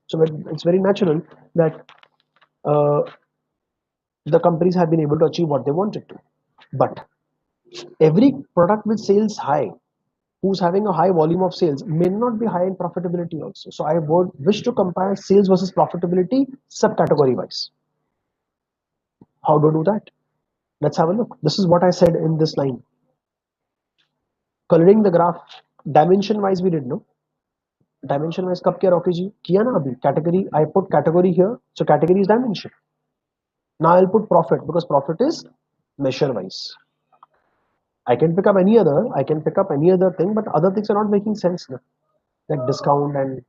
So it's very natural that the companies have been able to achieve what they wanted to. But every product which sells high, who's having a high volume of sales, may not be high in profitability also. So I would wish to compare sales versus profitability subcategory wise. How to do that? Let's have a look. This is what I said in this line. Coloring the graph, dimension wise we did know. Dimension wise कब किया Rocky जी? किया ना अभी. Category, I put category here, so category is dimension. Now I'll put profit because profit is measure wise. I can pick up any other thing, but other things are not making sense now. Like discount and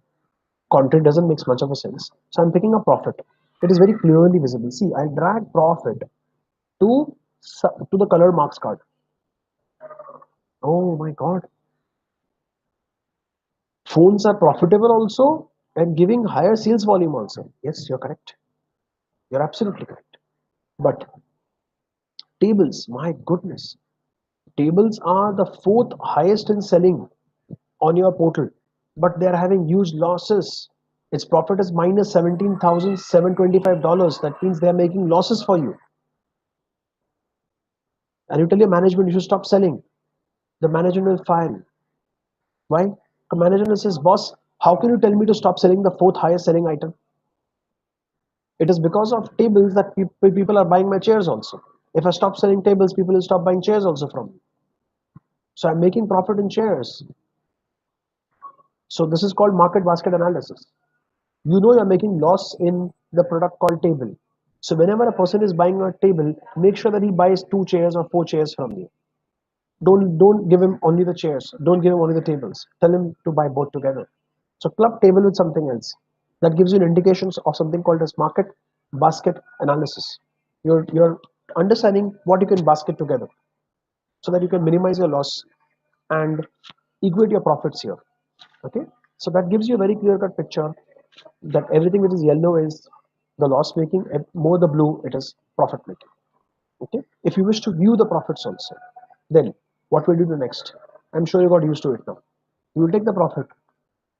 content doesn't make much of a sense. So I'm picking up profit. It is very clearly visible. See, I drag profit to to the color marks card. Oh my god. Phones are profitable also and giving higher sales volume also. Yes, you're correct. You're absolutely correct. But tables, my goodness. Tables are the fourth highest in selling on your portal, but they are having huge losses. Its profit is minus $17,725. That means they are making losses for you. And you tell your management you should stop selling. The management will fire you. Why? The management says, boss, how can you tell me to stop selling the fourth highest selling item? It is because of tables that people are buying my chairs also. If I stop selling tables, people will stop buying chairs also from me. So I'm making profit in chairs. So this is called market basket analysis. You know you're making loss in the product called table. So whenever a person is buying a table, make sure that he buys 2 chairs or 4 chairs from you. Don't give him only the chairs. Don't give him only the tables. Tell him to buy both together. So club table with something else. That gives you an indication of something called as market basket analysis. You're understanding what you can basket together so that you can minimize your loss and equate your profits here. Okay, so that gives you a very clear cut picture that everything which is yellow is the loss making, and more the blue it is profit making. Okay, if you wish to view the profits also, then what will you do next? I'm sure you got used to it now. You will take the profit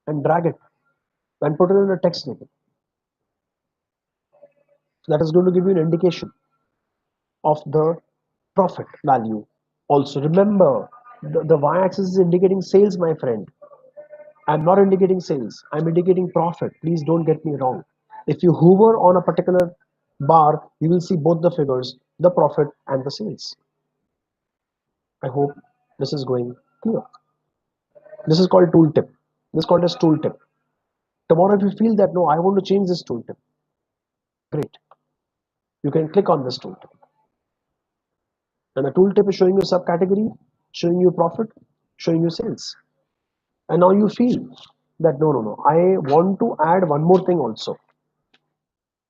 and drag it and put it in a text label. That is going to give you an indication of the profit value. Also remember, the y-axis is indicating sales, my friend. I'm not indicating sales, I'm indicating profit. Please don't get me wrong. If you hover on a particular bar, you will see both the figures, the profit and the sales. I hope this is going clear. This is called tooltip. This is called as tooltip. Tomorrow, if you feel that no, I want to change this tooltip, great. You can click on this tooltip. And the tooltip is showing you subcategory, showing you profit, showing you sales. And now you feel that no, I want to add one more thing also.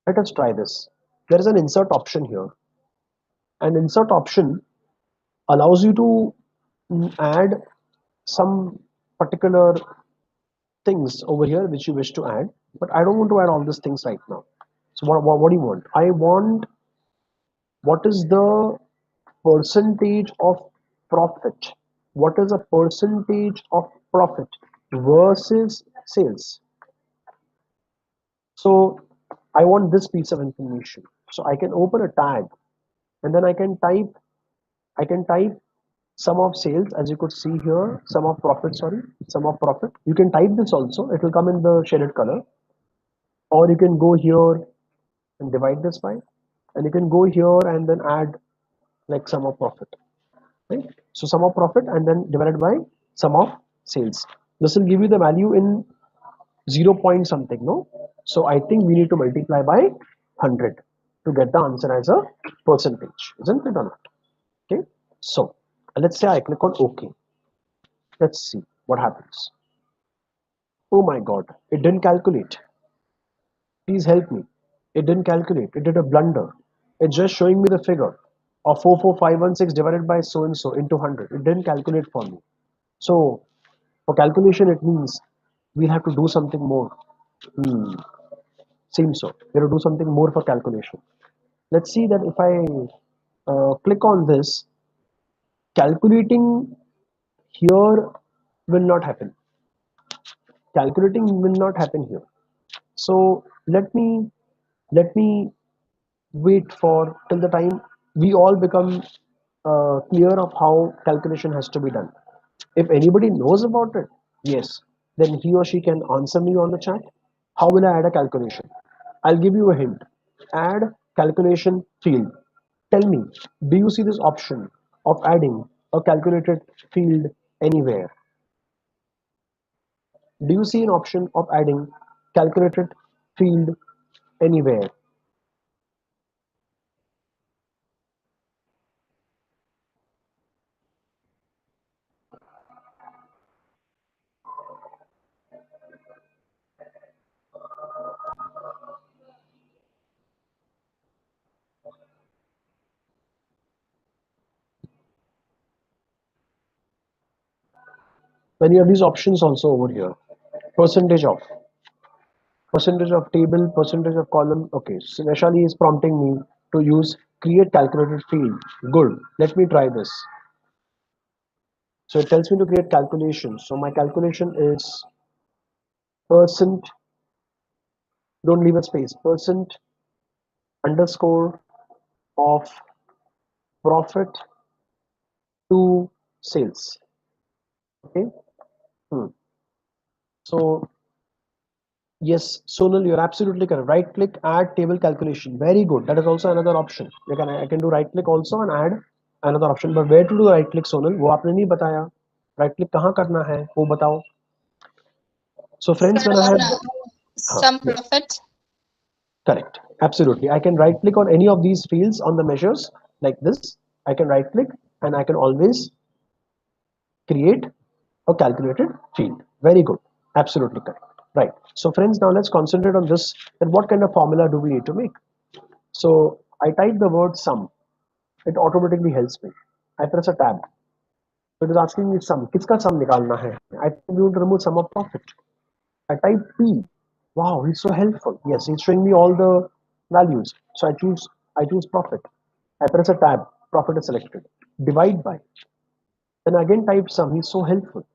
Let us try this. There is an insert option here. An insert option allows you to add some particular things over here which you wish to add, but I don't want to add all these things right now. So what do you want? I want what is the percentage of profit? What is a percentage of profit versus sales? So I want this piece of information. So I can open a tag and then I can type sum of sales, as you could see here, sum of profit. You can type this also, it will come in the shaded color, or you can go here and divide this by, and you can go here and then add like sum of profit, right? So sum of profit and then divided by sum of sales. This will give you the value in 0 point something, no? So I think we need to multiply by 100 to get the answer as a percentage, isn't it or not? Okay, so let's say I click on OK. Let's see what happens. Oh my god, it didn't calculate. Please help me. It didn't calculate. It did a blunder. It's just showing me the figure of 44516 divided by so and so into 100. It didn't calculate for me. So for calculation, it means we'll have to do something more. Seems so. We have to do something more for calculation. Let's see that if I click on this, calculating here will not happen. Calculating will not happen here. So let me wait for till the time we all become clear of how calculation has to be done. If anybody knows about it, yes, then he or she can answer me on the chat. How will I add a calculation? I'll give you a hint. Add calculation field. Tell me, do you see this option of adding a calculated field anywhere? Do you see an option of adding calculated field anywhere? Then you have these options also over here. Percentage of table, percentage of column. Okay, so Vaishali is prompting me to use create calculated field. Good. Let me try this. So it tells me to create calculation. So my calculation is percent, don't leave a space, percent underscore of profit to sales. Okay. Hmm. So yes, Sonal, you're absolutely correct. Right click, add table calculation. Very good. That is also another option. I can do right click also and add another option. But where to do right click, Sonal? वो आपने नहीं बताया. Right click कहाँ करना है? वो बताओ. So friends, when I On have, some yes, profit. correct. Absolutely. I can right click on any of these fields on the measures like this. I can right click and I can always create a calculated field. Very good. Absolutely correct. Right. So friends, now let's concentrate on this. Then what kind of formula do we need to make? So I type the word sum. It automatically helps me. I press a tab. So it is asking me sum. किसका sum निकालना है? I want to remove sum of profit. I type P. Wow, he's so helpful. Yes, he's showing me all the values. So I choose profit. I press a tab. Profit is selected. Divide by. Then again type sum. He's so helpful.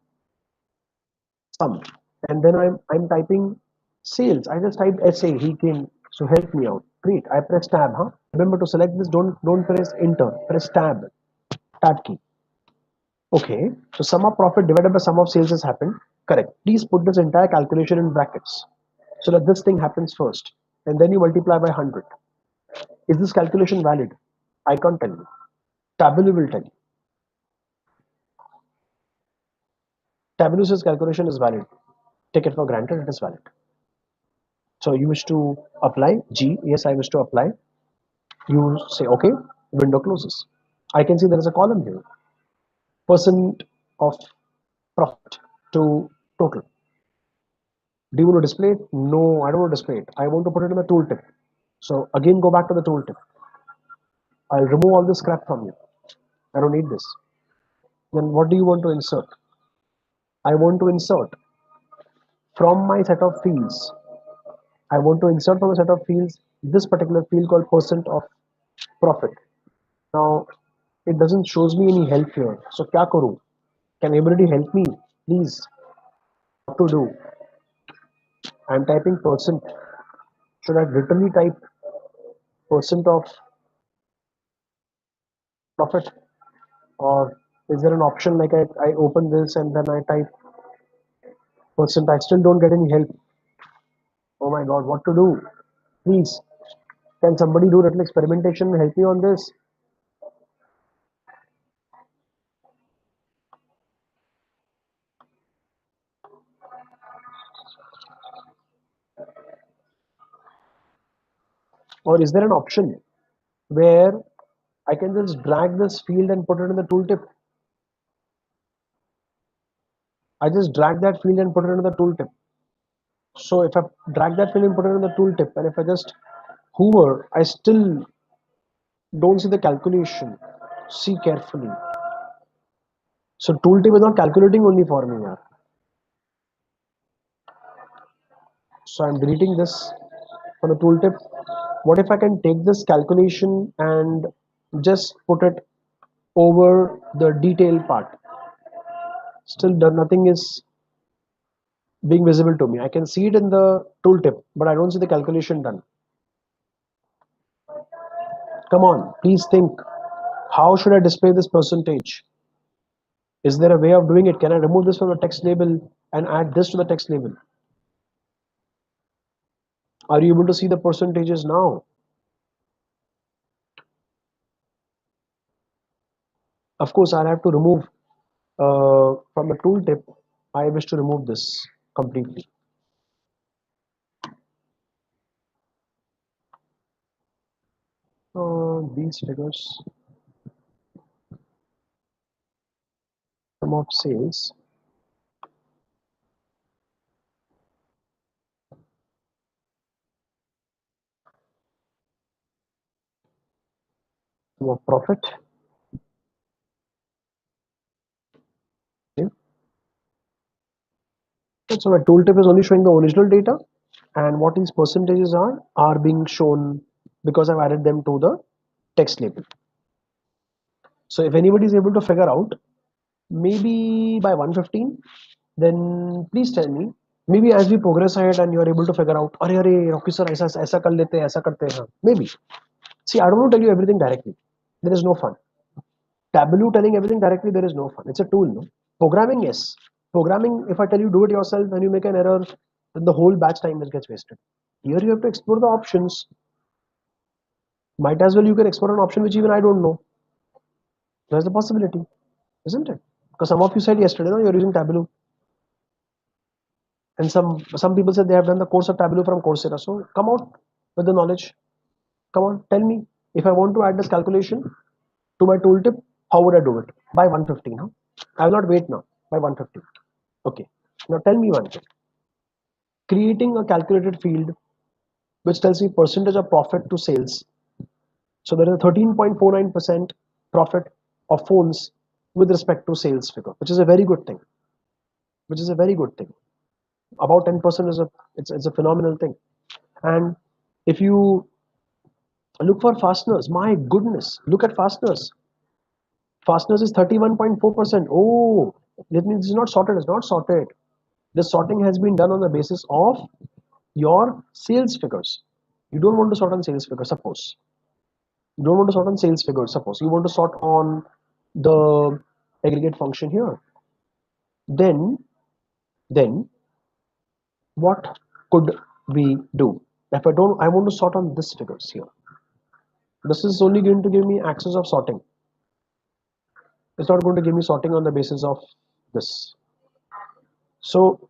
Sum. And then I'm typing sales. I just typed SA. He came. So help me out. Great. I press tab. Huh? Remember to select this. Don't press enter. Press tab. Tab key. Okay, so sum of profit divided by sum of sales has happened. Correct. Please put this entire calculation in brackets so that this thing happens first. And then you multiply by 100. Is this calculation valid? I can't tell you. Tableau will tell you. Tableau says calculation is valid. Take it for granted it is valid. So you wish to apply G. Yes, I wish to apply. You say okay, window closes. I can see there is a column here. Percent of profit to total. Do you want to display it? No, I don't want to display it. I want to put it in the tooltip. So again, go back to the tooltip. I'll remove all this crap from you. I don't need this. Then what do you want to insert? I want to insert from my set of fields. I want to insert from a set of fields this particular field called percent of profit. Now, it doesn't shows me any help here. So, kya karu? Can anybody help me? Please, what to do? I'm typing percent. Should I literally type percent of profit? Or is there an option like I open this and then I type percent? I still don't get any help. Oh my god, what to do? Please, can somebody do little experimentation and help me on this? Or is there an option where I can just drag this field and put it in the tooltip? I just drag that field and put it in the tooltip. So if I drag that field and put it in the tooltip, and if I just hover, I still don't see the calculation. See carefully. So tooltip is not calculating only for me here. So I'm deleting this from the tooltip. What if I can take this calculation and just put it over the detail part? Still nothing is being visible to me. I can see it in the tooltip, but I don't see the calculation done. Come on, please think. How should I display this percentage? Is there a way of doing it? Can I remove this from the text label and add this to the text label? Are you able to see the percentages now? Of course, I'll have to remove from the tooltip. I wish to remove this. completely. These figures, sum of sales, sum of profit. Okay. So my tooltip is only showing the original data, and what these percentages are being shown because I've added them to the text label. So if anybody is able to figure out, maybe by 115, then please tell me. Maybe as we progress ahead and you are able to figure out, अरे अरे Rocky sir ऐसा ऐसा कर लेते हैं, ऐसा करते हैं, हाँ, maybe. See, I don't want to tell you everything directly. There is no fun. Tableau telling everything directly, there is no fun. It's a tool, no? Programming, yes. Programming, if I tell you do it yourself and you make an error, then the whole batch time gets wasted. Here you have to explore the options. Might as well you can explore an option which even I don't know. There's the possibility, isn't it? Because some of you said yesterday, no, you're using Tableau. And some people said they have done the course of Tableau from Coursera. So come out with the knowledge. Come on, tell me. If I want to add this calculation to my tooltip, how would I do it? By 115, huh? I will not wait now. By 115. Okay. Now tell me one thing. Creating a calculated field which tells me percentage of profit to sales. So there is a 13.49% profit of phones with respect to sales figure, which is a very good thing. Which is a very good thing. About 10% is it's a phenomenal thing. And if you look for fasteners, my goodness, look at fasteners. Fasteners is 31.4%. Oh, that means it's not sorted. It's not sorted. The sorting has been done on the basis of your sales figures. You don't want to sort on sales figures, suppose. You don't want to sort on sales figures, suppose. You want to sort on the aggregate function here. Then, then what could we do? If I want to sort on this figures here. This is only going to give me access of sorting. It's not going to give me sorting on the basis of this. So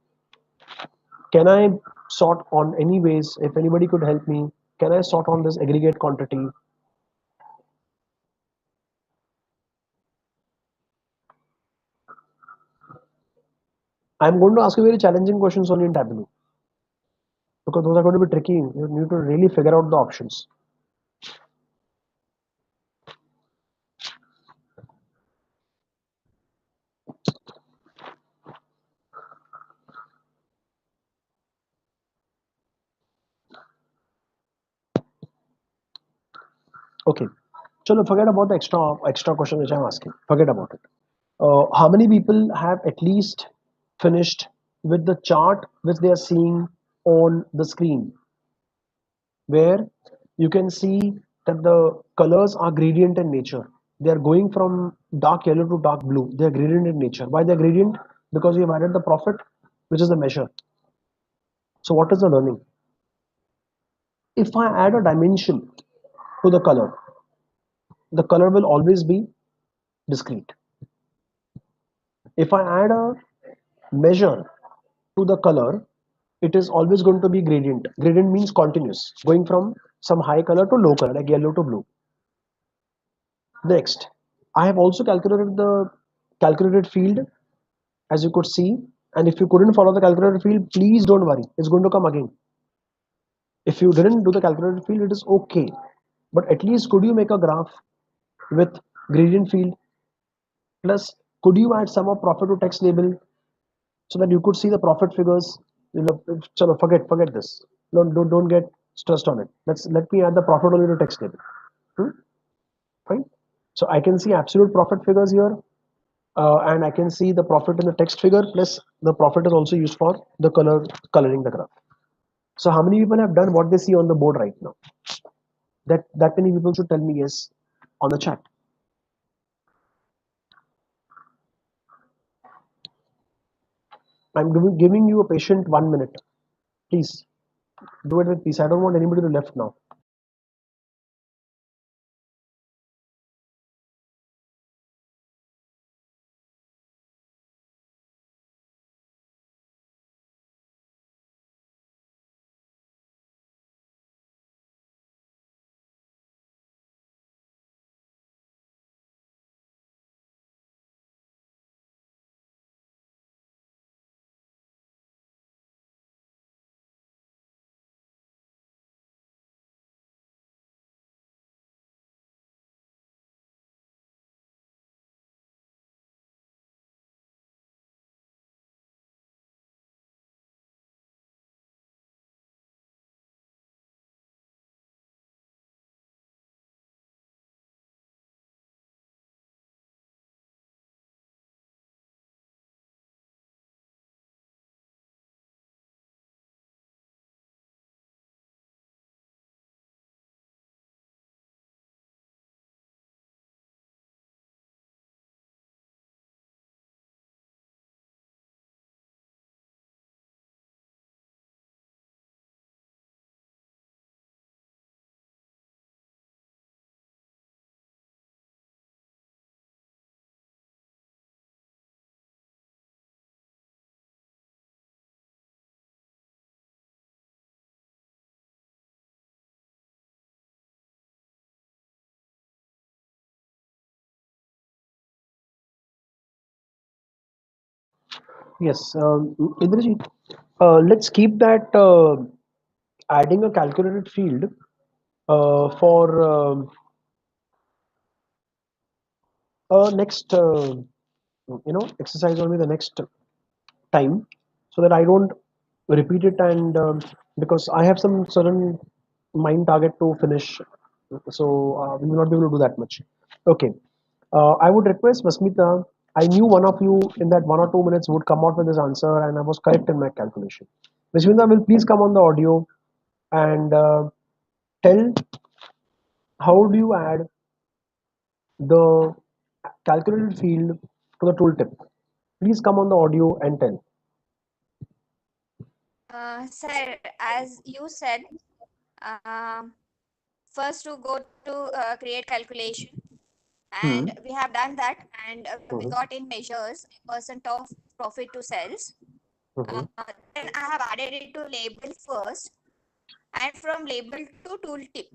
can I sort on any ways? If anybody could help me, can I sort on this aggregate quantity? I'm going to ask you very challenging questions only in Tableau because those are going to be tricky. You need to really figure out the options. Okay, so forget about the extra question which I'm asking. Forget about it. How many people have at least finished with the chart which they are seeing on the screen, where you can see that the colors are gradient in nature. They are going from dark yellow to dark blue. They are gradient in nature. Why they are gradient? Because we have added the profit, which is the measure. So what is the learning? If I add a dimension to the color will always be discrete. If I add a measure to the color, it is always going to be gradient. Gradient means continuous, going from some high color to low color, like yellow to blue. Next, I have also calculated the calculated field, as you could see. And if you couldn't follow the calculated field, please don't worry. It's going to come again. If you didn't do the calculated field, it is okay. But at least could you make a graph with gradient field? Plus, could you add sum of profit to text label so that you could see the profit figures? Chalo, forget this. Don't get stressed on it. Let me add the profit only to text label. Fine. So I can see absolute profit figures here, and I can see the profit in the text figure. Plus, the profit is also used for the coloring the graph. So how many people have done what they see on the board right now? That many people should tell me yes on the chat. I'm giving you a patient 1 minute. Please do it with peace. I don't want anybody to left now. Yes, Indrajit, let's keep that adding a calculated field for next exercise only the next time, so that I don't repeat it, and because I have some certain mind target to finish, so we will not be able to do that much. Okay, I would request Vasmita. I knew one of you in that 1 or 2 minutes would come out with this answer, and I was correct in my calculation. Vasmita will please come on the audio and tell how do you add the calculated field to the tooltip. Please come on the audio and tell. Sir, as you said, um, first to go to create calculation, Hmm. and we have done that, and we Mhm, got in measures percent of profit to sales. mhm. Then I have added it to label first, and from label to tooltip.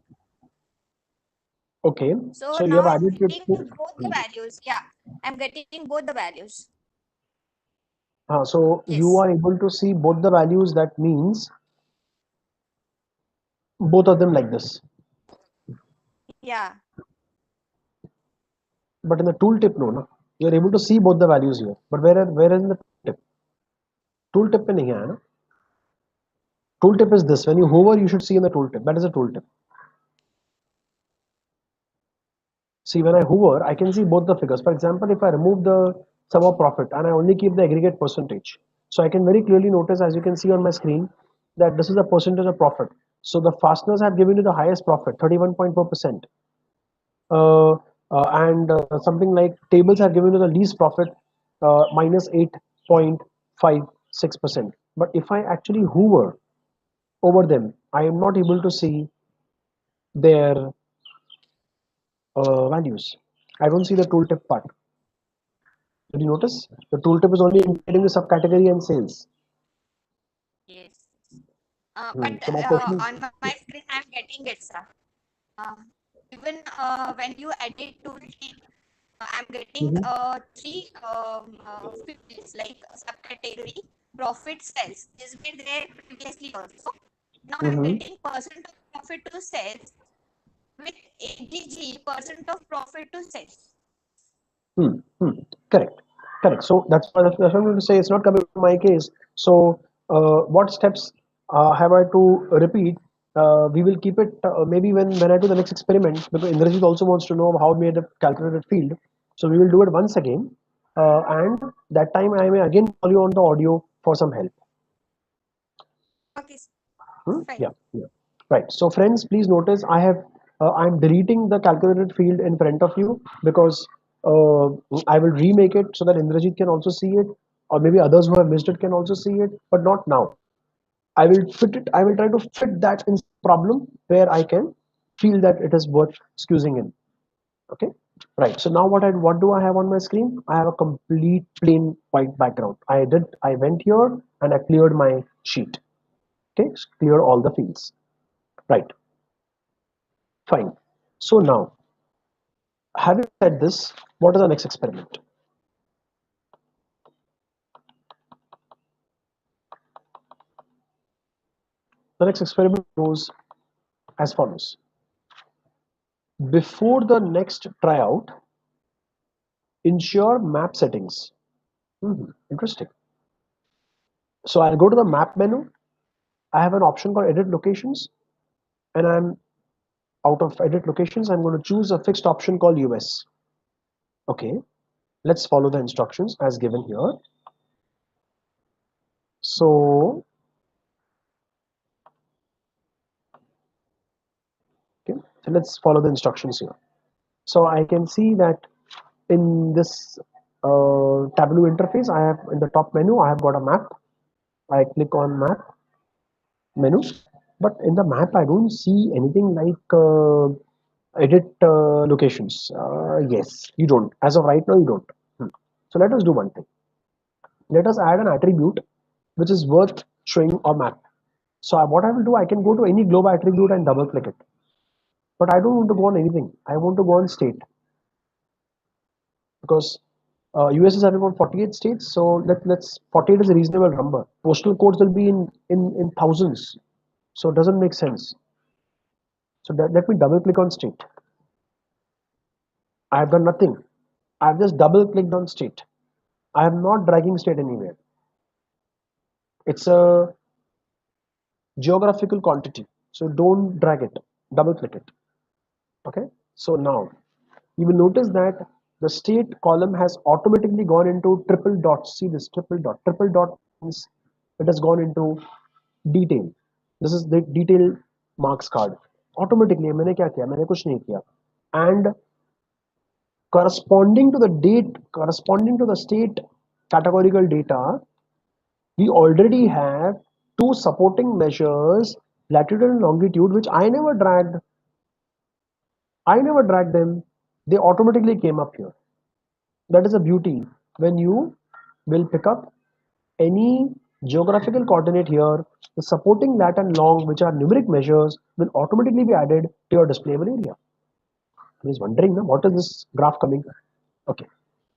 Okay, So so you now have I'm added it getting to. both the values. Yeah, I'm getting both the values. So you Yes. are able to see both the values. That means both of them like this. Yeah. But in the tooltip, no, na. You are able to see both the values here. But where is in the tooltip? Tooltip पे नहीं है ना. Tooltip is this. When you hover, you should see in the tooltip. That is a tooltip. See, when I hover, I can see both the figures. For example, if I remove the sum of profit and I only keep the aggregate percentage, so I can very clearly notice, as you can see on my screen, that this is the percentage of profit. So the fasteners have given you the highest profit, 31.4%. Uh, and something like tables have given you the least profit, minus 8.56%. But if I actually hover over them, I am not able to see their values. I don't see the tooltip part. Did you notice? The tooltip is only indicating the subcategory and sales. Yes. Hmm. But So my question on my screen, I'm getting it, sir. Uh, Even when you edit tooltip, I'm getting is. three fields like subcategory, profit, sales. Is been there previously also. Now I'm Mm-hmm. getting percent of profit to sales with ADG percent of profit to sales. Hmm. Hmm. Correct. Correct. So that's what I'm going to say. It's not coming to my case. So what steps have I to repeat? We will keep it maybe when I do the next experiment, because Indrajit also wants to know how we made a calculated field. So we will do it once again, and that time I may again call you on the audio for some help. Okay, Hmm? fine. Yeah, yeah. Right. So friends, please notice I'm deleting the calculated field in front of you, because I will remake it so that Indrajit can also see it, or maybe others who have missed it can also see it, but not now. I will fit it. I will try to fit that in problem where I can feel that it is worth squeezing in. Okay. Right. So now what do I have on my screen? I have a complete plain white background. I went here and I cleared my sheet. Okay, clear all the fields. Right, fine. So now, having said this, what is the next experiment? The next experiment goes as follows. Before the next tryout, ensure map settings. Interesting. So I'll go to the map menu. I have an option called edit locations, and I'm out of edit locations. I'm going to choose a fixed option called US. Okay, let's follow the instructions as given here. So, okay, so let's follow the instructions here. So I can see that in this Tableau interface, I have in the top menu, I have got a map. I click on map menu, but in the map, I don't see anything like edit locations. Yes, you don't. As of right now, you don't. So let us do one thing. Let us add an attribute which is worth showing a map. So what I will do, I can go to any globe attribute and double click it. But I don't want to go on anything. I want to go on state, because US is having about 48 states, so let's 48 is a reasonable number. Postal codes will be in thousands, so it doesn't make sense. So let me double click on state. I have done nothing. I have just double clicked on state. I am not dragging state anywhere. It's a geographical quantity, so don't drag it. Double click it. Okay. So now you will notice that the state column has automatically gone into triple dots. See this triple dot. Triple dot means it has gone into detail. This is the detail marks card. Automatically मैंने क्या किया? मैंने कुछ नहीं किया. And corresponding to the date, corresponding to the state categorical data, we already have two supporting measures, latitude and longitude, which I never dragged. I never dragged them. They automatically came up here. That is a beauty. When you will pick up any geographical coordinate here, the supporting lat and long, which are numeric measures, will automatically be added to your displayable area. I was wondering, now, what is this graph coming? Okay.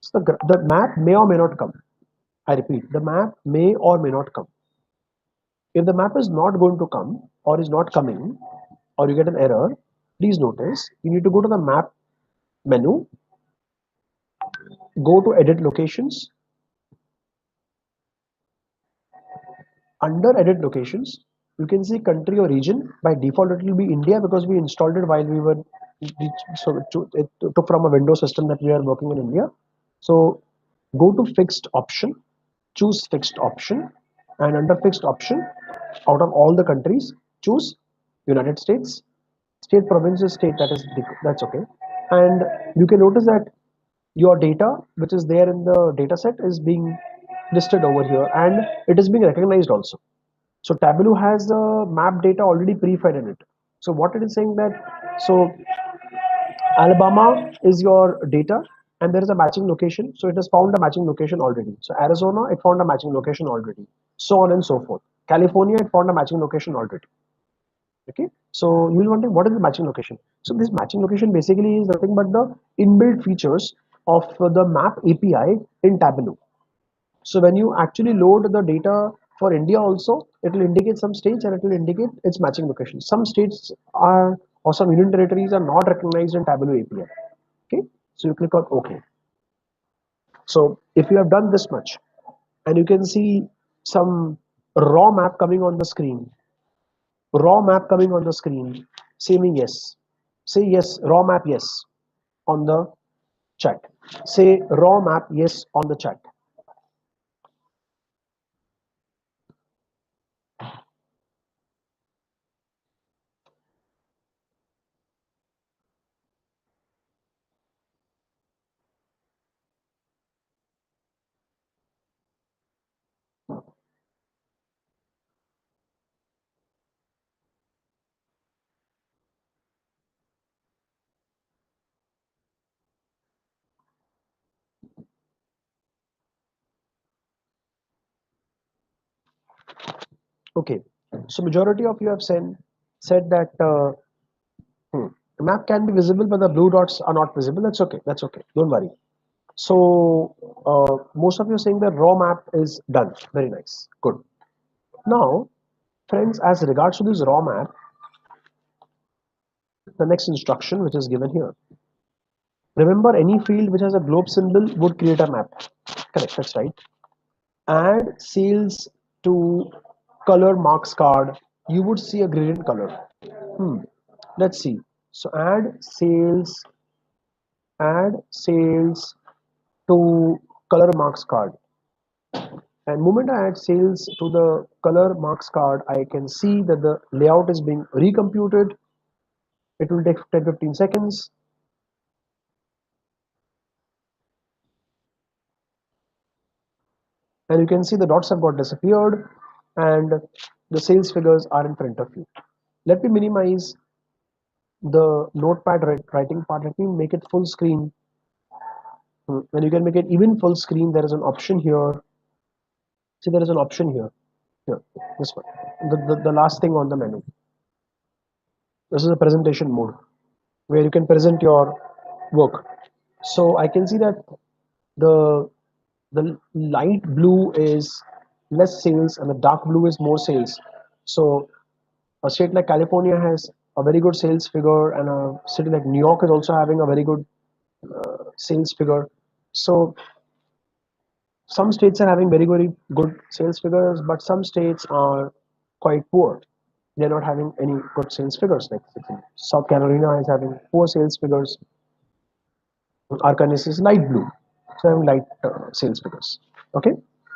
So the map may or may not come. I repeat, the map may or may not come. If the map is not going to come or is not coming, or you get an error, please notice you need to go to the map menu, go to edit locations. Under edit locations, you can see country or region. By default, it will be India because we installed it while we were, so it took from a Windows system that we are working in India. So go to fixed option, choose fixed option, and under fixed option, out of all the countries, choose United States. State, province is state, that's okay. And you can notice that your data which is there in the data set is being listed over here, and it is being recognized also. So Tableau has the map data already pre-fed in it. So what it is saying that, so Alabama is your data and there is a matching location. So it has found a matching location already. So Arizona, it found a matching location already. So on and so forth. California, it found a matching location already. Okay. So you will wonder what is the matching location. So this matching location basically is nothing but the inbuilt features of the map API in Tableau. So when you actually load the data for India also, it will indicate some states and it will indicate its matching location. Some states are, or some union territories are not recognized in Tableau API. Okay, so you click on OK. So if you have done this much, and you can see some raw map coming on the screen, say me yes. Say yes, raw map yes on the chat. Say raw map yes on the chat. Okay, so majority of you have said that the map can be visible, but the blue dots are not visible. That's okay. That's okay. Don't worry. So most of you are saying the raw map is done. Very nice. Good. Now, friends, as regards to this raw map, the next instruction which is given here. Remember, any field which has a globe symbol would create a map. Correct. That's right. Add sales to color marks card. You would see a gradient color. Let's see. So add sales to color marks card, and moment I add sales to the color marks card, I can see that the layout is being recomputed. It will take 10-15 seconds. And you can see the dots have got disappeared and the sales figures are in front of you. Let me minimize the notepad writing part. Let me make it full screen. When you can make it even full screen, there is an option here. See, there is an option here. Here, this one. The last thing on the menu. This is a presentation mode where you can present your work. So I can see that the light blue is less sales and the dark blue is more sales. So a state like California has a very good sales figure, and a city like New York is also having a very good sales figure. So some states are having very good sales figures, but some states are quite poor. They're not having any good sales figures. Like South Carolina is having poor sales figures. Arkansas is light blue, so having light sales figures. Okay,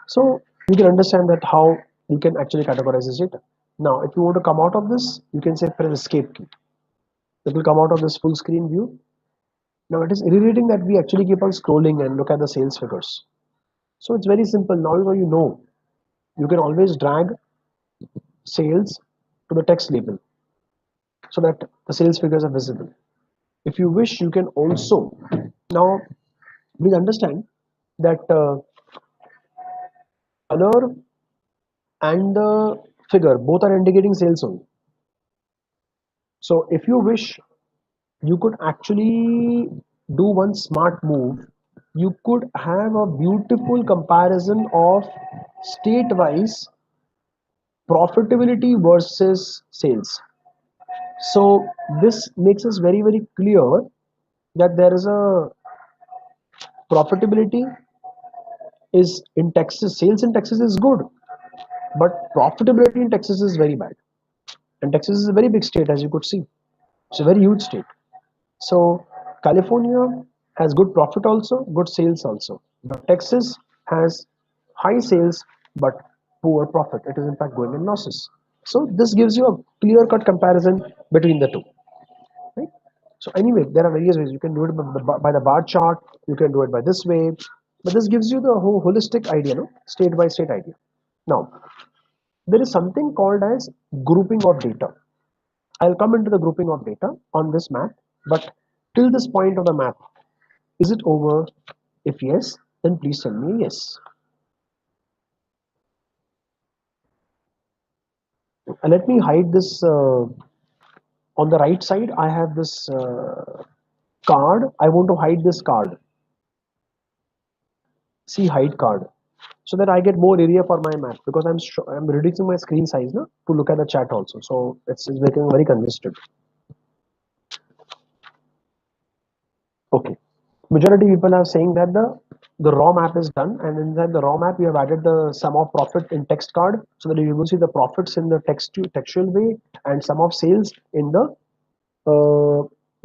so you can understand that how you can actually categorize this data. Now, if you want to come out of this, you can say press escape key. It will come out of this full screen view. Now it is irritating that we actually keep on scrolling and look at the sales figures. So it's very simple. Now you know you can always drag sales to the text label so that the sales figures are visible. If you wish, you can also, now please understand that color and the figure both are indicating sales only. So if you wish, you could actually do one smart move. You could have a beautiful comparison of state wise profitability versus sales. So this makes us very clear that there is a profitability is in Texas, sales in Texas is good, but profitability in Texas is very bad. And Texas is a very big state, as you could see. It's a very huge state. So California has good profit also, good sales also. But Texas has high sales but poor profit. It is in fact going in losses. So this gives you a clear-cut comparison between the two. Right? So anyway, there are various ways. You can do it by the bar chart. You can do it by this way. But this gives you the whole holistic idea, no? State by state idea. Now, there is something called as grouping of data. I'll come into the grouping of data on this map, but till this point of the map, is it over? If yes, then please tell me yes. Let me hide this. On the right side, I have this card. I want to hide this card. See hide card, so that I get more area for my map, because I'm reducing my screen size now to look at the chat also. So it's becoming very congested. Okay. Majority people are saying that the raw map is done, and inside the raw map we have added the sum of profit in text card, so that you will see the profits in the textual way and sum of sales in the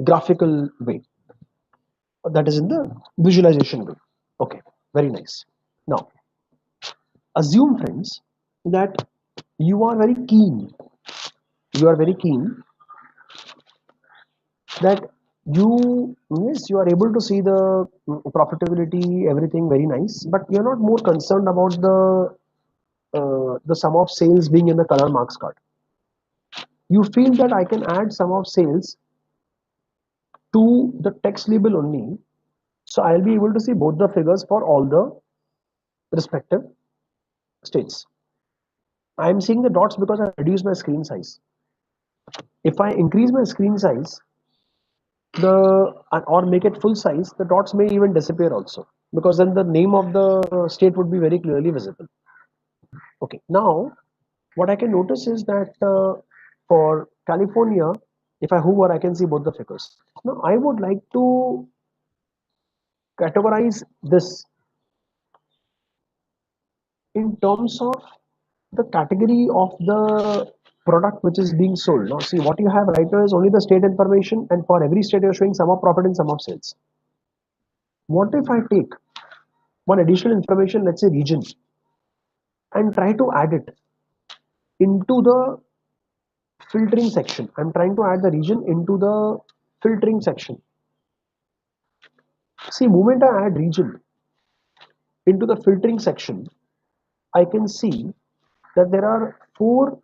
graphical way, that is in the visualization way. Okay, very nice. Now assume, friends, that you are very keen you are very keen that yes, you are able to see the profitability, everything very nice, but you're not more concerned about the sum of sales being in the color marks card. You feel that I can add sum of sales to the text label only, so I'll be able to see both the figures for all the respective states. I'm seeing the dots because I reduced my screen size. If I increase my screen size, or make it full size, the dots may even disappear also, because then the name of the state would be very clearly visible. Okay, now what I can notice is that for California, if I hover, I can see both the figures. Now I would like to categorize this in terms of the category of the product which is being sold. Now see, what you have right now is only the state information, and for every state you're showing sum of profit and sum of sales. What if I take one additional information, let's say region, and try to add it into the filtering section? I'm trying to add the region into the filtering section. See, moment I add region into the filtering section, I can see that there are 4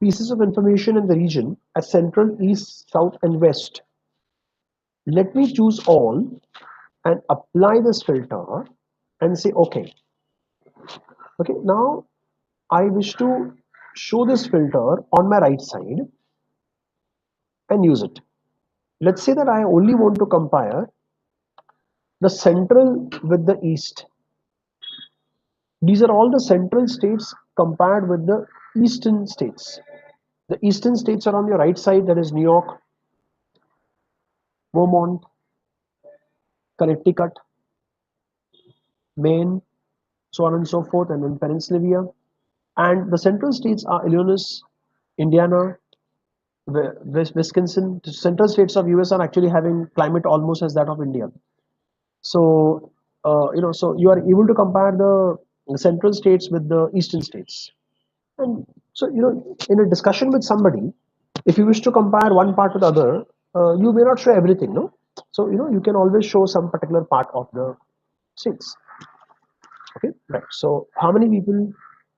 pieces of information in the region as central, east, south, and west. Let me choose all and apply this filter and say okay. Okay, now I wish to show this filter on my right side and use it. Let's say that I only want to compare the central with the east. These are all the central states compared with the eastern states. The eastern states are on your right side, that is New York, Vermont, Connecticut, Maine, so on and so forth, and then Pennsylvania. And the central states are Illinois, Indiana, Wisconsin. The central states of US are actually having climate almost as that of India. So, so you are able to compare the central states with the eastern states. And so, in a discussion with somebody, if you wish to compare one part with the other, you may not show everything, no? So, you can always show some particular part of the states. Okay, right. So, how many people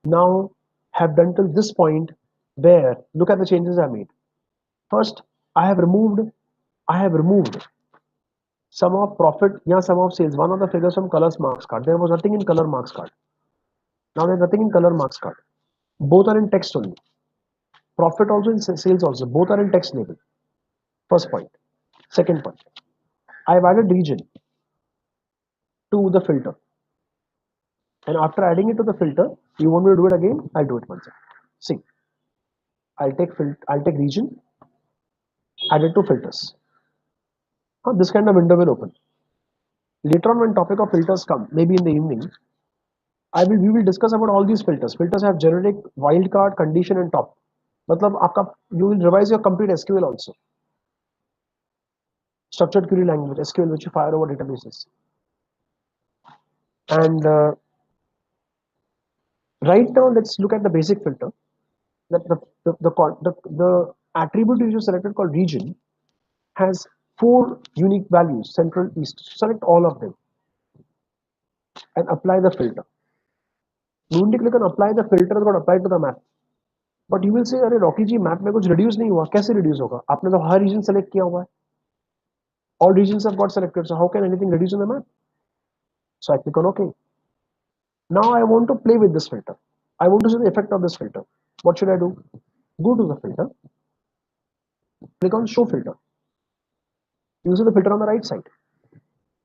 now have done till this point where, look at the changes I made. First, I have removed sum of profit, yeah, sum of sales, one of the figures from colors marks card. There was nothing in color marks card. Now there's nothing in color marks card. Both are in text only. Profit also and sales also. Both are in text label. First point. Second point. I've added region to the filter. And after adding it to the filter, you want me to do it again? I'll do it once. See, I'll take region, add it to filters. This kind of window will open. Later on, when topic of filters come, maybe in the evening, we will discuss about all these filters. Filters have generic, wildcard, condition, and top. You will revise your complete SQL also. Structured query language, SQL, which you fire over databases. And right now, let's look at the basic filter. That the attribute which you selected called region has 4 unique values: central, east. Select all of them and apply the filter. You only click on apply the filter is got applied to the map. But you will say, अरे Rocky जी map में कुछ reduce नहीं हुआ, कैसे reduce होगा? आपने तो हर reason select किया हुआ है. All regions have got selected, so how can anything reduce on the map? So I click on OK. Now I want to play with this filter. I want to see the effect of this filter. What should I do? Go to the filter, click on show filter. You see the filter on the right side.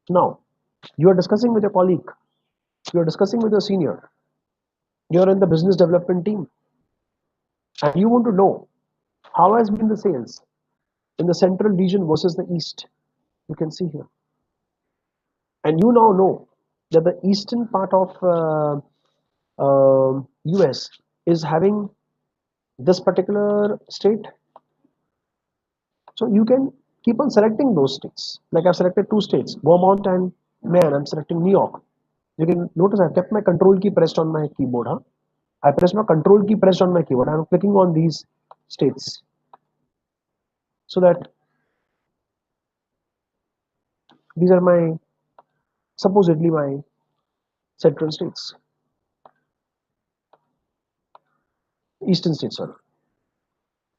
Now, you are discussing with your colleague, you are discussing with your senior, you are in the business development team, and you want to know how has been the sales in the central region versus the east. You can see here. And you now know that the eastern part of US is having this particular state. So you can keep on selecting those states. Like I've selected 2 states, Vermont and Maine. I'm selecting New York. You can notice I've kept my control key pressed on my keyboard. I pressed my control key pressed on my keyboard. I'm clicking on these states so that these are supposedly my central states, eastern states, sorry.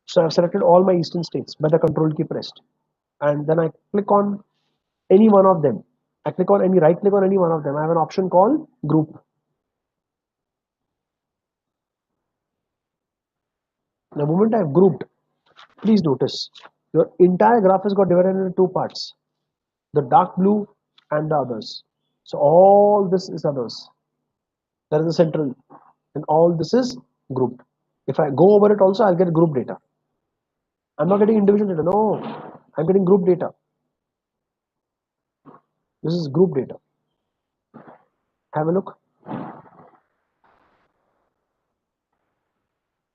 So I've selected all my eastern states by the control key pressed, and then I click on any one of them. I click on any right click on any one of them. I have an option called group. The moment I've grouped, please notice your entire graph has got divided into 2 parts, the dark blue and the others. So all this is others. That is the central, and all this is grouped. If I go over it also, I'll get group data. I'm not getting individual data. No, I'm getting group data. This is group data. Have a look.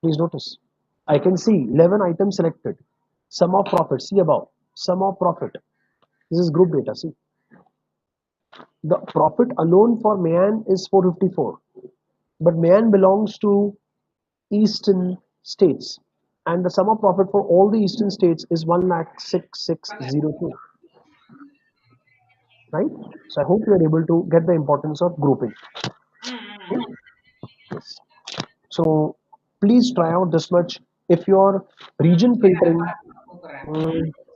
Please notice. I can see 11 items selected. Sum of profit. See above. Sum of profit. This is group data. See. The profit alone for Mayan is 454. But Mayan belongs to eastern states. And the sum of profit for all the eastern states is 1,66,602. Right? So I hope you are able to get the importance of grouping. Yes. So please try out this much. If your region filtering,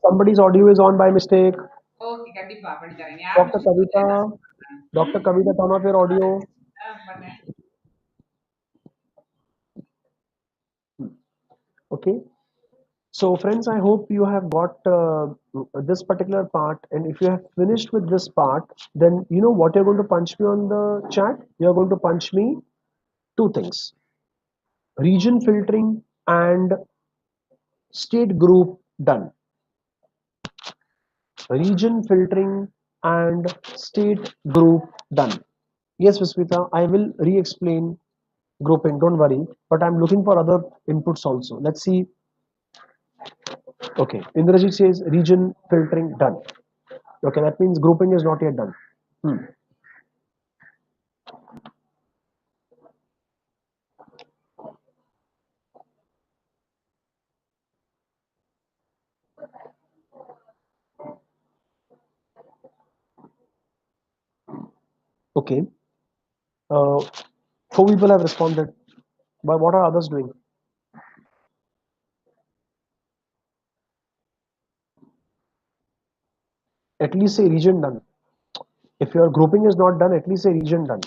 somebody's audio is on by mistake. Dr. Kavita, Dr. Kavita, turn off your audio. Okay. So friends, I hope you have got this particular part, and if you have finished with this part, then you know what you're going to punch me on the chat. You're going to punch me two things: region filtering and state group done. Region filtering and state group done. Yes, Vismita, I will re-explain grouping, don't worry, but I'm looking for other inputs also. Let's see. Okay, Indrajit says region filtering done. Okay, that means grouping is not yet done. Hmm. Okay, uh, four people have responded, but what are others doing? At least say region done. If your grouping is not done, at least say region done.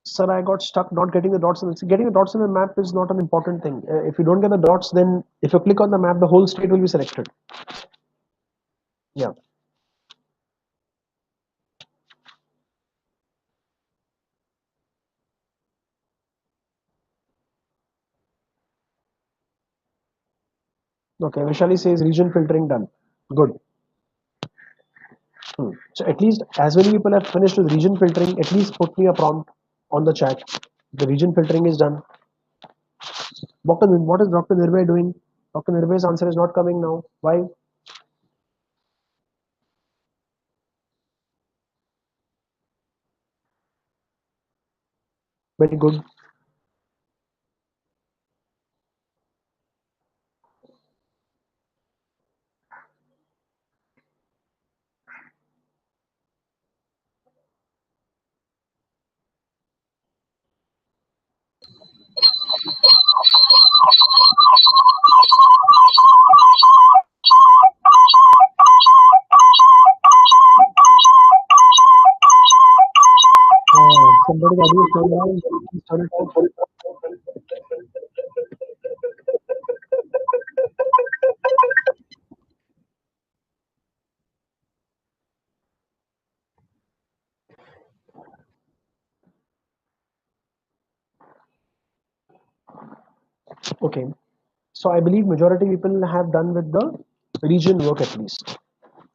Sir, I got stuck not getting the dots. Getting the dots in the map is not an important thing. If you don't get the dots, then if you click on the map, the whole state will be selected. Yeah. Okay. Vishali says region filtering done. Good. So at least as many people have finished with region filtering, at least put me a prompt on the chat. The region filtering is done. What is Dr. Nirvay doing? Dr. Nirvay's answer is not coming now. Why? Very good. Somebody audio is turned down. Please turn it off. Okay. So I believe majority people have done with the region work at least,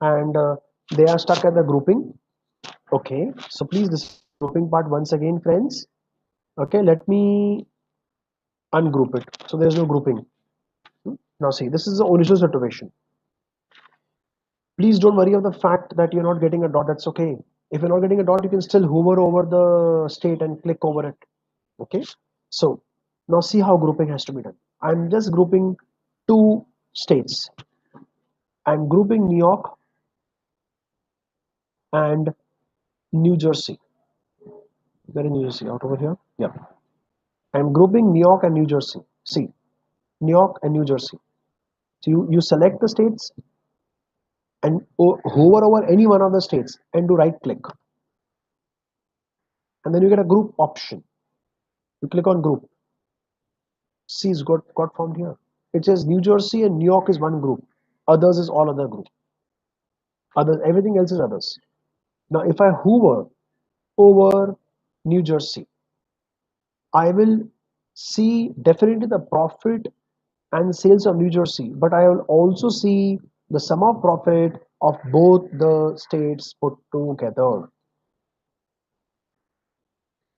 and they are stuck at the grouping. Okay. So please, this is the grouping part once again, friends. Okay. Let me ungroup it. So there's no grouping. Now see, this is the original situation. Please don't worry of the fact that you're not getting a dot. That's okay. If you're not getting a dot, you can still hover over the state and click over it. Okay. So now see how grouping has to be done. I'm just grouping two states. I'm grouping New York and New Jersey. Where is New Jersey? Out over here? Yeah. I'm grouping New York and New Jersey. See, New York and New Jersey. So you select the states and hover over any one of the states and do right click. And then you get a group option. You click on group. See, it's got formed here. It says New Jersey and New York is one group. Others is all other group. Others, everything else is others. Now, if I hover over New Jersey, I will see definitely the profit and sales of New Jersey, but I will also see the sum of profit of both the states put together.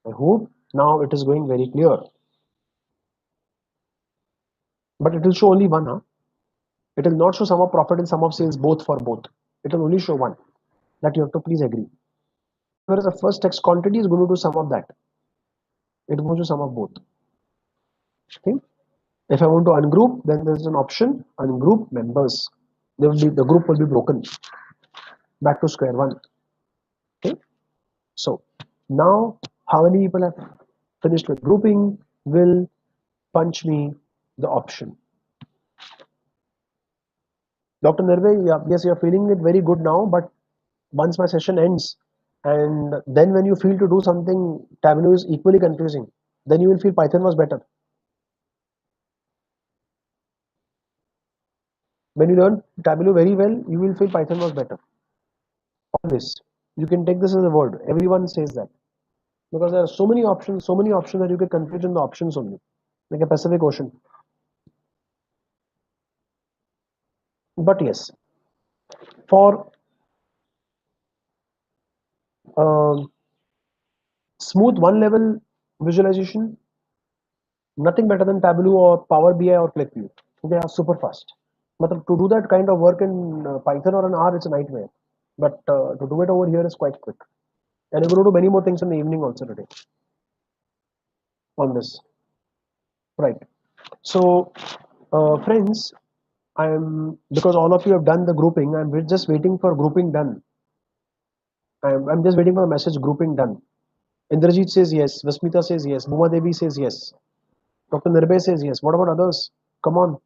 I hope now it is going very clear. But it will show only one, huh? It will not show sum of profit and sum of sales both for both. It will only show one. That you have to please agree. Whereas the first text quantity is going to do sum of that. It will show sum of both. Okay. If I want to ungroup, then there's an option ungroup members. The group will be broken back to square one. Okay. So now how many people have finished with grouping will punch me the option. Dr. Nirve, yeah, yes, you're feeling it very good now, but once my session ends, and then when you feel to do something, Tableau is equally confusing. Then you will feel Python was better. When you learn Tableau very well, you will feel Python was better. Always. You can take this as a word. Everyone says that. Because there are so many options that you get confused in the options only. Like a Pacific Ocean. But yes, for um smooth one level visualization, nothing better than Tableau or Power BI or ClickView. They are super fast. But to do that kind of work in Python or an R, it's a nightmare. But to do it over here is quite quick. And I'm going to do many more things in the evening also today on this. Right. So, friends, I'm because all of you have done the grouping. I'm just waiting for grouping done. I'm just waiting for a message grouping done. Indrajit says yes. Vasmita says yes. Bhuma Devi says yes. Dr. Nirbhay says yes. What about others? Come on.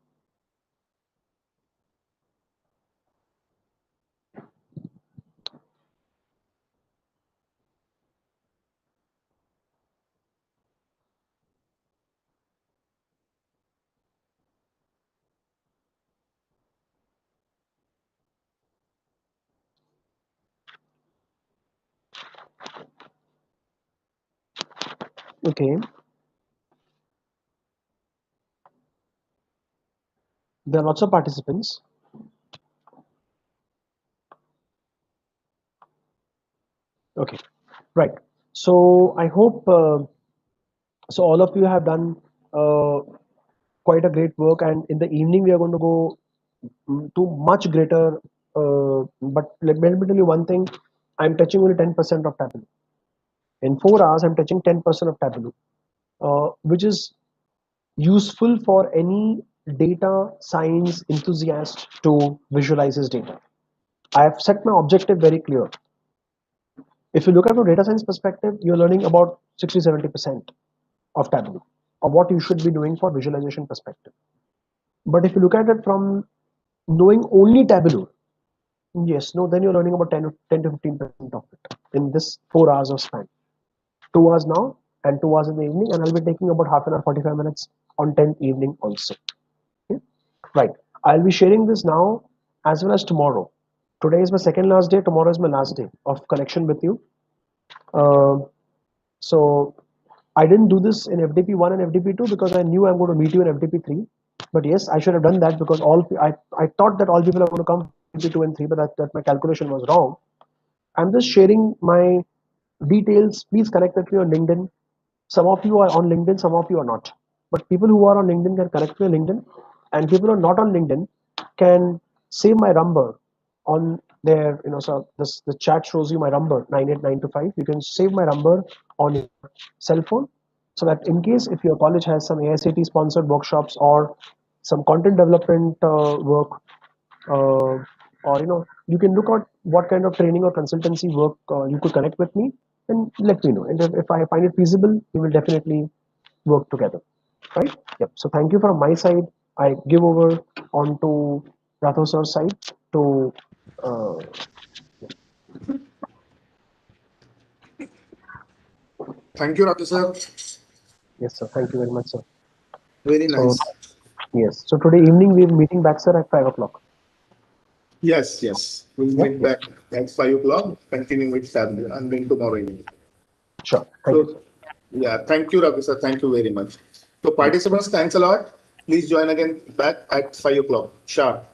Okay. There are lots of participants. Okay. Right. So I hope so. All of you have done quite a great work, and in the evening we are going to go to much greater. But let me tell you one thing: I'm touching only 10% of Tableau. In 4 hours, I'm touching 10% of Tableau, which is useful for any data science enthusiast to visualize his data. I have set my objective very clear. If you look at from data science perspective, you're learning about 60-70% of Tableau, or what you should be doing for visualization perspective. But if you look at it from knowing only Tableau, yes, no, then you're learning about 10 to 15% of it in this 4 hours of span. 2 hours now and 2 hours in the evening, and I'll be taking about half an hour, 45 minutes on 10th evening also. Okay? Right. I'll be sharing this now as well as tomorrow. Today is my second last day. Tomorrow is my last day of connection with you. Uh, so I didn't do this in FDP1 and FDP2 because I knew I'm going to meet you in FDP3. But yes, I should have done that because I thought that all people are going to come FDP2 and 3, but that my calculation was wrong. I'm just sharing my details. Please connect with me on LinkedIn. Some of you are on LinkedIn, some of you are not. But people who are on LinkedIn can connect me on LinkedIn, and people who are not on LinkedIn can save my number on their, so the chat shows you my number 98925. You can save my number on your cell phone, so that in case if your college has some AICT sponsored workshops or some content development work, or you can look at what kind of training or consultancy work you could connect with me, and let me know. And if I find it feasible, we will definitely work together. Right? Yep. So thank you from my side. I give over on to Rathore sir's side to uh, Thank you, Ratu sir. yes, sir. Thank you very much, sir. Very So nice. yes. So today evening we're meeting back, sir, at 5 o'clock. Yes, yes. We'll Yeah. meet back at 5 o'clock, continue with Tableau, and then tomorrow evening. Sure. Thank you, sir. So, yeah, thank you, Ravi sir. Thank you very much. So, Thank you. participants, thanks a lot. Please join again back at 5 o'clock. Sharp.